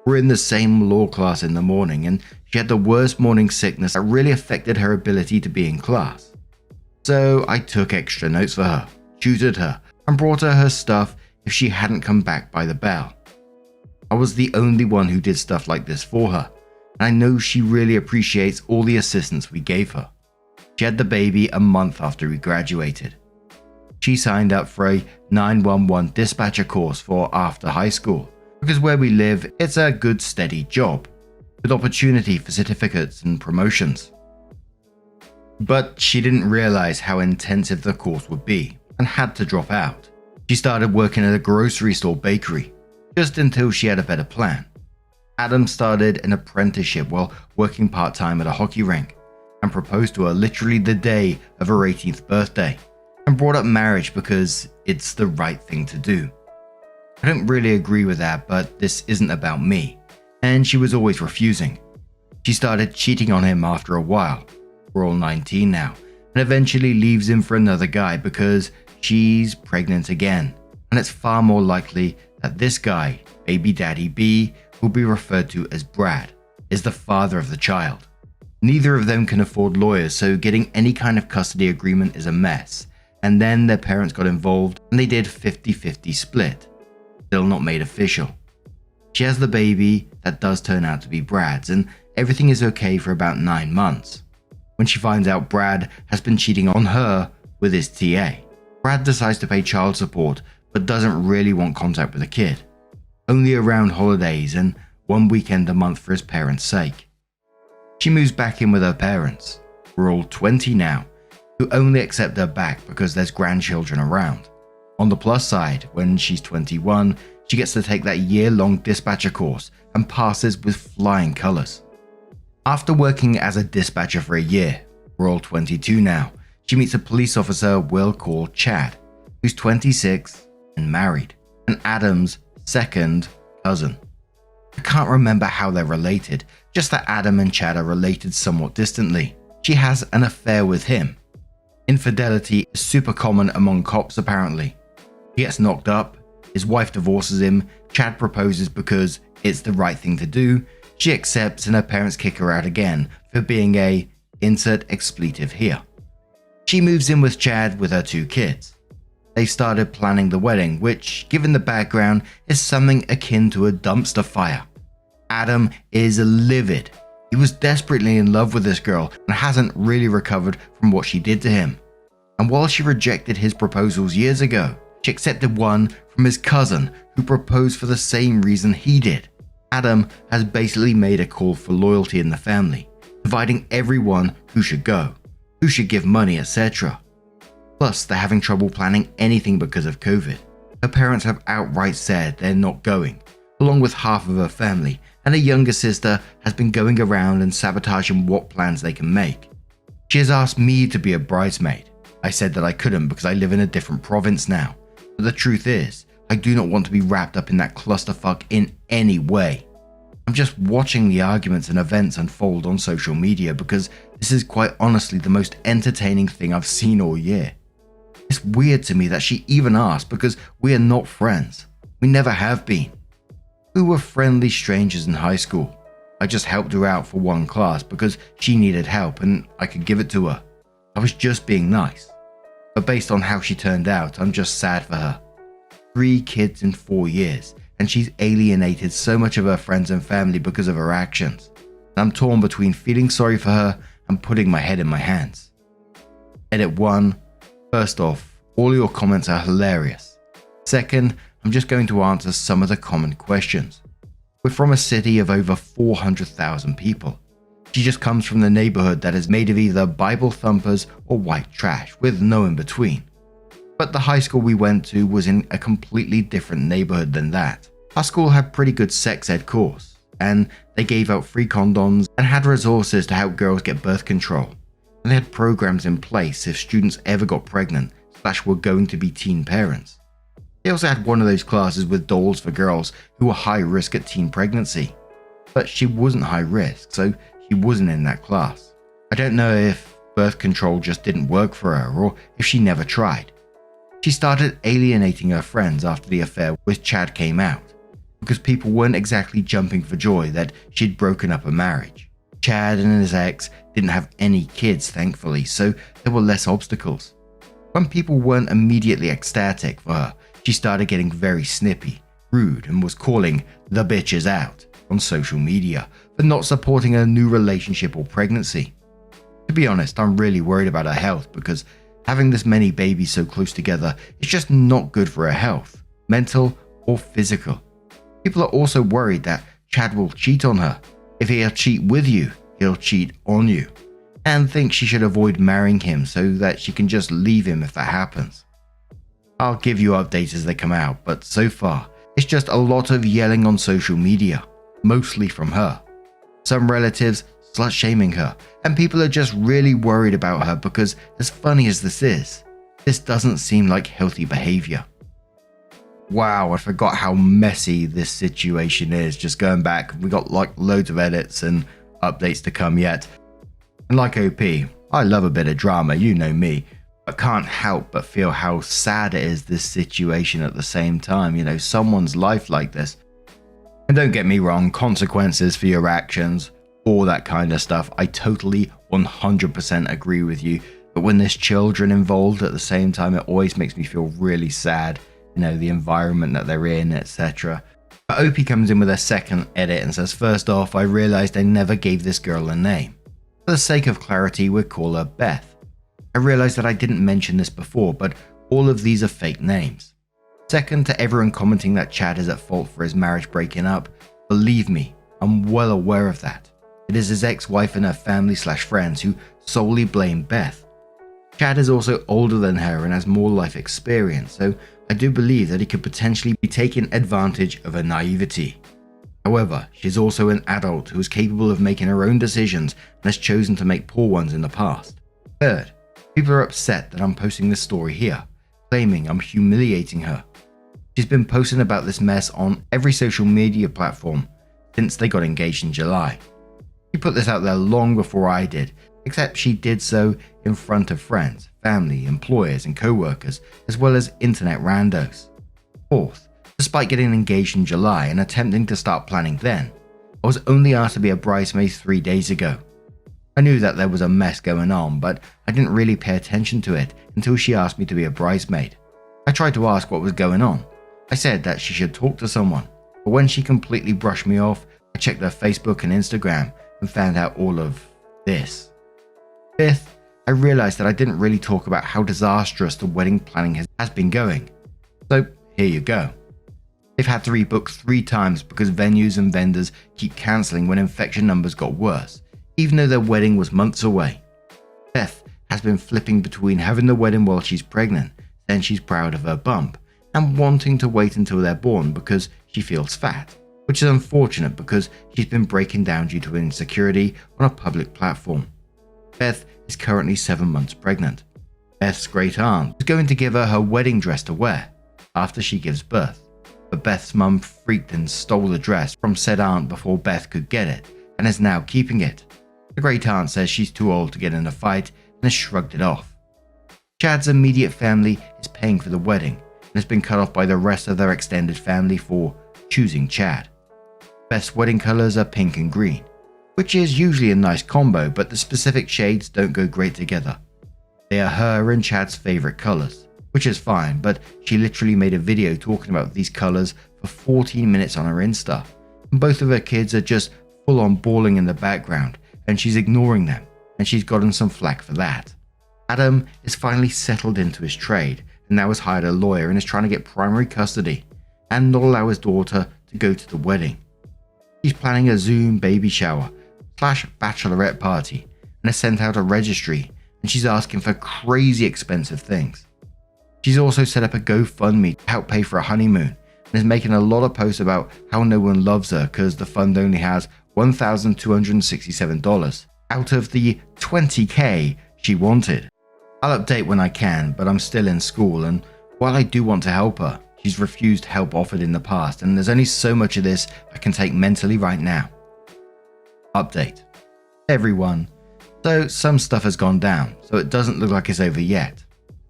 We're in the same law class in the morning, and she had the worst morning sickness that really affected her ability to be in class. So I took extra notes for her, tutored her, and brought her stuff if she hadn't come back by the bell. I was the only one who did stuff like this for her, and I know she really appreciates all the assistance we gave her. She had the baby a month after we graduated. She signed up for a 911 dispatcher course for after high school, because where we live, it's a good steady job, with opportunity for certificates and promotions. But she didn't realize how intensive the course would be, and had to drop out. She started working at a grocery store bakery, just until she had a better plan. Adam started an apprenticeship while working part-time at a hockey rink, and proposed to her literally the day of her 18th birthday, and brought up marriage because it's the right thing to do. I don't really agree with that, but this isn't about me, and she was always refusing. She started cheating on him after a while. We're all 19 now, and eventually leaves him for another guy because she's pregnant again, and it's far more likely that this guy, baby daddy B, will be referred to as Brad, is the father of the child. Neither of them can afford lawyers, so getting any kind of custody agreement is a mess, and then their parents got involved and they did 50-50 split. Still not made official. She has the baby that does turn out to be Brad's, and everything is okay for about 9 months. When she finds out Brad has been cheating on her with his TA, Brad decides to pay child support but doesn't really want contact with the kid. Only around holidays and one weekend a month for his parents' sake. She moves back in with her parents. We're all 20 now, who only accept her back because there's grandchildren around. On the plus side, when she's 21, she gets to take that year-long dispatcher course and passes with flying colors. After working as a dispatcher for a year, we're all 22 now, she meets a police officer we'll call Chad, who's 26 and married, and Adam's second cousin. I can't remember how they're related, just that Adam and Chad are related somewhat distantly. She has an affair with him. Infidelity is super common among cops apparently. He gets knocked up, his wife divorces him, Chad proposes because it's the right thing to do, she accepts and her parents kick her out again for being a insert expletive here. She moves in with Chad with her 2 kids. They started planning the wedding, which, given the background, is something akin to a dumpster fire. Adam is livid. He was desperately in love with this girl and hasn't really recovered from what she did to him. And while she rejected his proposals years ago, she accepted one from his cousin who proposed for the same reason he did. Adam has basically made a call for loyalty in the family, dividing everyone who should go, who should give money, etc. Plus, they're having trouble planning anything because of COVID. Her parents have outright said they're not going, along with half of her family, and her younger sister has been going around and sabotaging what plans they can make. She has asked me to be a bridesmaid. I said that I couldn't because I live in a different province now, but the truth is, I do not want to be wrapped up in that clusterfuck in any way. I'm just watching the arguments and events unfold on social media because this is quite honestly the most entertaining thing I've seen all year. It's weird to me that she even asked because we are not friends. We never have been. We were friendly strangers in high school. I just helped her out for one class because she needed help and I could give it to her. I was just being nice. But based on how she turned out, I'm just sad for her. 3 kids in 4 years, and she's alienated so much of her friends and family because of her actions. And I'm torn between feeling sorry for her and putting my head in my hands. Edit 1. First off, all your comments are hilarious. Second, I'm just going to answer some of the common questions. We're from a city of over 400,000 people. She just comes from the neighborhood that is made of either Bible thumpers or white trash, with no in between. But the high school we went to was in a completely different neighborhood than that. Our school had pretty good sex ed course, and they gave out free condoms and had resources to help girls get birth control. And they had programs in place if students ever got pregnant / were going to be teen parents. They also had one of those classes with dolls for girls who were high risk at teen pregnancy. But she wasn't high risk, so she wasn't in that class. I don't know if birth control just didn't work for her or if she never tried. She started alienating her friends after the affair with Chad came out, because people weren't exactly jumping for joy that she'd broken up a marriage. Chad and his ex didn't have any kids, thankfully, so there were less obstacles. When people weren't immediately ecstatic for her, she started getting very snippy, rude, and was calling the bitches out on social media for not supporting a new relationship or pregnancy. To be honest, I'm really worried about her health because having this many babies so close together is just not good for her health, mental or physical. People are also worried that Chad will cheat on her. If he'll cheat with you, he'll cheat on you, and think she should avoid marrying him so that she can just leave him if that happens. I'll give you updates as they come out, but so far, it's just a lot of yelling on social media, mostly from her. Some relatives slut-shaming her, and people are just really worried about her because, as funny as this doesn't seem like healthy behavior. Wow, I forgot how messy this situation is. Just going back, we got like loads of edits and updates to come yet. And like OP, I love a bit of drama, you know me, but can't help but feel how sad it is, this situation at the same time, you know, someone's life like this. And don't get me wrong, consequences for your actions, all that kind of stuff, I totally 100% agree with you. But when there's children involved at the same time, it always makes me feel really sad, you know, the environment that they're in, etc. But OP comes in with a second edit and says, first off, I realized I never gave this girl a name. For the sake of clarity, we'll call her Beth. I realized that I didn't mention this before, but all of these are fake names. Second, to everyone commenting that Chad is at fault for his marriage breaking up, believe me, I'm well aware of that. It is his ex-wife and her family/friends who solely blame Beth. Chad is also older than her and has more life experience, so I do believe that he could potentially be taking advantage of her naivety. However, she's also an adult who is capable of making her own decisions and has chosen to make poor ones in the past. Third, people are upset that I'm posting this story here, claiming I'm humiliating her. She's been posting about this mess on every social media platform since they got engaged in July. She put this out there long before I did, except she did so in front of friends, family, employers, and co-workers, as well as internet randos. Fourth, despite getting engaged in July and attempting to start planning then, I was only asked to be a bridesmaid 3 days ago. I knew that there was a mess going on, but I didn't really pay attention to it until she asked me to be a bridesmaid. I tried to ask what was going on. I said that she should talk to someone, but when she completely brushed me off, I checked her Facebook and Instagram and found out all of this. Fifth, I realized that I didn't really talk about how disastrous the wedding planning has been going. So here you go. They've had to rebook 3 times because venues and vendors keep cancelling when infection numbers got worse, even though their wedding was months away. Beth has been flipping between having the wedding while she's pregnant, then she's proud of her bump, and wanting to wait until they're born because she feels fat, which is unfortunate because she's been breaking down due to insecurity on a public platform. Beth is currently 7 months pregnant. Beth's great aunt is going to give her wedding dress to wear after she gives birth, but Beth's mum freaked and stole the dress from said aunt before Beth could get it and is now keeping it. The great aunt says she's too old to get in a fight and has shrugged it off. Chad's immediate family is paying for the wedding and has been cut off by the rest of their extended family for choosing Chad. Beth's wedding colours are pink and green, which is usually a nice combo, but the specific shades don't go great together. They are her and Chad's favourite colours, which is fine, but she literally made a video talking about these colours for 14 minutes on her Insta, and both of her kids are just full on bawling in the background, and she's ignoring them, and she's gotten some flack for that. Adam is finally settled into his trade, and now has hired a lawyer and is trying to get primary custody, and not allow his daughter to go to the wedding. He's planning a Zoom baby shower / bachelorette party, and has sent out a registry, and she's asking for crazy expensive things. She's also set up a GoFundMe to help pay for a honeymoon, and is making a lot of posts about how no one loves her because the fund only has $1,267 out of the $20,000 she wanted. I'll update when I can, but I'm still in school, and while I do want to help her, she's refused help offered in the past, and there's only so much of this I can take mentally right now. Update. Everyone. So some stuff has gone down, so it doesn't look like it's over yet.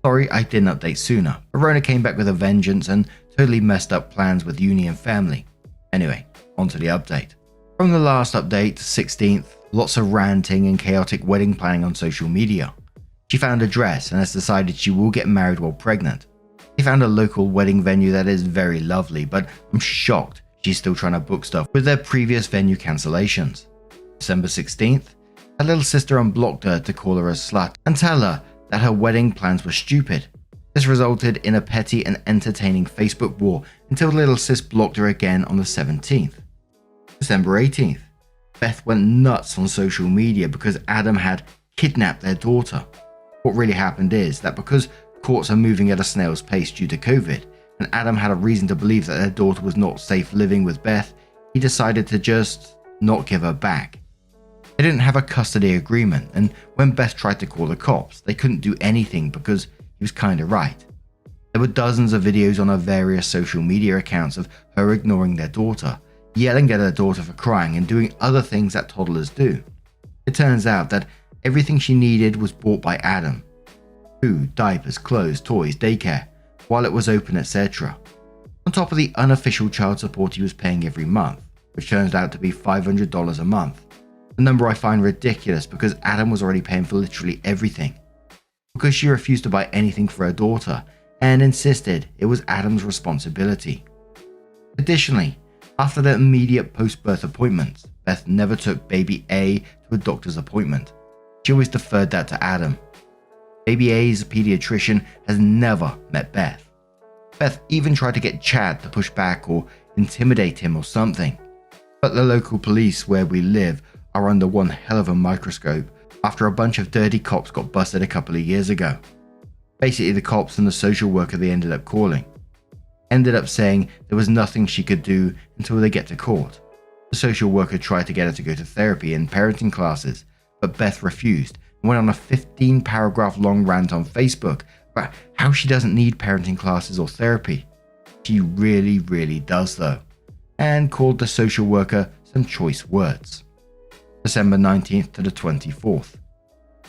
Sorry I didn't update sooner. Verona came back with a vengeance and totally messed up plans with uni and family. Anyway, onto the update. From the last update, 16th, lots of ranting and chaotic wedding planning on social media. She found a dress and has decided she will get married while pregnant. She found a local wedding venue that is very lovely, but I'm shocked she's still trying to book stuff with their previous venue cancellations. December 16th, her little sister unblocked her to call her a slut and tell her that her wedding plans were stupid. This resulted in a petty and entertaining Facebook war until little sis blocked her again on the 17th. December 18th, Beth went nuts on social media because Adam had kidnapped their daughter. What really happened is that because courts are moving at a snail's pace due to COVID, and Adam had a reason to believe that their daughter was not safe living with Beth, he decided to just not give her back. They didn't have a custody agreement, and when Beth tried to call the cops, they couldn't do anything because he was kinda right. There were dozens of videos on her various social media accounts of her ignoring their daughter, yelling at her daughter for crying and doing other things that toddlers do. It turns out that everything she needed was bought by Adam. Food, diapers, clothes, toys, daycare, while it was open, etc. On top of the unofficial child support he was paying every month, which turns out to be $500 a month. A number I find ridiculous because Adam was already paying for literally everything. Because she refused to buy anything for her daughter and insisted it was Adam's responsibility. Additionally, after the immediate post-birth appointments, Beth never took baby A to a doctor's appointment. She always deferred that to Adam. Baby A's pediatrician has never met Beth. Beth even tried to get Chad to push back or intimidate him or something. But the local police where we live are under one hell of a microscope after a bunch of dirty cops got busted a couple of years ago. Basically, the cops and the social worker they ended up calling ended up saying there was nothing she could do until they get to court. The social worker tried to get her to go to therapy and parenting classes, but Beth refused and went on a 15-paragraph long rant on Facebook about how she doesn't need parenting classes or therapy. She really, really does though, and called the social worker some choice words. December 19th to the 24th.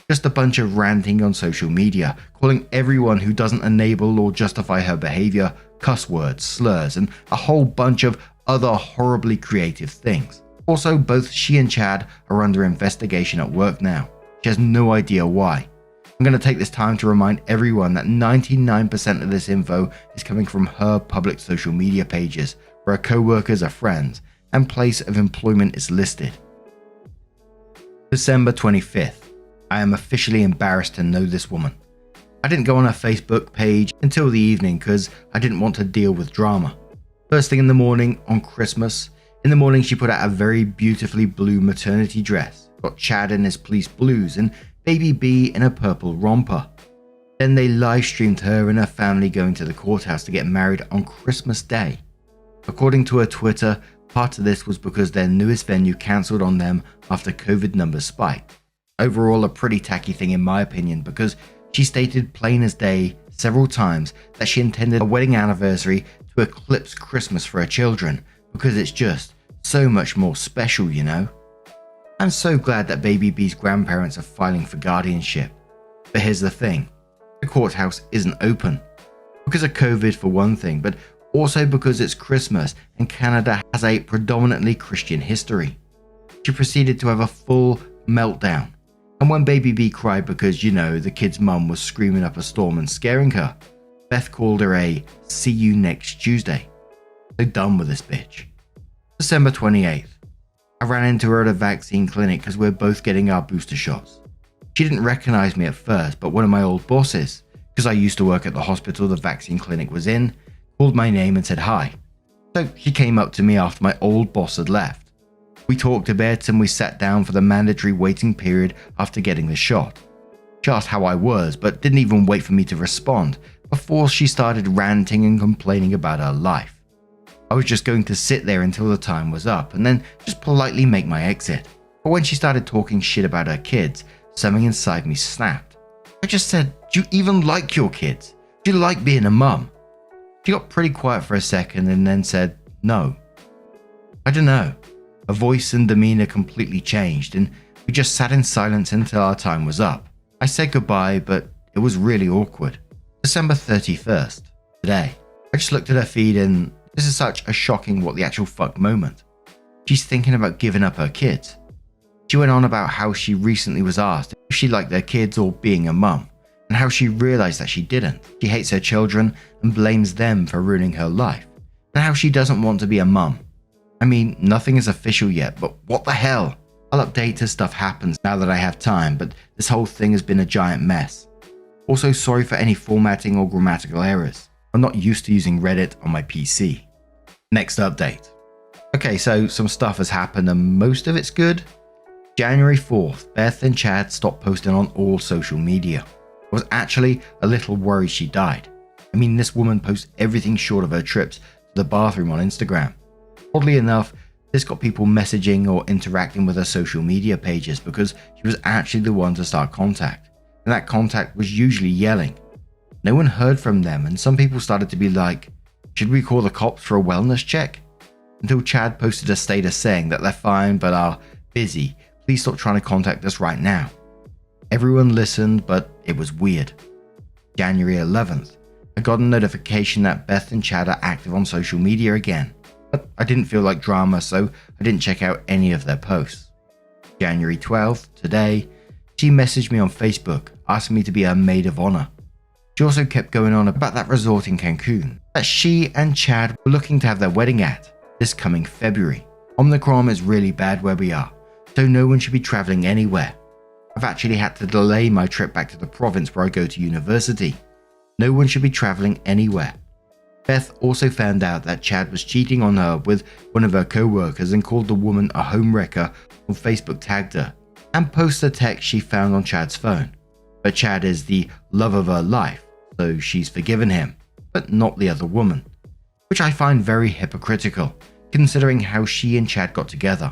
Just a bunch of ranting on social media, calling everyone who doesn't enable or justify her behavior cuss words, slurs, and a whole bunch of other horribly creative things. Also, both she and Chad are under investigation at work now. She has no idea why. I'm going to take this time to remind everyone that 99% of this info is coming from her public social media pages, where her co-workers are friends, and place of employment is listed. December 25th. I am officially embarrassed to know this woman. I didn't go on her Facebook page until the evening because I didn't want to deal with drama. First thing in the morning on Christmas, in the morning she put out a very beautifully blue maternity dress, got Chad in his police blues and baby B in a purple romper. Then they live streamed her and her family going to the courthouse to get married on Christmas Day. According to her Twitter, part of this was because their newest venue cancelled on them after COVID numbers spiked. Overall, a pretty tacky thing in my opinion, because she stated plain as day several times that she intended a wedding anniversary to eclipse Christmas for her children, because it's just so much more special, you know? I'm so glad that baby B's grandparents are filing for guardianship. But here's the thing, the courthouse isn't open. Because of COVID for one thing, but also because it's Christmas and Canada has a predominantly Christian history. She proceeded to have a full meltdown. And when baby B cried because, you know, the kid's mum was screaming up a storm and scaring her, Beth called her a "see you next Tuesday." So done with this bitch. December 28th. I ran into her at a vaccine clinic because we're both getting our booster shots. She didn't recognize me at first, but one of my old bosses, because I used to work at the hospital the vaccine clinic was in, called my name and said hi. So she came up to me after my old boss had left. We talked a bit and we sat down for the mandatory waiting period after getting the shot. She asked how I was, but didn't even wait for me to respond before she started ranting and complaining about her life. I was just going to sit there until the time was up and then just politely make my exit. But when she started talking shit about her kids, something inside me snapped. I just said, "Do you even like your kids? Do you like being a mum?" She got pretty quiet for a second and then said, "No." I don't know. Her voice and demeanor completely changed and we just sat in silence until our time was up. I said goodbye, but it was really awkward. December 31st. Today. I just looked at her feed and This is such a shocking what the actual fuck moment. She's thinking about giving up her kids. She went on about how she recently was asked if she liked their kids or being a mum, and how she realized that she didn't. She hates her children and blames them for ruining her life, and how she doesn't want to be a mum. I mean, nothing is official yet, but what the hell? I'll update as stuff happens now that I have time, but this whole thing has been a giant mess. Also, sorry for any formatting or grammatical errors. I'm not used to using Reddit on my PC. Next update. Okay, so some stuff has happened and most of it's good. January 4th, Beth and Chad stopped posting on all social media. I was actually a little worried she died. I mean, this woman posts everything short of her trips to the bathroom on Instagram. Oddly enough, this got people messaging or interacting with her social media pages because she was actually the one to start contact, and that contact was usually yelling. No one heard from them, and some people started to be like, should we call the cops for a wellness check? Until Chad posted a status saying that they're fine but are busy, please stop trying to contact us right now. Everyone listened, but it was weird. January 11th, I got a notification that Beth and Chad are active on social media again, but I didn't feel like drama, so I didn't check out any of their posts. January 12th, today, she messaged me on Facebook asking me to be her maid of honor. She also kept going on about that resort in Cancun that she and Chad were looking to have their wedding at this coming February. Omicron is really bad where we are, so no one should be traveling anywhere. I've actually had to delay my trip back to the province where I go to university. No one should be traveling anywhere. Beth also found out that Chad was cheating on her with one of her co-workers and called the woman a homewrecker on Facebook, tagged her, and posted a text she found on Chad's phone. But Chad is the love of her life, so she's forgiven him, but not the other woman, which I find very hypocritical, considering how she and Chad got together.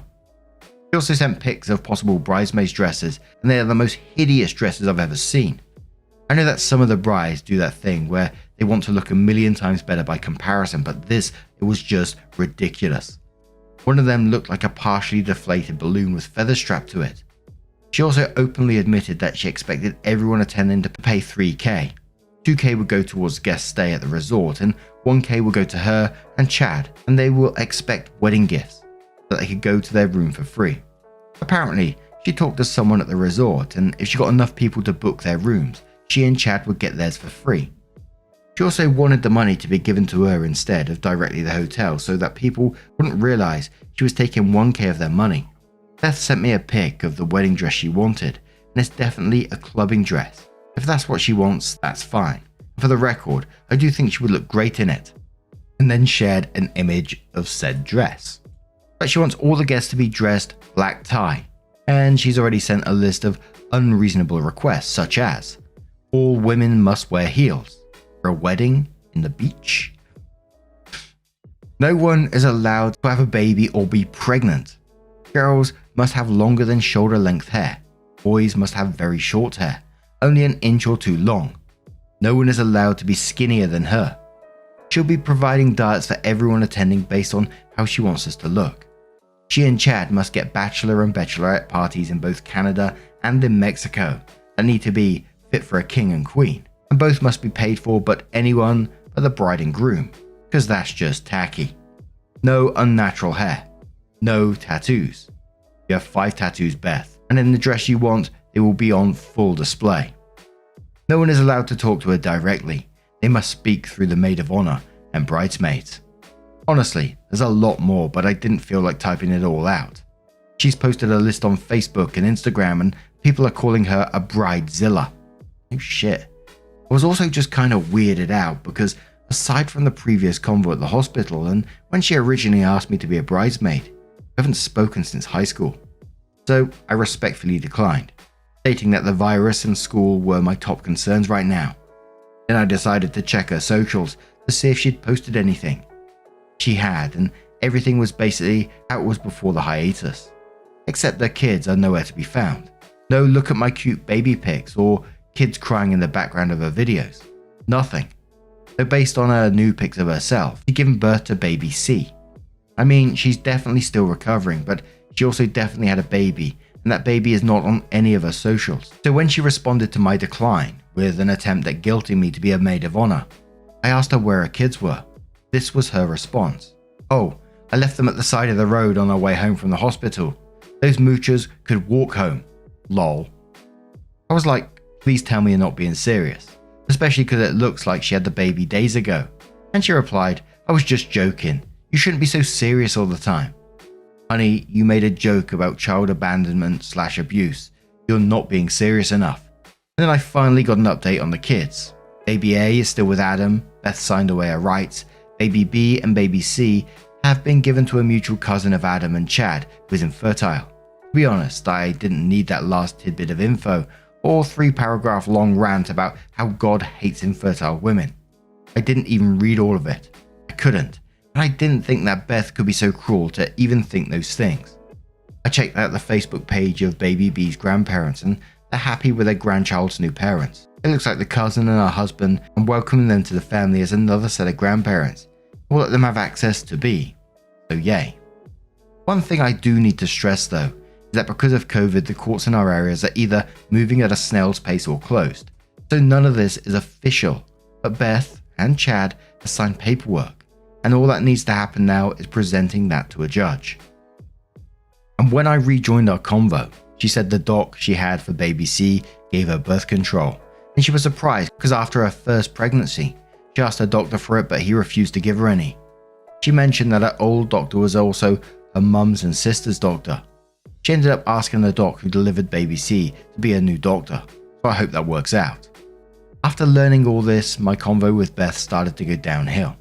She also sent pics of possible bridesmaids' dresses, and they are the most hideous dresses I've ever seen. I know that some of the brides do that thing where they want to look a million times better by comparison, but it was just ridiculous. One of them looked like a partially deflated balloon with feathers strapped to it. She also openly admitted that she expected everyone attending to pay $3,000. $2,000 would go towards guest stay at the resort, and $1,000 would go to her and Chad, and they will expect wedding gifts so that they could go to their room for free. Apparently, she talked to someone at the resort, and if she got enough people to book their rooms, she and Chad would get theirs for free. She also wanted the money to be given to her instead of directly the hotel so that people wouldn't realize she was taking $1,000 of their money. Beth sent me a pic of the wedding dress she wanted, and it's definitely a clubbing dress. If that's what she wants, that's fine. For the record, I do think she would look great in it. And then shared an image of said dress. But she wants all the guests to be dressed black tie, and she's already sent a list of unreasonable requests such as all women must wear heels for a wedding in the beach. No one is allowed to have a baby or be pregnant. Girls must have longer than shoulder length hair. Boys must have very short hair, only an inch or two long. No one is allowed to be skinnier than her. She'll be providing diets for everyone attending based on how she wants us to look. She and Chad must get bachelor and bachelorette parties in both Canada and in Mexico that need to be fit for a king and queen, and both must be paid for, but anyone but the bride and groom, because that's just tacky. No unnatural hair. No tattoos. You have 5 tattoos, Beth, and in the dress you want, they will be on full display. No one is allowed to talk to her directly. They must speak through the maid of honor and bridesmaids. Honestly, there's a lot more, but I didn't feel like typing it all out. She's posted a list on Facebook and Instagram, and people are calling her a bridezilla. Oh shit. I was also just kind of weirded out because aside from the previous convo at the hospital and when she originally asked me to be a bridesmaid, we haven't spoken since high school. So I respectfully declined, stating that the virus and school were my top concerns right now. Then I decided to check her socials to see if she'd posted anything. She had, and everything was basically how it was before the hiatus. Except their kids are nowhere to be found. No look at my cute baby pics or kids crying in the background of her videos. Nothing. So based on her new pics of herself, she'd given birth to baby C. I mean, she's definitely still recovering, but she also definitely had a baby, and that baby is not on any of her socials. So when she responded to my decline with an attempt at guilting me to be a maid of honor, I asked her where her kids were. This was her response. "Oh, I left them at the side of the road on our way home from the hospital. Those moochers could walk home. Lol." I was like, please tell me you're not being serious, especially because it looks like she had the baby days ago. And she replied, "I was just joking. You shouldn't be so serious all the time." Honey, you made a joke about child abandonment/abuse. You're not being serious enough. And then I finally got an update on the kids. Baby A is still with Adam. Beth signed away her rights. Baby B and baby C have been given to a mutual cousin of Adam and Chad, who is infertile. To be honest, I didn't need that last tidbit of info or 3-paragraph long rant about how God hates infertile women. I didn't even read all of it. I couldn't, and I didn't think that Beth could be so cruel to even think those things. I checked out the Facebook page of baby B's grandparents, and they're happy with their grandchild's new parents. It looks like the cousin and her husband are welcoming them to the family as another set of grandparents. We'll let them have access to B. So yay. One thing I do need to stress though, is that because of COVID, the courts in our areas are either moving at a snail's pace or closed. So none of this is official, but Beth and Chad have signed paperwork, and all that needs to happen now is presenting that to a judge. And when I rejoined our convo, she said the doc she had for baby C gave her birth control, and she was surprised because after her first pregnancy, she asked her doctor for it, but he refused to give her any. She mentioned that her old doctor was also her mum's and sister's doctor. She ended up asking the doc who delivered baby C to be her new doctor, so I hope that works out. After learning all this, my convo with Beth started to go downhill.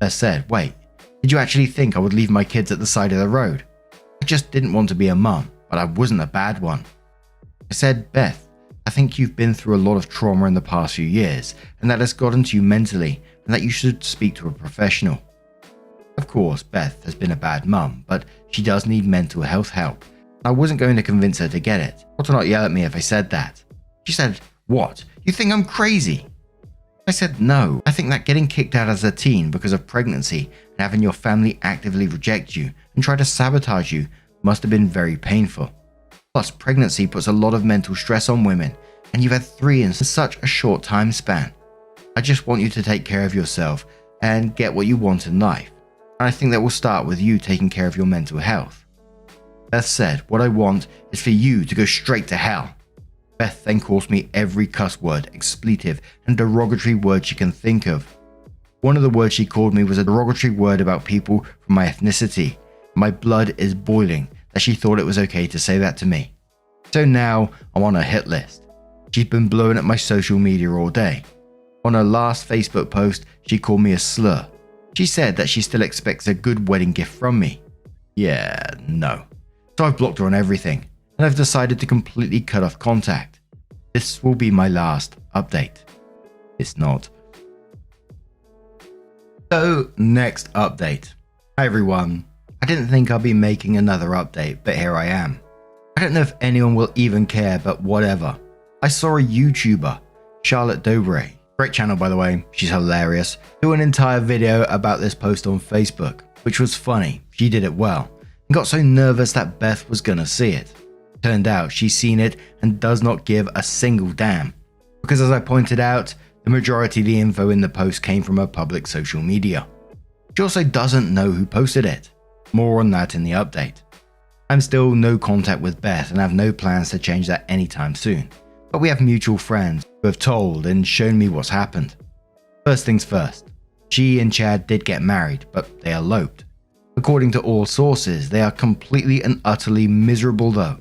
Beth said, "Wait, did you actually think I would leave my kids at the side of the road? I just didn't want to be a mum, but I wasn't a bad one." I said, "Beth, I think you've been through a lot of trauma in the past few years, and that has gotten to you mentally, and that you should speak to a professional." Of course, Beth has been a bad mum, but she does need mental health help. I wasn't going to convince her to get it, or to not yell at me if I said that. She said, "What? You think I'm crazy?" I said, "No, I think that getting kicked out as a teen because of pregnancy and having your family actively reject you and try to sabotage you must have been very painful. Plus, pregnancy puts a lot of mental stress on women, and you've had 3 in such a short time span. I just want you to take care of yourself and get what you want in life. And I think that will start with you taking care of your mental health." Beth said, "What I want is for you to go straight to hell." Beth then calls me every cuss word, expletive, and derogatory word she can think of. One of the words she called me was a derogatory word about people from my ethnicity. My blood is boiling that she thought it was okay to say that to me. So now I'm on her hit list. She's been blowing at my social media all day. On her last Facebook post, she called me a slur. She said that she still expects a good wedding gift from me. Yeah, no. So I've blocked her on everything, and I've decided to completely cut off contact. This will be my last update. It's not. So, next update. Hi everyone. I didn't think I'd be making another update, but here I am. I don't know if anyone will even care, but whatever. I saw a YouTuber, Charlotte Dobre, great channel by the way, she's hilarious, do an entire video about this post on Facebook, which was funny, she did it well, and got so nervous that Beth was gonna see it. Turned out she's seen it and does not give a single damn, because as I pointed out, the majority of the info in the post came from her public social media. She also doesn't know who posted it. More on that in the update. I'm still no contact with Beth and have no plans to change that anytime soon, but we have mutual friends who have told and shown me what's happened. First things first, she and Chad did get married, but they eloped. According to all sources, they are completely and utterly miserable though.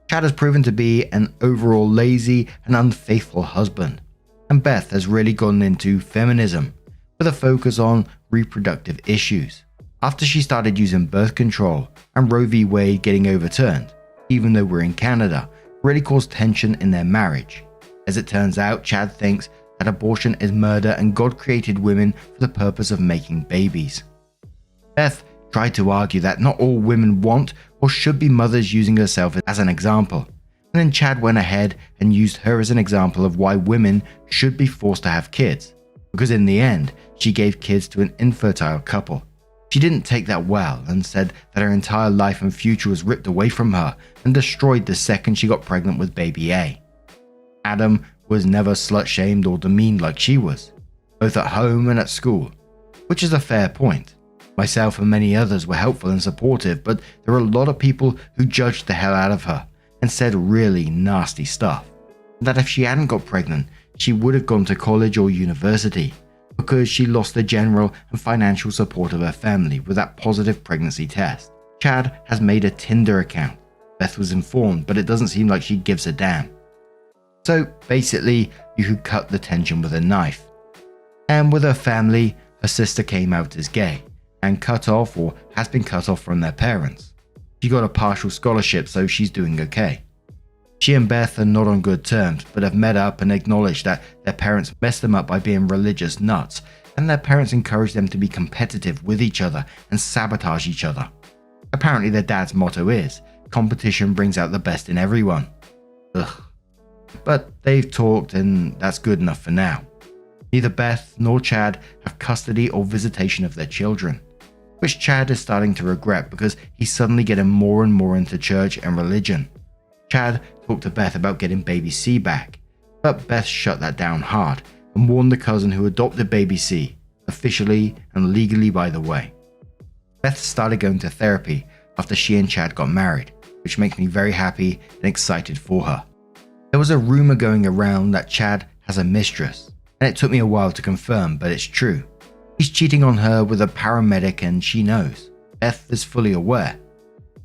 Chad has proven to be an overall lazy and unfaithful husband, and Beth has really gone into feminism with a focus on reproductive issues. After she started using birth control and Roe v. Wade getting overturned, even though we're in Canada, really caused tension in their marriage. As it turns out, Chad thinks that abortion is murder and God created women for the purpose of making babies. Beth tried to argue that not all women want or should be mothers, using herself as an example. And then Chad went ahead and used her as an example of why women should be forced to have kids, because in the end, she gave kids to an infertile couple. She didn't take that well and said that her entire life and future was ripped away from her and destroyed the second she got pregnant with baby A. Adam was never slut-shamed or demeaned like she was, both at home and at school. which is a fair point. Myself and many others were helpful and supportive, but there were a lot of people who judged the hell out of her and said really nasty stuff. That if she hadn't got pregnant, she would have gone to college or university because she lost the general and financial support of her family with that positive pregnancy test. Chad has made a Tinder account. Beth was informed, but it doesn't seem like she gives a damn. So basically, you could cut the tension with a knife. And with her family, her sister came out as gay and cut off or has been cut off from their parents. She got a partial scholarship, so she's doing okay. She and Beth are not on good terms, but have met up and acknowledged that their parents messed them up by being religious nuts, and their parents encouraged them to be competitive with each other and sabotage each other. Apparently their dad's motto is, competition brings out the best in everyone. Ugh. But they've talked and that's good enough for now. Neither Beth nor Chad have custody or visitation of their children, which Chad is starting to regret because he's suddenly getting more and more into church and religion. Chad talked to Beth about getting baby C back, but Beth shut that down hard and warned the cousin who adopted baby C, officially and legally by the way. Beth started going to therapy after she and Chad got married, which makes me very happy and excited for her. There was a rumor going around that Chad has a mistress, and it took me a while to confirm, but it's true. He's cheating on her with a paramedic and she knows. Beth is fully aware.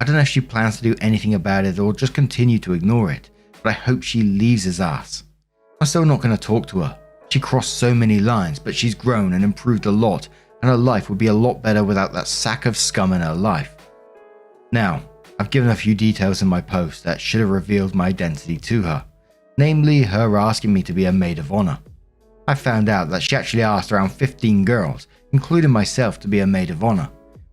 I don't know if she plans to do anything about it or just continue to ignore it, but I hope she leaves his ass. I'm still not going to talk to her. She crossed so many lines, but she's grown and improved a lot, and her life would be a lot better without that sack of scum in her life. Now, I've given a few details in my post that should have revealed my identity to her, namely her asking me to be a maid of honor. I found out that she actually asked around 15 girls, including myself, to be a maid of honor,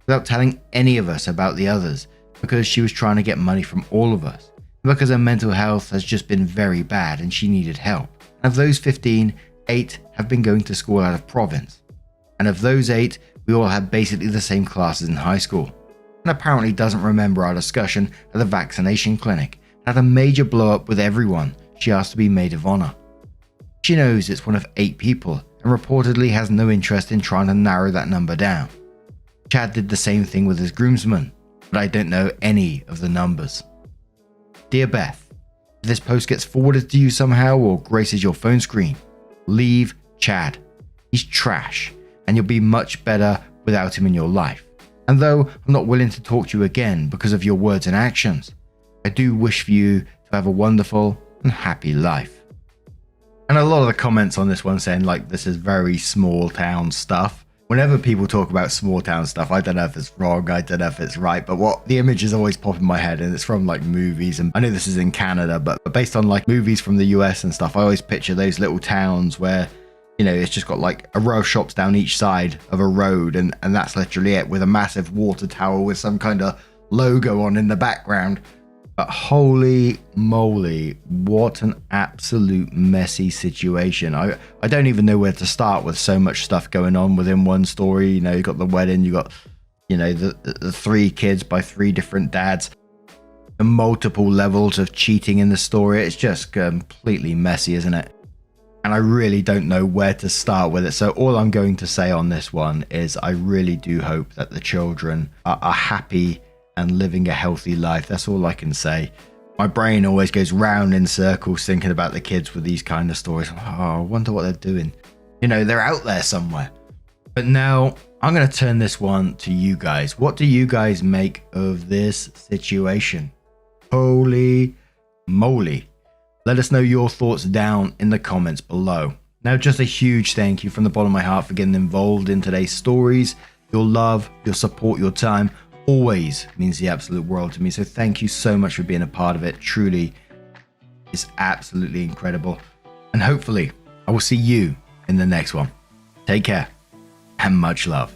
without telling any of us about the others, because she was trying to get money from all of us, and because her mental health has just been very bad and she needed help. And of those 15, 8 have been going to school out of province. And of those 8, we all had basically the same classes in high school, and apparently doesn't remember our discussion at the vaccination clinic, and had a major blow up with everyone she asked to be maid of honor. She knows it's one of 8 people and reportedly has no interest in trying to narrow that number down. Chad did the same thing with his groomsmen, but I don't know any of the numbers. Dear Beth, if this post gets forwarded to you somehow or graces your phone screen, leave Chad. He's trash, and you'll be much better without him in your life. And though I'm not willing to talk to you again because of your words and actions, I do wish for you to have a wonderful and happy life. And a lot of the comments on this one saying like this is very small town stuff. Whenever people talk about small town stuff, I don't know if it's wrong, I don't know if it's right, but what the images always pop in my head, and it's from like movies, and I know this is in Canada, but based on like movies from the US and stuff, I always picture those little towns where, you know, it's just got like a row of shops down each side of a road, and that's literally it, with a massive water tower with some kind of logo on in the background. But holy moly, what an absolute messy situation. I don't even know where to start with so much stuff going on within one story. You know, you got the wedding, you got, you know, the 3 kids by 3 different dads, the multiple levels of cheating in the story. It's just completely messy, isn't it? And I really don't know where to start with it. So all I'm going to say on this one is I really do hope that the children are happy and living a healthy life. That's all I can say. My brain always goes round in circles thinking about the kids with these kind of stories. Oh, I wonder what they're doing. You know, they're out there somewhere. But now I'm going to turn this one to you guys. What do you guys make of this situation? Holy moly. Let us know your thoughts down in the comments below. Now, just a huge thank you from the bottom of my heart for getting involved in today's stories. Your love, your support, your time always means the absolute world to me. So thank you so much for being a part of it. Truly, it's absolutely incredible. And hopefully I will see you in the next one. Take care and much love.